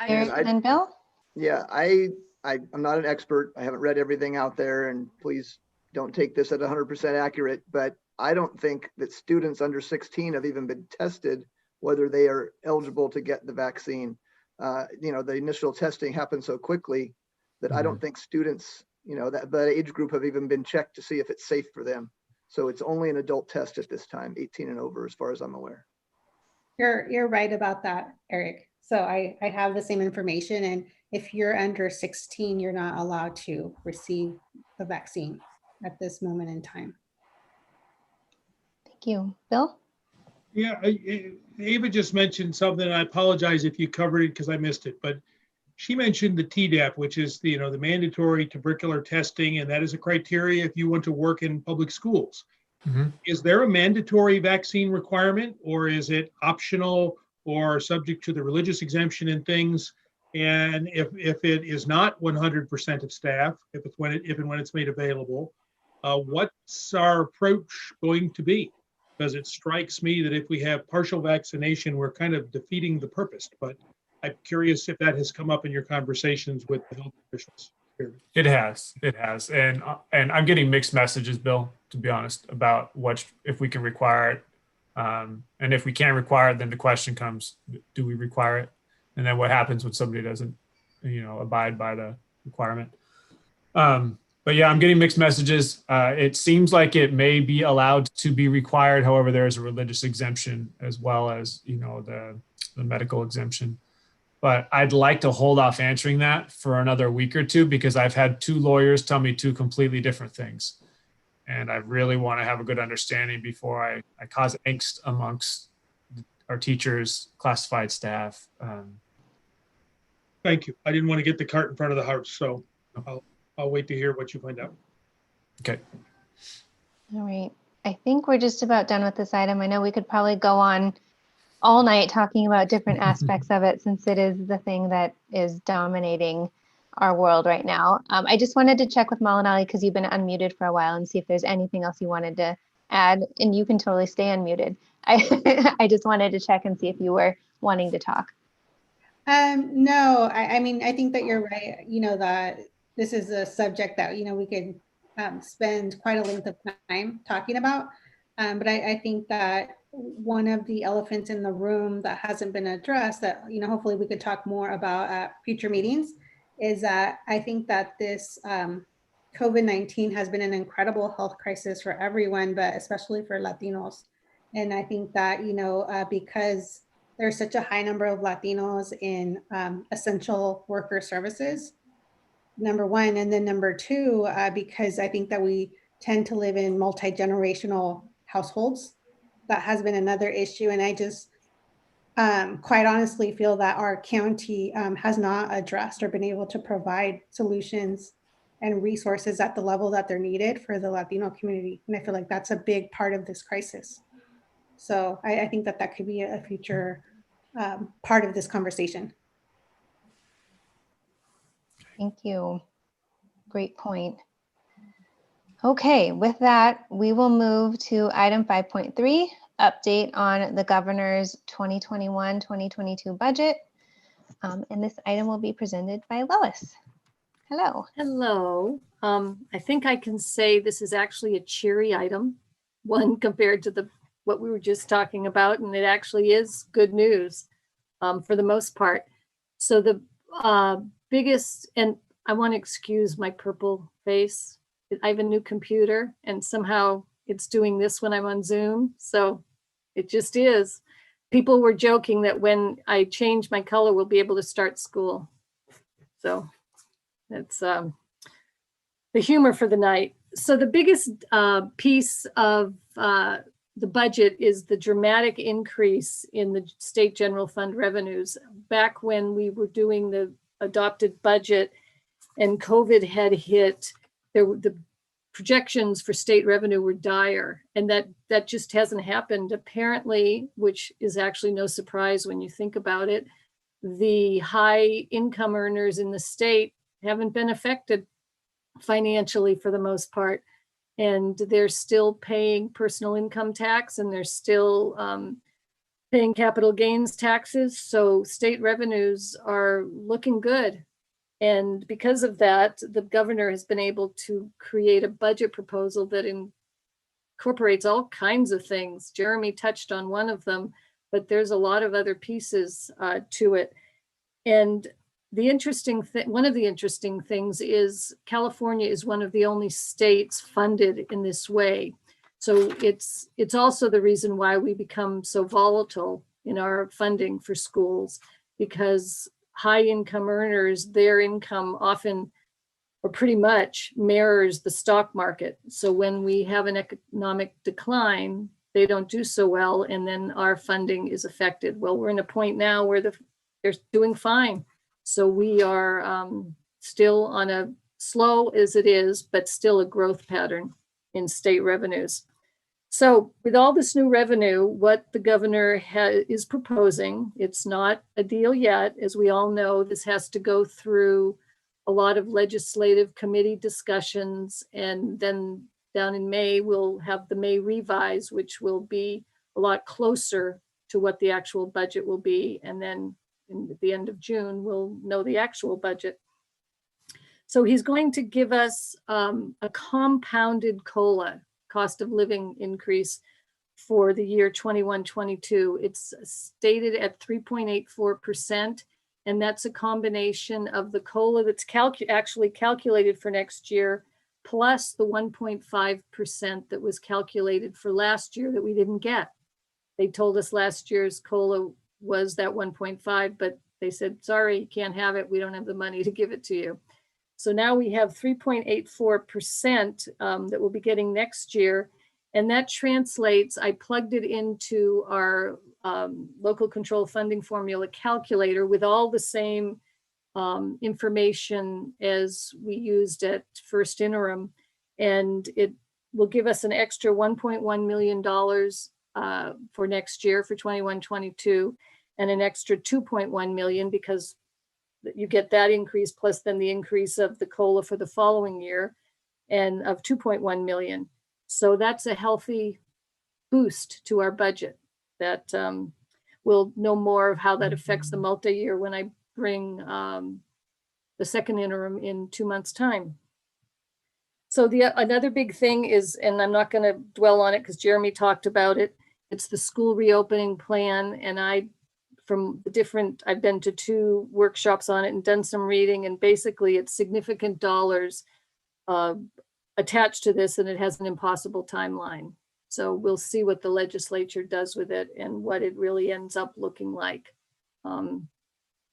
[SPEAKER 4] Eric and Bill?
[SPEAKER 5] Yeah, I'm not an expert. I haven't read everything out there, and please don't take this at 100% accurate, but I don't think that students under 16 have even been tested whether they are eligible to get the vaccine. The initial testing happened so quickly that I don't think students, that age group have even been checked to see if it's safe for them. So it's only an adult test at this time, 18 and over, as far as I'm aware.
[SPEAKER 7] You're right about that, Eric. So I have the same information, and if you're under 16, you're not allowed to receive the vaccine at this moment in time.
[SPEAKER 4] Thank you. Bill?
[SPEAKER 12] Yeah, Ava just mentioned something. I apologize if you covered it because I missed it, but she mentioned the TDAP, which is the mandatory tubercular testing, and that is a criteria if you want to work in public schools. Mm-hmm. Is there a mandatory vaccine requirement, or is it optional or subject to the religious exemption and things? And if it is not 100% of staff, if and when it's made available, what's our approach going to be? Because it strikes me that if we have partial vaccination, we're kind of defeating the purpose. But I'm curious if that has come up in your conversations with the health officials.
[SPEAKER 2] It has, and I'm getting mixed messages, Bill, to be honest, about if we can require it, and if we can't require it, then the question comes: do we require it? And then what happens when somebody doesn't, abide by the requirement? But yeah, I'm getting mixed messages. It seems like it may be allowed to be required. However, there is a religious exemption as well as, the medical exemption. But I'd like to hold off answering that for another week or two, because I've had two lawyers tell me two completely different things. And I really want to have a good understanding before I cause angst amongst our teachers, classified staff.
[SPEAKER 12] Thank you. I didn't want to get the cart in front of the house, so I'll wait to hear what you find out.
[SPEAKER 2] Okay.
[SPEAKER 4] All right. I think we're just about done with this item. I know we could probably go on all night talking about different aspects of it since it is the thing that is dominating our world right now. I just wanted to check with Malinali because you've been unmuted for a while and see if there's anything else you wanted to add, and you can totally stay unmuted. I just wanted to check and see if you were wanting to talk.
[SPEAKER 7] No, I mean, I think that you're right. That this is a subject that, we could spend quite a length of time talking about. But I think that one of the elephants in the room that hasn't been addressed that, hopefully we could talk more about at future meetings is that I think that this COVID-19 has been an incredible health crisis for everyone, but especially for Latinos. And I think that, because there's such a high number of Latinos in essential worker services, number one, and then number two, because I think that we tend to live in multi-generational households. That has been another issue. And I just quite honestly feel that our county has not addressed or been able to provide solutions and resources at the level that they're needed for the Latino community. And I feel like that's a big part of this crisis. So I think that that could be a future part of this conversation.
[SPEAKER 4] Thank you. Great point. Okay, with that, we will move to item 5.3, update on the governor's 2021-2022 budget. And this item will be presented by Lois. Hello.
[SPEAKER 15] Hello. I think I can say this is actually a cheery item, one compared to what we were just talking about, and it actually is good news for the most part. So the biggest, and I want to excuse my purple face. I have a new computer and somehow it's doing this when I'm on Zoom. So it just is. People were joking that when I change my color, we'll be able to start school. So that's the humor for the night. So the biggest piece of the budget is the dramatic increase in the state general fund revenues. Back when we were doing the adopted budget and COVID had hit, the projections for state revenue were dire, and that just hasn't happened apparently, which is actually no surprise when you think about it. The high income earners in the state haven't been affected financially for the most part, and they're still paying personal income tax and they're still paying capital gains taxes. So state revenues are looking good. And because of that, the governor has been able to create a budget proposal that incorporates all kinds of things. Jeremy touched on one of them, but there's a lot of other pieces to it. And the interesting thing, one of the interesting things is California is one of the only states funded in this way. So it's also the reason why we become so volatile in our funding for schools, because high income earners, their income often or pretty much mirrors the stock market. So when we have an economic decline, they don't do so well, and then our funding is affected. Well, we're in a point now where they're doing fine. So we are still on a slow as it is, but still a growth pattern in state revenues. So with all this new revenue, what the governor is proposing, it's not a deal yet. As we all know, this has to go through a lot of legislative committee discussions. And then down in May, we'll have the May revise, which will be a lot closer to what the actual budget will be. And then at the end of June, we'll know the actual budget. So he's going to give us a compounded COLA, cost of living increase, for the year 21-22. It's stated at 3.84%, and that's a combination of the COLA that's actually calculated for next year, plus the 1.5% that was calculated for last year that we didn't get. They told us last year's COLA was that 1.5, but they said, sorry, you can't have it. We don't have the money to give it to you. So now we have 3.84% that we'll be getting next year. And that translates, I plugged it into our local control funding formula calculator with all the same information as we used at first interim. And it will give us an extra $1.1 million for next year for 21-22, and an extra 2.1 million because you get that increase plus then the increase of the COLA for the following year and of 2.1 million. So that's a healthy boost to our budget that we'll know more of how that affects the multi-year when I bring the second interim in 2 months' time. So another big thing is, and I'm not going to dwell on it because Jeremy talked about it, it's the school reopening plan. And I've been to 2 workshops on it and done some reading, and basically it's significant dollars attached to this, and it has an impossible timeline. So we'll see what the legislature does with it and what it really ends up looking like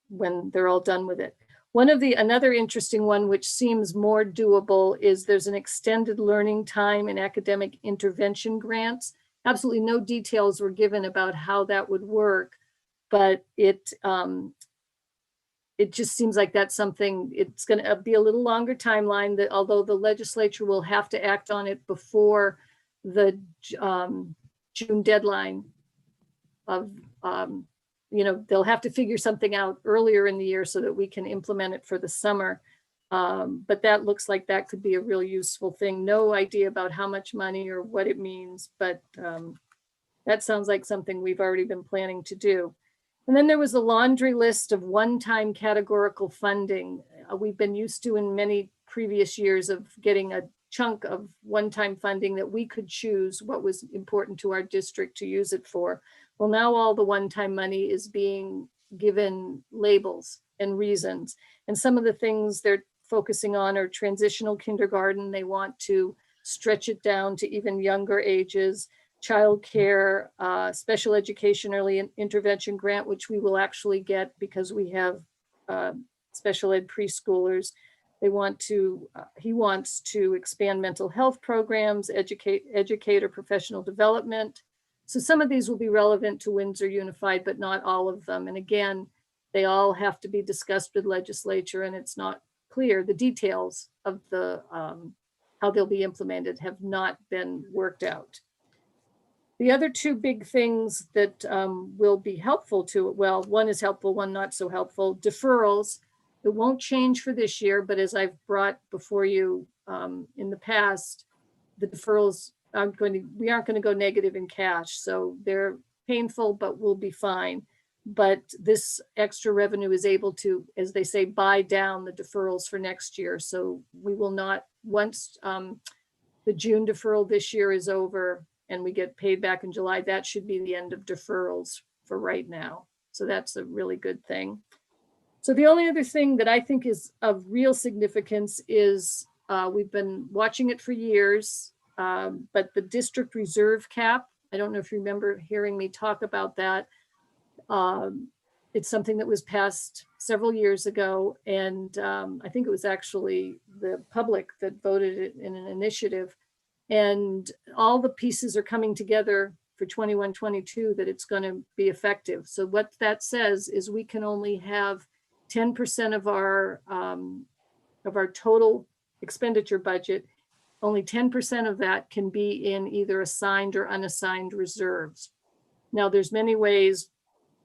[SPEAKER 15] when they're all done with it. Another interesting one, which seems more doable, is there's an extended learning time and academic intervention grants. Absolutely no details were given about how that would work, but it just seems like that's something, it's going to be a little longer timeline, that although the legislature will have to act on it before the June deadline of, they'll have to figure something out earlier in the year so that we can implement it for the summer. But that looks like that could be a real useful thing. No idea about how much money or what it means, but that sounds like something we've already been planning to do. And then there was a laundry list of one-time categorical funding. We've been used to in many previous years of getting a chunk of one-time funding that we could choose what was important to our district to use it for. Well, now all the one-time money is being given labels and reasons. And some of the things they're focusing on are transitional kindergarten. They want to stretch it down to even younger ages, childcare, special education early intervention grant, which we will actually get because we have special ed preschoolers. He wants to expand mental health programs, educator professional development. So some of these will be relevant to Windsor Unified, but not all of them. And again, they all have to be discussed with legislature, and it's not clear. The details of the how they'll be implemented have not been worked out. The other 2 big things that will be helpful to it, well, one is helpful, one not so helpful, deferrals. It won't change for this year, but as I've brought before you in the past, the deferrals we aren't going to go negative in cash. So they're painful, but we'll be fine. But this extra revenue is able to, as they say, buy down the deferrals for next year. So we will not, once the June deferral this year is over and we get paid back in July, that should be the end of deferrals for right now. So that's a really good thing. So the only other thing that I think is of real significance is we've been watching it for years, but the district reserve cap, I don't know if you remember hearing me talk about that. It's something that was passed several years ago, and I think it was actually the public that voted it in an initiative. And all the pieces are coming together for 21-22 that it's going to be effective. So what that says is we can only have 10% of our total expenditure budget. Only 10% of that can be in either assigned or unassigned reserves. Now, there's many ways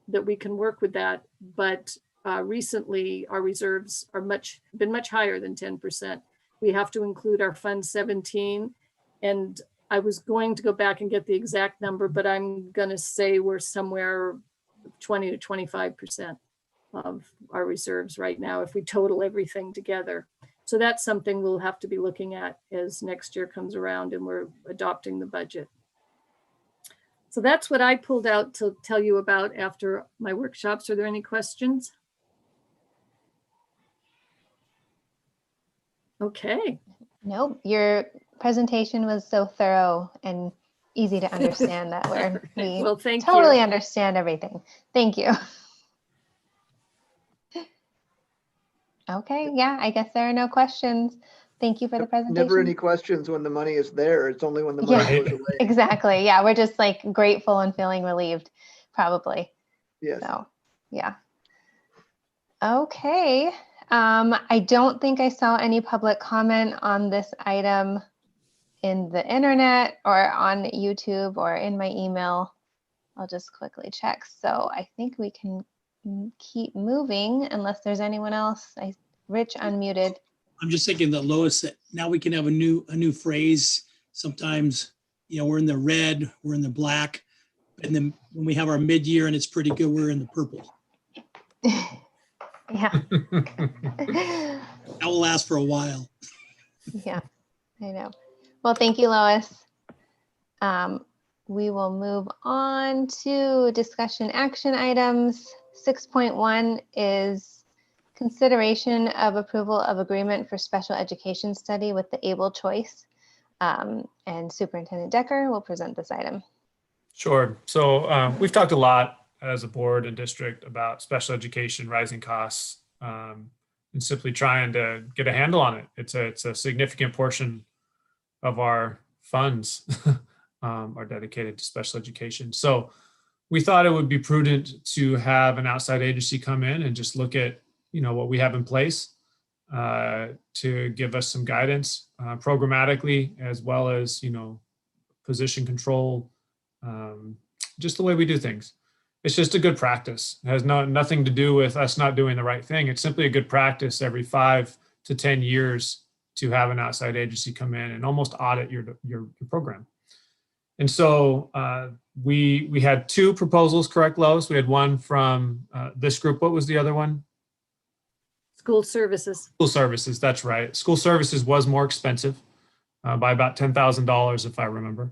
[SPEAKER 15] that we can work with that, but recently our reserves are been much higher than 10%. We have to include our Fund 17, and I was going to go back and get the exact number, but I'm going to say we're somewhere 20 to 25% of our reserves right now if we total everything together. So that's something we'll have to be looking at as next year comes around and we're adopting the budget. So that's what I pulled out to tell you about after my workshops. Are there any questions? Okay.
[SPEAKER 4] Nope, your presentation was so thorough and easy to understand that we
[SPEAKER 15] well, thank
[SPEAKER 4] totally
[SPEAKER 15] you.
[SPEAKER 4] understand everything. Thank you. Okay, yeah, I guess there are no questions. Thank you for the presentation.
[SPEAKER 5] Never any questions when the money is there. It's only when the money
[SPEAKER 4] Yeah,
[SPEAKER 5] goes away.
[SPEAKER 4] exactly. Yeah, we're just like grateful and feeling relieved, probably.
[SPEAKER 5] Yes.
[SPEAKER 4] So, yeah. Okay. I don't think I saw any public comment on this item in the internet or on YouTube or in my email. I'll just quickly check. So I think we can keep moving unless there's anyone else. Rich unmuted.
[SPEAKER 6] I'm just thinking that Lois, that now we can have a new phrase. Sometimes, we're in the red, we're in the black, and then when we have our mid-year and it's pretty good, we're in the purple.
[SPEAKER 4] Yeah.
[SPEAKER 6] That will last for a while.
[SPEAKER 4] Yeah, I know. Well, thank you, Lois. We will move on to discussion action items. 6.1 is consideration of approval of agreement for special education study with the Able Choice. And Superintendent Decker will present this item.
[SPEAKER 2] Sure. So we've talked a lot as a board and district about special education, rising costs, and simply trying to get a handle on it. It's a significant portion of our funds are dedicated to special education. So we thought it would be prudent to have an outside agency come in and just look at, what we have in place to give us some guidance programmatically, as well as, position control, just the way we do things. It's just a good practice. It has nothing to do with us not doing the right thing. It's simply a good practice every 5 to 10 years to have an outside agency come in and almost audit your program. And so we had 2 proposals, correct, Lois? We had one from this group. What was the other one?
[SPEAKER 15] School services.
[SPEAKER 2] School services, that's right. School services was more expensive by about $10,000, if I remember.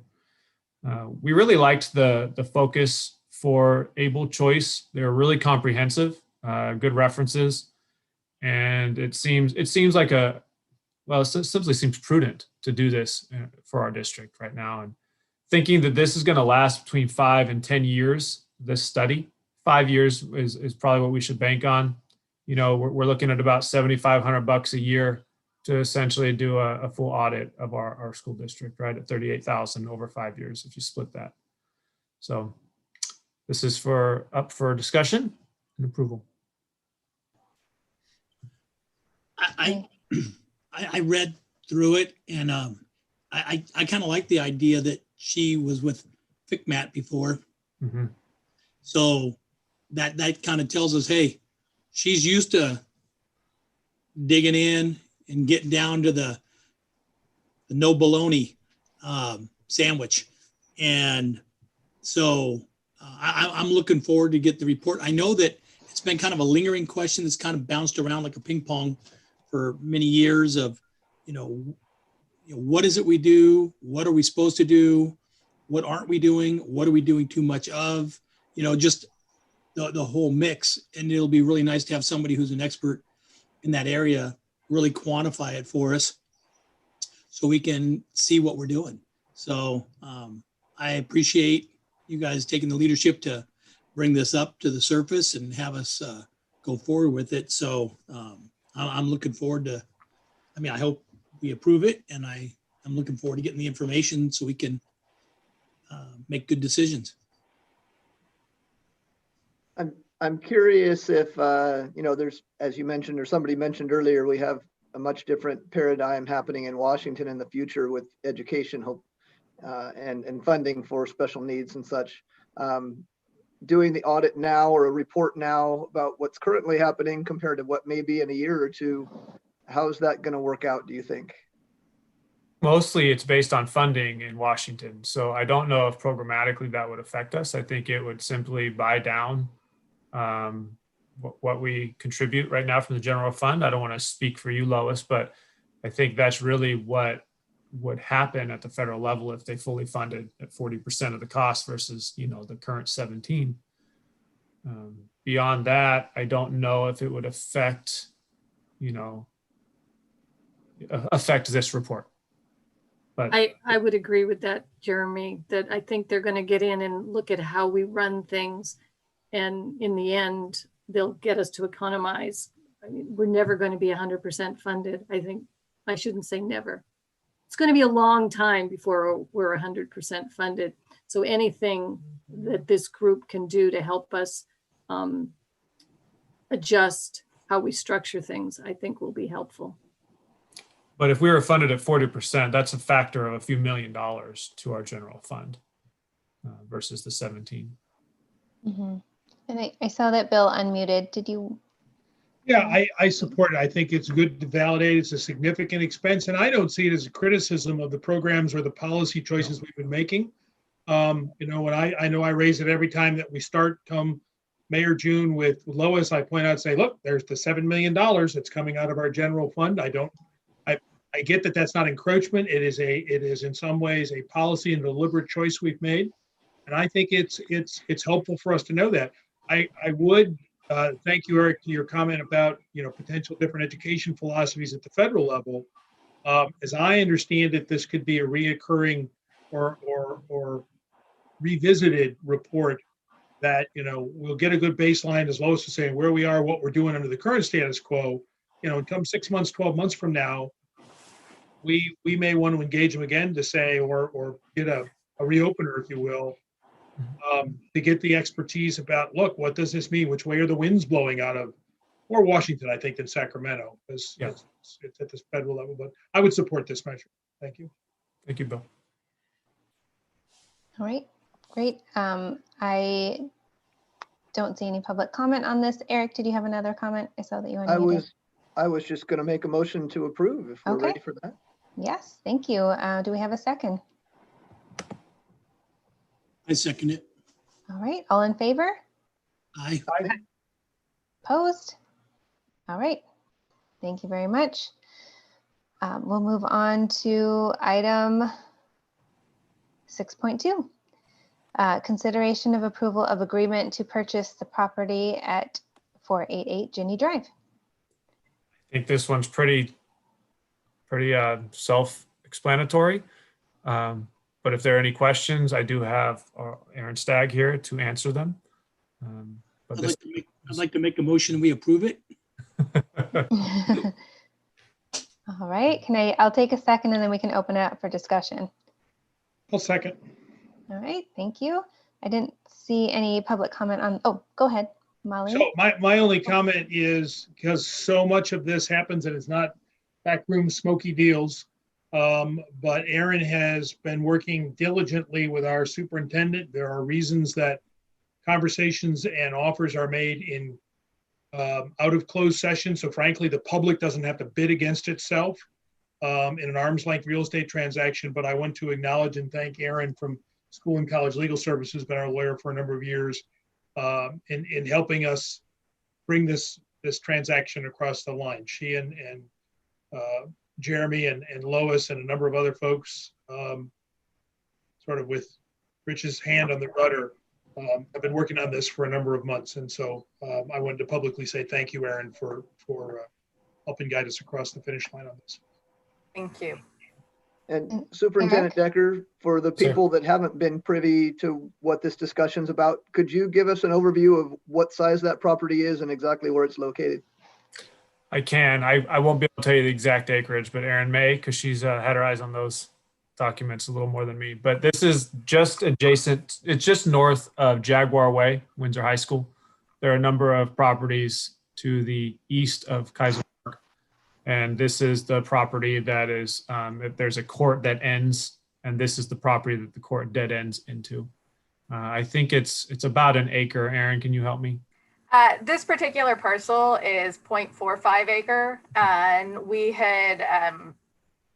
[SPEAKER 2] We really liked the focus for Able Choice. They were really comprehensive, good references, and it seems like it simply seems prudent to do this for our district right now. And thinking that this is going to last between 5 and 10 years, this study, 5 years is probably what we should bank on. We're looking at about $7,500 a year to essentially do a full audit of our school district, right, at $38,000 over 5 years if you split that. So this is up for discussion and approval.
[SPEAKER 6] I read through it, and I kind of like the idea that she was with FICMAT before.
[SPEAKER 2] Mm-hmm.
[SPEAKER 6] So that kind of tells us, hey, she's used to digging in and getting down to the no baloney sandwich. And so I'm looking forward to get the report. I know that it's been kind of a lingering question that's kind of bounced around like a ping pong for many years of, what is it we do? What are we supposed to do? What aren't we doing? What are we doing too much of? Just the whole mix. And it'll be really nice to have somebody who's an expert in that area really quantify it for us so we can see what we're doing. So I appreciate you guys taking the leadership to bring this up to the surface and have us go forward with it. So I'm looking forward to, I hope we approve it, and I'm looking forward to getting the information so we can make good decisions.
[SPEAKER 5] I'm curious if, there's, as you mentioned, or somebody mentioned earlier, we have a much different paradigm happening in Washington in the future with education hope and funding for special needs and such. Doing the audit now or a report now about what's currently happening compared to what may be in a year or two, how's that going to work out, do you think?
[SPEAKER 2] Mostly it's based on funding in Washington. So I don't know if programmatically that would affect us. I think it would simply buy down what we contribute right now from the general fund. I don't want to speak for you, Lois, but I think that's really what would happen at the federal level if they fully funded at 40% of the cost versus, the current 17. Beyond that, I don't know if it would affect this report. But
[SPEAKER 15] I would agree with that, Jeremy, that I think they're going to get in and look at how we run things. And in the end, they'll get us to economize. We're never going to be 100% funded. I think I shouldn't say never. It's going to be a long time before we're 100% funded. So anything that this group can do to help us adjust how we structure things, I think will be helpful.
[SPEAKER 2] But if we were funded at 40%, that's a factor of a few $1 million to our general fund versus the 17.
[SPEAKER 4] Mm-hmm. And I saw that Bill unmuted. Did you?
[SPEAKER 12] Yeah, I support it. I think it's good to validate. It's a significant expense, and I don't see it as a criticism of the programs or the policy choices we've been making. You know, when I know I raise it every time that we start come May or June with Lois, I point out, say, look, there's the $7 million that's coming out of our general fund. I get that that's not encroachment. It is in some ways a policy and deliberate choice we've made, and I think it's helpful for us to know that. I would thank you, Eric, to your comment about, you know, potential different education philosophies at the federal level. As I understand it, this could be a reoccurring or revisited report that, you know, we'll get a good baseline, as Lois was saying, where we are, what we're doing under the current status quo. You know, come 6 months, 12 months from now, we may want to engage them again to say, or get a reopener, if you will, to get the expertise about, look, what does this mean? Which way are the winds blowing out of, or Washington, I think, than Sacramento, because it's at this federal level. But I would support this measure. Thank you.
[SPEAKER 2] Thank you, Bill.
[SPEAKER 4] All right, great. I don't see any public comment on this. Eric, did you have another comment? I saw that you unmuted.
[SPEAKER 5] I was just going to make a motion to approve if we're ready for that.
[SPEAKER 4] Yes, thank you. Do we have a second?
[SPEAKER 6] I second it.
[SPEAKER 4] All right, all in favor?
[SPEAKER 6] Aye.
[SPEAKER 4] Opposed? All right, thank you very much. We'll move on to item 6.2. Consideration of approval of agreement to purchase the property at 488 Ginny Drive.
[SPEAKER 2] I think this one's pretty self-explanatory. But if there are any questions, I do have Aaron Stagg here to answer them.
[SPEAKER 6] I'd like to make a motion, we approve it.
[SPEAKER 4] All right, I'll take a second and then we can open it up for discussion.
[SPEAKER 12] I'll second.
[SPEAKER 4] All right, thank you. I didn't see any public comment on, oh, go ahead, Molly.
[SPEAKER 12] So my only comment is, because so much of this happens and it's not backroom smoky deals, but Aaron has been working diligently with our superintendent. There are reasons that conversations and offers are made in out of closed session. So frankly, the public doesn't have to bid against itself in an arm's length real estate transaction. But I want to acknowledge and thank Aaron from School and College Legal Services, been our lawyer for a number of years, in helping us bring this transaction across the line. She and Jeremy and Lois and a number of other folks, sort of with Rich's hand on the rudder, have been working on this for a number of months. And so I wanted to publicly say thank you, Aaron, for helping guide us across the finish line on this.
[SPEAKER 15] Thank you.
[SPEAKER 5] And Superintendent Decker, for the people that haven't been privy to what this discussion's about, could you give us an overview of what size that property is and exactly where it's located?
[SPEAKER 2] I can. I won't be able to tell you the exact acreage, but Erin may, because she's had her eyes on those documents a little more than me. But this is just adjacent. It's just north of Jaguar Way, Windsor High School. There are a number of properties to the east of Kaiser Park. And this is the property that is, if there's a court that ends, and this is the property that the court dead ends into. I think it's about an acre. Erin, can you help me?
[SPEAKER 16] This particular parcel is 0.45 acre, and we had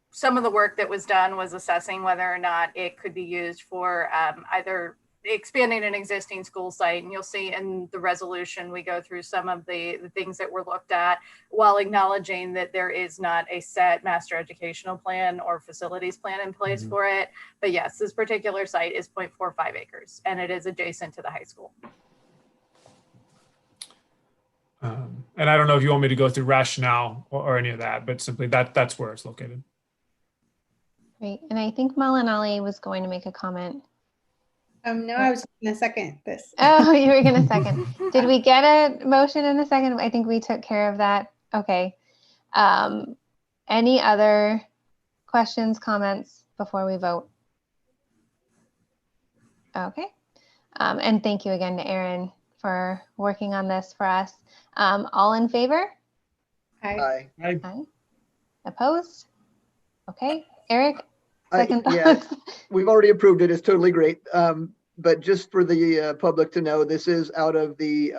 [SPEAKER 16] some of the work that was done was assessing whether or not it could be used for either expanding an existing school site. And you'll see in the resolution, we go through some of the things that were looked at, while acknowledging that there is not a set master educational plan or facilities plan in place for it. But yes, this particular site is 0.45 acres, and it is adjacent to the high school.
[SPEAKER 2] And I don't know if you want me to go through rationale or any of that, but simply that's where it's located.
[SPEAKER 4] Great. And I think Malinali was going to make a comment.
[SPEAKER 7] No, I was going to second this.
[SPEAKER 4] Oh, you were going to second. Did we get a motion in a second? I think we took care of that. Okay. Any other questions, comments before we vote? Okay. And thank you again to Erin for working on this for us. All in favor?
[SPEAKER 5] Aye.
[SPEAKER 4] Aye. Opposed? Okay. Eric,
[SPEAKER 5] I-
[SPEAKER 4] second
[SPEAKER 5] yeah,
[SPEAKER 4] thoughts?
[SPEAKER 5] we've already approved it. It's totally great. But just for the public to know, this is out of the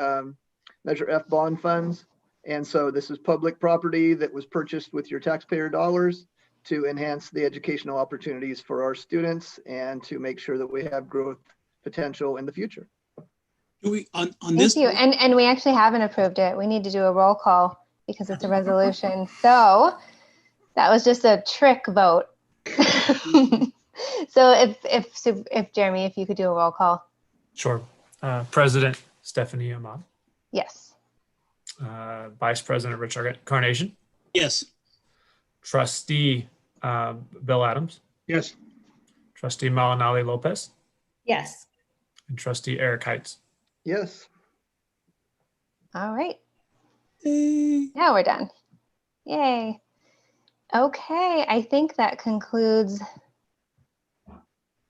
[SPEAKER 5] Measure F bond funds. And so this is public property that was purchased with your taxpayer dollars to enhance the educational opportunities for our students and to make sure that we have growth potential in the future.
[SPEAKER 6] Do we on
[SPEAKER 4] Thank
[SPEAKER 6] this?
[SPEAKER 4] you. And we actually haven't approved it. We need to do a roll call because it's a resolution. So that was just a trick vote. So if Jeremy, if you could do a roll call.
[SPEAKER 2] Sure. President Stephanie Ahmad.
[SPEAKER 4] Yes.
[SPEAKER 2] Vice President Richard Carnation.
[SPEAKER 6] Yes.
[SPEAKER 2] Trustee Bill Adams.
[SPEAKER 12] Yes.
[SPEAKER 2] Trustee Malinali Lopez.
[SPEAKER 7] Yes.
[SPEAKER 2] And Trustee Eric Heights.
[SPEAKER 5] Yes.
[SPEAKER 4] All right. Now we're done. Yay. Okay, I think that concludes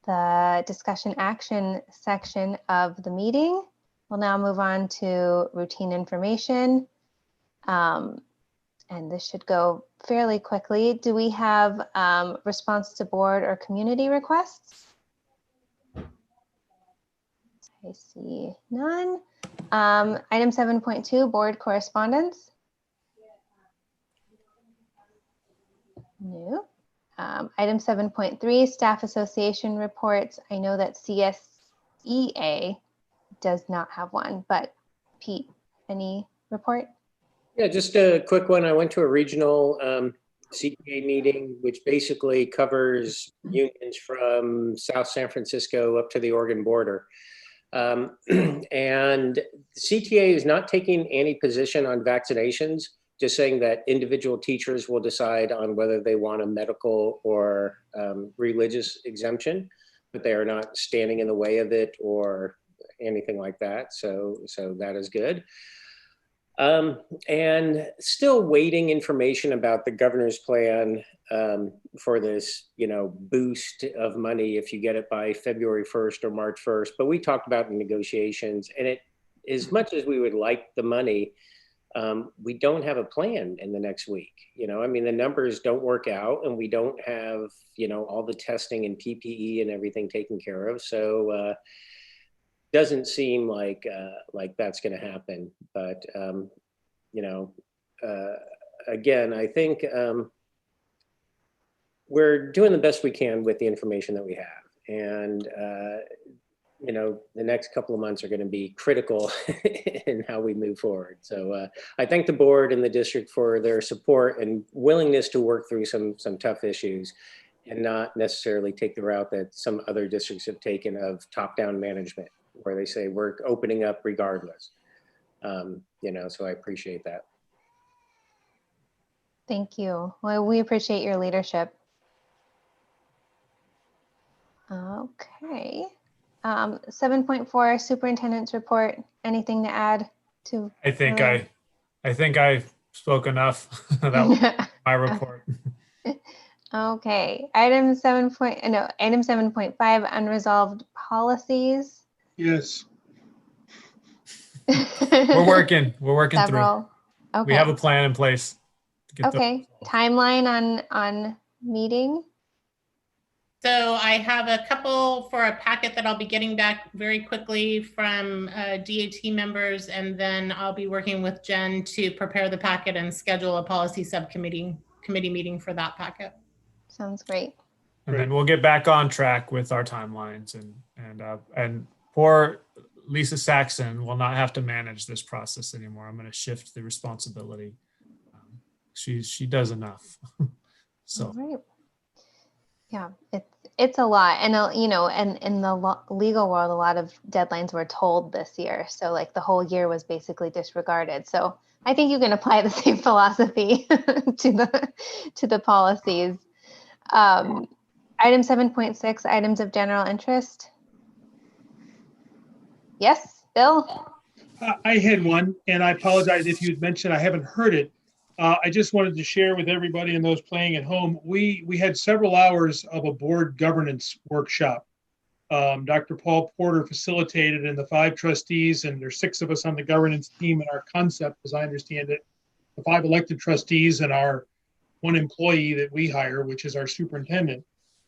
[SPEAKER 4] the discussion action section of the meeting. We'll now move on to routine information. And this should go fairly quickly. Do we have response to board or community requests? I see none. Item 7.2, board correspondence. No. Item 7.3, staff association reports. I know that CSEA does not have one, but Pete, any report?
[SPEAKER 14] Yeah, just a quick one. I went to a regional CTA meeting, which basically covers unions from South San Francisco up to the Oregon border. And the CTA is not taking any position on vaccinations, just saying that individual teachers will decide on whether they want a medical or religious exemption, but they are not standing in the way of it or anything like that. So that is good. And still waiting information about the governor's plan for this, boost of money if you get it by February 1st or March 1st. But we talked about the negotiations, and it, as much as we would like the money, we don't have a plan in the next week. I mean, the numbers don't work out, and we don't have, all the testing and PPE and everything taken care of. So doesn't seem like that's going to happen. But again, I think we're doing the best we can with the information that we have, and the next couple of months are going to be critical in how we move forward. So I thank the board and the district for their support and willingness to work through some tough issues and not necessarily take the route that some other districts have taken of top-down management, where they say we're opening up regardless. So I appreciate that.
[SPEAKER 4] Thank you. Well, we appreciate your leadership. Okay. 7.4 superintendent's report. Anything to add to?
[SPEAKER 2] I think I spoke enough. That was my report.
[SPEAKER 4] Okay. Item 7.5, unresolved policies.
[SPEAKER 12] Yes.
[SPEAKER 2] We're working
[SPEAKER 4] Several.
[SPEAKER 2] through.
[SPEAKER 4] Okay.
[SPEAKER 2] We have a plan in place.
[SPEAKER 4] Okay. Timeline on meeting.
[SPEAKER 17] So I have a couple for a packet that I'll be getting back very quickly from DAT members, and then I'll be working with Jen to prepare the packet and schedule a policy subcommittee meeting for that packet.
[SPEAKER 4] Sounds great.
[SPEAKER 2] And then we'll get back on track with our timelines, and poor Lisa Saxon will not have to manage this process anymore. I'm going to shift the responsibility. She does enough. So.
[SPEAKER 4] All right. Yeah, it's a lot, and and in the legal world, a lot of deadlines were told this year, so like the whole year was basically disregarded. So I think you can apply the same philosophy to the policies. Item 7.6, items of general interest. Yes, Bill.
[SPEAKER 12] I had one, and I apologize if you'd mentioned, I haven't heard it. I just wanted to share with everybody and those playing at home, we had several hours of a board governance workshop. Dr. Paul Porter facilitated, and the 5 trustees, and there's 6 of us on the governance team, and our concept, as I understand it, the 5 elected trustees and our 1 employee that we hire, which is our superintendent.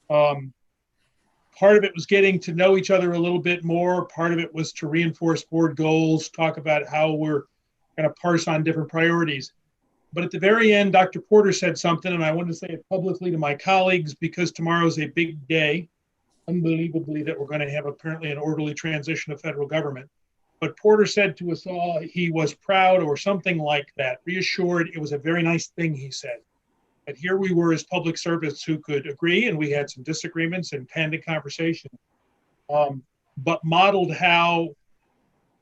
[SPEAKER 12] Part of it was getting to know each other a little bit more. Part of it was to reinforce board goals, talk about how we're going to parse on different priorities. But at the very end, Dr. Porter said something, and I want to say it publicly to my colleagues because tomorrow is a big day, unbelievably, that we're going to have apparently an orderly transition of federal government. But Porter said to us all he was proud or something like that, reassured. It was a very nice thing, he said. But here we were as public servants who could agree, and we had some disagreements and candid conversation, but modeled how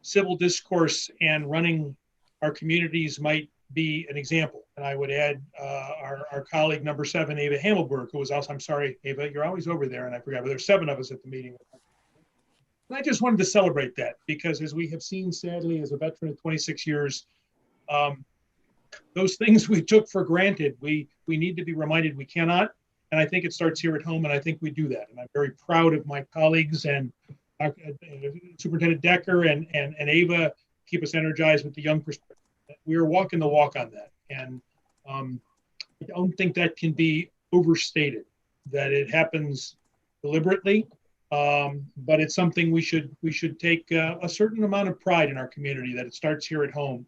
[SPEAKER 12] civil discourse and running our communities might be an example. And I would add our colleague number 7, Ava Hamelberg, who was also, I'm sorry, Ava, you're always over there, and I forgot, but there's 7 of us at the meeting. And I just wanted to celebrate that because as we have seen, sadly, as a veteran of 26 years, those things we took for granted, we need to be reminded we cannot. And I think it starts here at home, and I think we do that. And I'm very proud of my colleagues and Superintendent Decker and Ava keep us energized with the young perspective. We are walking the walk on that. And I don't think that can be overstated, that it happens deliberately, but it's something we should take a certain amount of pride in our community, that it starts here at home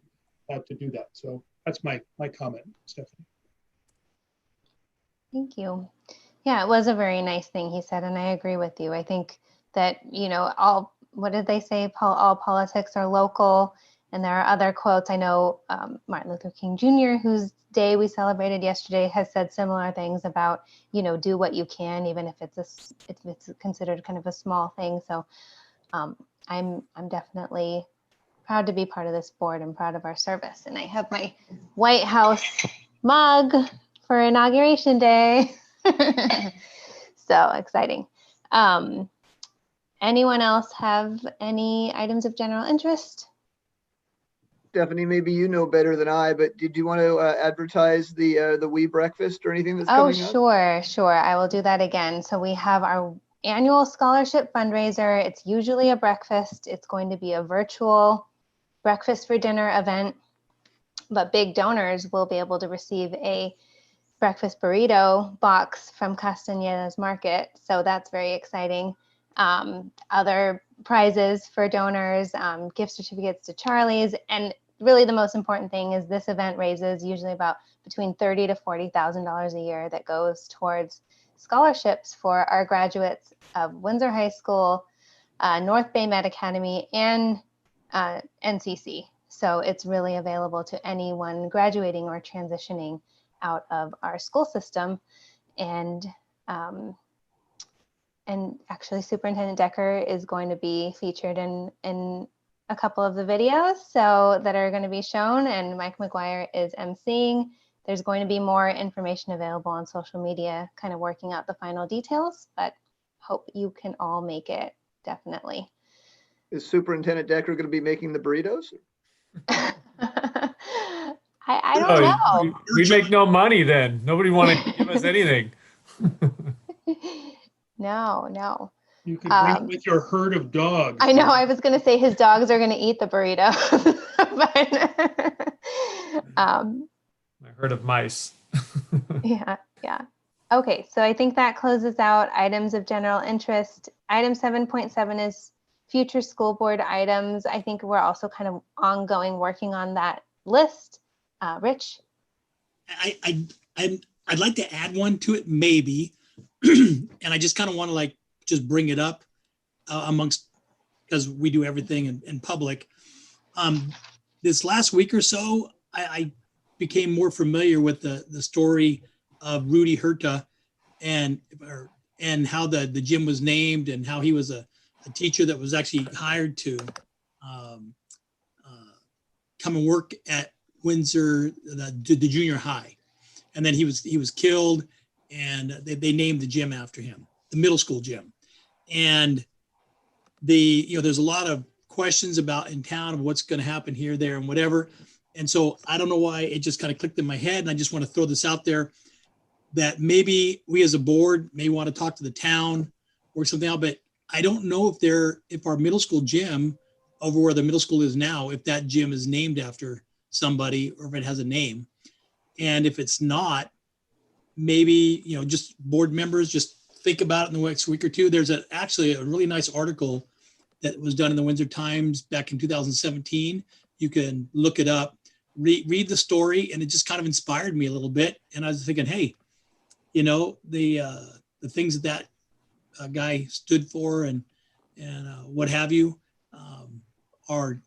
[SPEAKER 12] to do that. So that's my comment, Stephanie.
[SPEAKER 4] Thank you. Yeah, it was a very nice thing he said, and I agree with you. I think that, what did they say, Paul? All politics are local. And there are other quotes. I know Martin Luther King Jr., whose day we celebrated yesterday, has said similar things about, do what you can, even if it's considered kind of a small thing. So I'm definitely proud to be part of this board and proud of our service. And I have my White House mug for Inauguration Day. So exciting. Anyone else have any items of general interest?
[SPEAKER 5] Stephanie, maybe you know better than I, but did you want to advertise the wee breakfast or anything that's coming up?
[SPEAKER 4] Oh, sure. I will do that again. So we have our annual scholarship fundraiser. It's usually a breakfast. It's going to be a virtual breakfast for dinner event, but big donors will be able to receive a breakfast burrito box from Castañeda's Market. So that's very exciting. Other prizes for donors, gift certificates to Charlie's, and really the most important thing is this event raises usually about between $30,000 to $40,000 a year that goes towards scholarships for our graduates of Windsor High School, North Bay Med Academy, and NCC. So it's really available to anyone graduating or transitioning out of our school system. And actually Superintendent Decker is going to be featured in a couple of the videos that are going to be shown, and Mike McGuire is emceeing. There's going to be more information available on social media, kind of working out the final details, but hope you can all make it, definitely.
[SPEAKER 5] Is Superintendent Decker going to be making the burritos?
[SPEAKER 4] I don't know.
[SPEAKER 2] We make no money then. Nobody want to give us anything.
[SPEAKER 4] No.
[SPEAKER 12] You could bring it with your herd of dogs.
[SPEAKER 4] I know. I was going to say his dogs are going to eat the burrito.
[SPEAKER 2] I heard of mice.
[SPEAKER 4] Yeah. Okay, so I think that closes out items of general interest. Item 7.7 is future school board items. I think we're also kind of ongoing working on that list. Rich?
[SPEAKER 6] I'd like to add one to it, maybe. And I just kind of want to just bring it up amongst, because we do everything in public. This last week or so, I became more familiar with the story of Rudy Herta and how the gym was named, and how he was a teacher that was actually hired to come and work at Windsor, the junior high. And then he was killed, and they named the gym after him, the middle school gym. And there's a lot of questions about in town of what's going to happen here, there, and whatever. And so I don't know why it just kind of clicked in my head. And I just want to throw this out there that maybe we as a board may want to talk to the town or something else, but I don't know if our middle school gym over where the middle school is now, if that gym is named after somebody or if it has a name. And if it's not, maybe, just board members, just think about it in the next week or two. There's actually a really nice article that was done in the Windsor Times back in 2017. You can look it up, read the story, and it just kind of inspired me a little bit. And I was thinking, hey, the things that guy stood for and what have you are,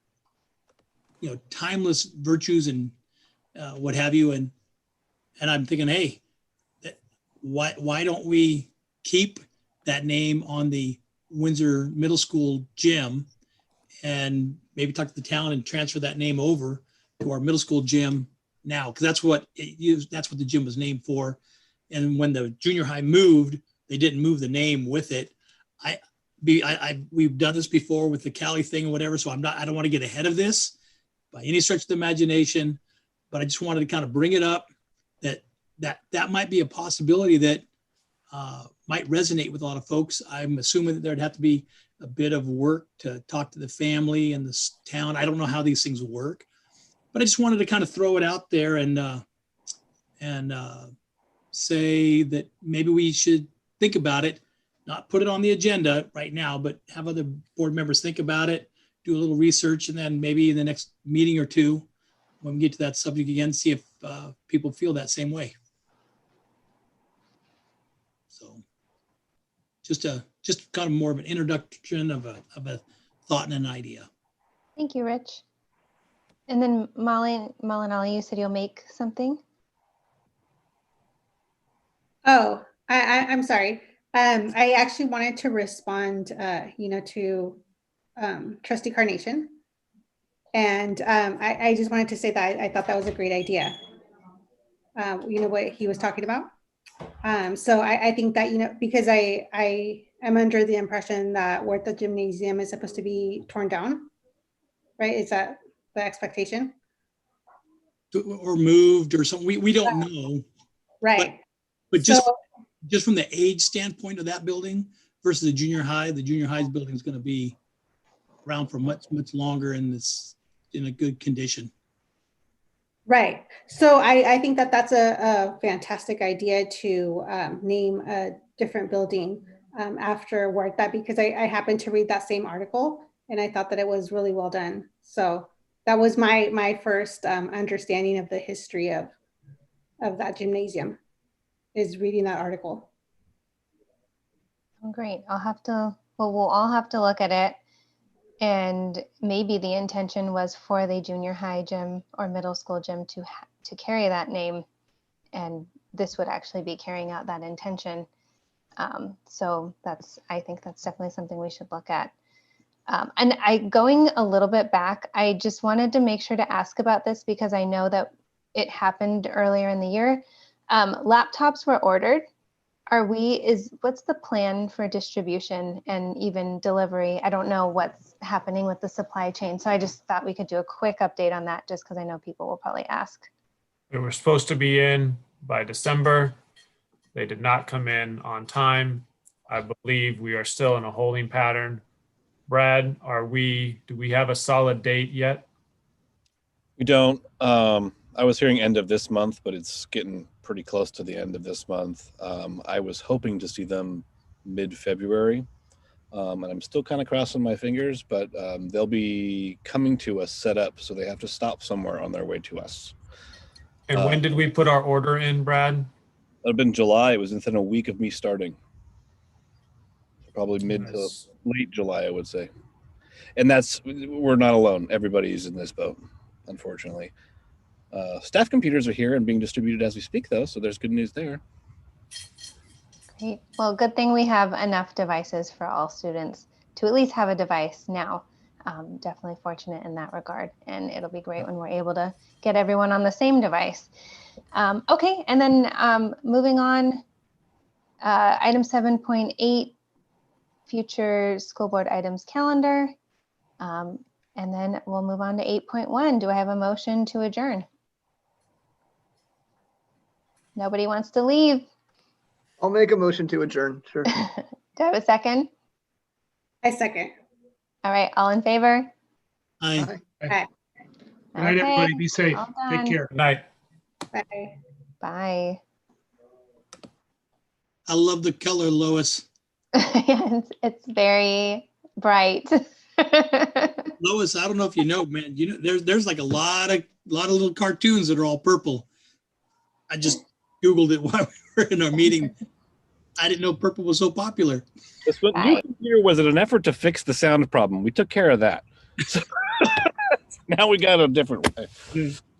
[SPEAKER 6] timeless virtues and what have you. And I'm thinking, hey, why don't we keep that name on the Windsor Middle School gym and maybe talk to the town and transfer that name over to our middle school gym now, because that's what the gym was named for. And when the junior high moved, they didn't move the name with it. We've done this before with the Cali thing or whatever, so I don't want to get ahead of this by any stretch of the imagination, but I just wanted to kind of bring it up that might be a possibility that might resonate with a lot of folks. I'm assuming that there'd have to be a bit of work to talk to the family and the town. I don't know how these things work, but I just wanted to kind of throw it out there and say that maybe we should think about it, not put it on the agenda right now, but have other board members think about it, do a little research, and then maybe in the next meeting or two, when we get to that subject again, see if people feel that same way. So just kind of more of an introduction of a thought and an idea.
[SPEAKER 4] Thank you, Rich. And then Malinali, you said you'll make something?
[SPEAKER 7] Oh, I'm sorry. I actually wanted to respond, to Trustee Carnation. And I just wanted to say that I thought that was a great idea. What he was talking about. So I think that, because I am under the impression that Huerta Gymnasium is supposed to be torn down, right? Is that the expectation?
[SPEAKER 6] Or moved or something. We don't know.
[SPEAKER 7] Right.
[SPEAKER 6] But just from the age standpoint of that building versus the junior high's building is going to be around for much, much longer and it's in a good condition.
[SPEAKER 7] Right. So I think that that's a fantastic idea to name a different building after Huerta, because I happened to read that same article and I thought that it was really well done. So that was my first understanding of the history of that gymnasium, is reading that article.
[SPEAKER 4] Oh, great. We'll all have to look at it. And maybe the intention was for the junior high gym or middle school gym to carry that name. And this would actually be carrying out that intention. So I think that's definitely something we should look at. And going a little bit back, I just wanted to make sure to ask about this because I know that it happened earlier in the year. Laptops were ordered. What's the plan for distribution and even delivery? I don't know what's happening with the supply chain. So I just thought we could do a quick update on that just because I know people will probably ask.
[SPEAKER 2] They were supposed to be in by December. They did not come in on time. I believe we are still in a holding pattern. Brad, do we have a solid date yet?
[SPEAKER 1] We don't. I was hearing end of this month, but it's getting pretty close to the end of this month. I was hoping to see them mid-February, and I'm still kind of crossing my fingers, but they'll be coming to us set up, so they have to stop somewhere on their way to us.
[SPEAKER 2] And when did we put our order in, Brad?
[SPEAKER 1] It would have been July. It was within a week of me starting. Probably mid to late July, I would say. And we're not alone. Everybody's in this boat, unfortunately. Staff computers are here and being distributed as we speak, though, so there's good news there.
[SPEAKER 4] Great. Well, good thing we have enough devices for all students to at least have a device now. Definitely fortunate in that regard, and it'll be great when we're able to get everyone on the same device. Okay, and then moving on, item 7.8, future school board items calendar. And then we'll move on to 8.1. Do I have a motion to adjourn? Nobody wants to leave.
[SPEAKER 5] I'll make a motion to adjourn. Sure.
[SPEAKER 4] Do I have a second?
[SPEAKER 7] I second.
[SPEAKER 4] All right, all in favor?
[SPEAKER 6] Aye.
[SPEAKER 7] Bye.
[SPEAKER 12] Good night, everybody. Be safe.
[SPEAKER 4] all
[SPEAKER 12] Take
[SPEAKER 4] done.
[SPEAKER 12] care.
[SPEAKER 2] Good night.
[SPEAKER 7] Bye.
[SPEAKER 4] Bye.
[SPEAKER 6] I love the color, Lois.
[SPEAKER 4] It's very bright.
[SPEAKER 6] Lois, I don't know if you know, man. You know, there's like a lot of little cartoons that are all purple. I just Googled it while we were in our meeting. I didn't know purple was so popular.
[SPEAKER 1] This one, new computer was an effort to fix the sound problem. We took care of that. So now we got a different way.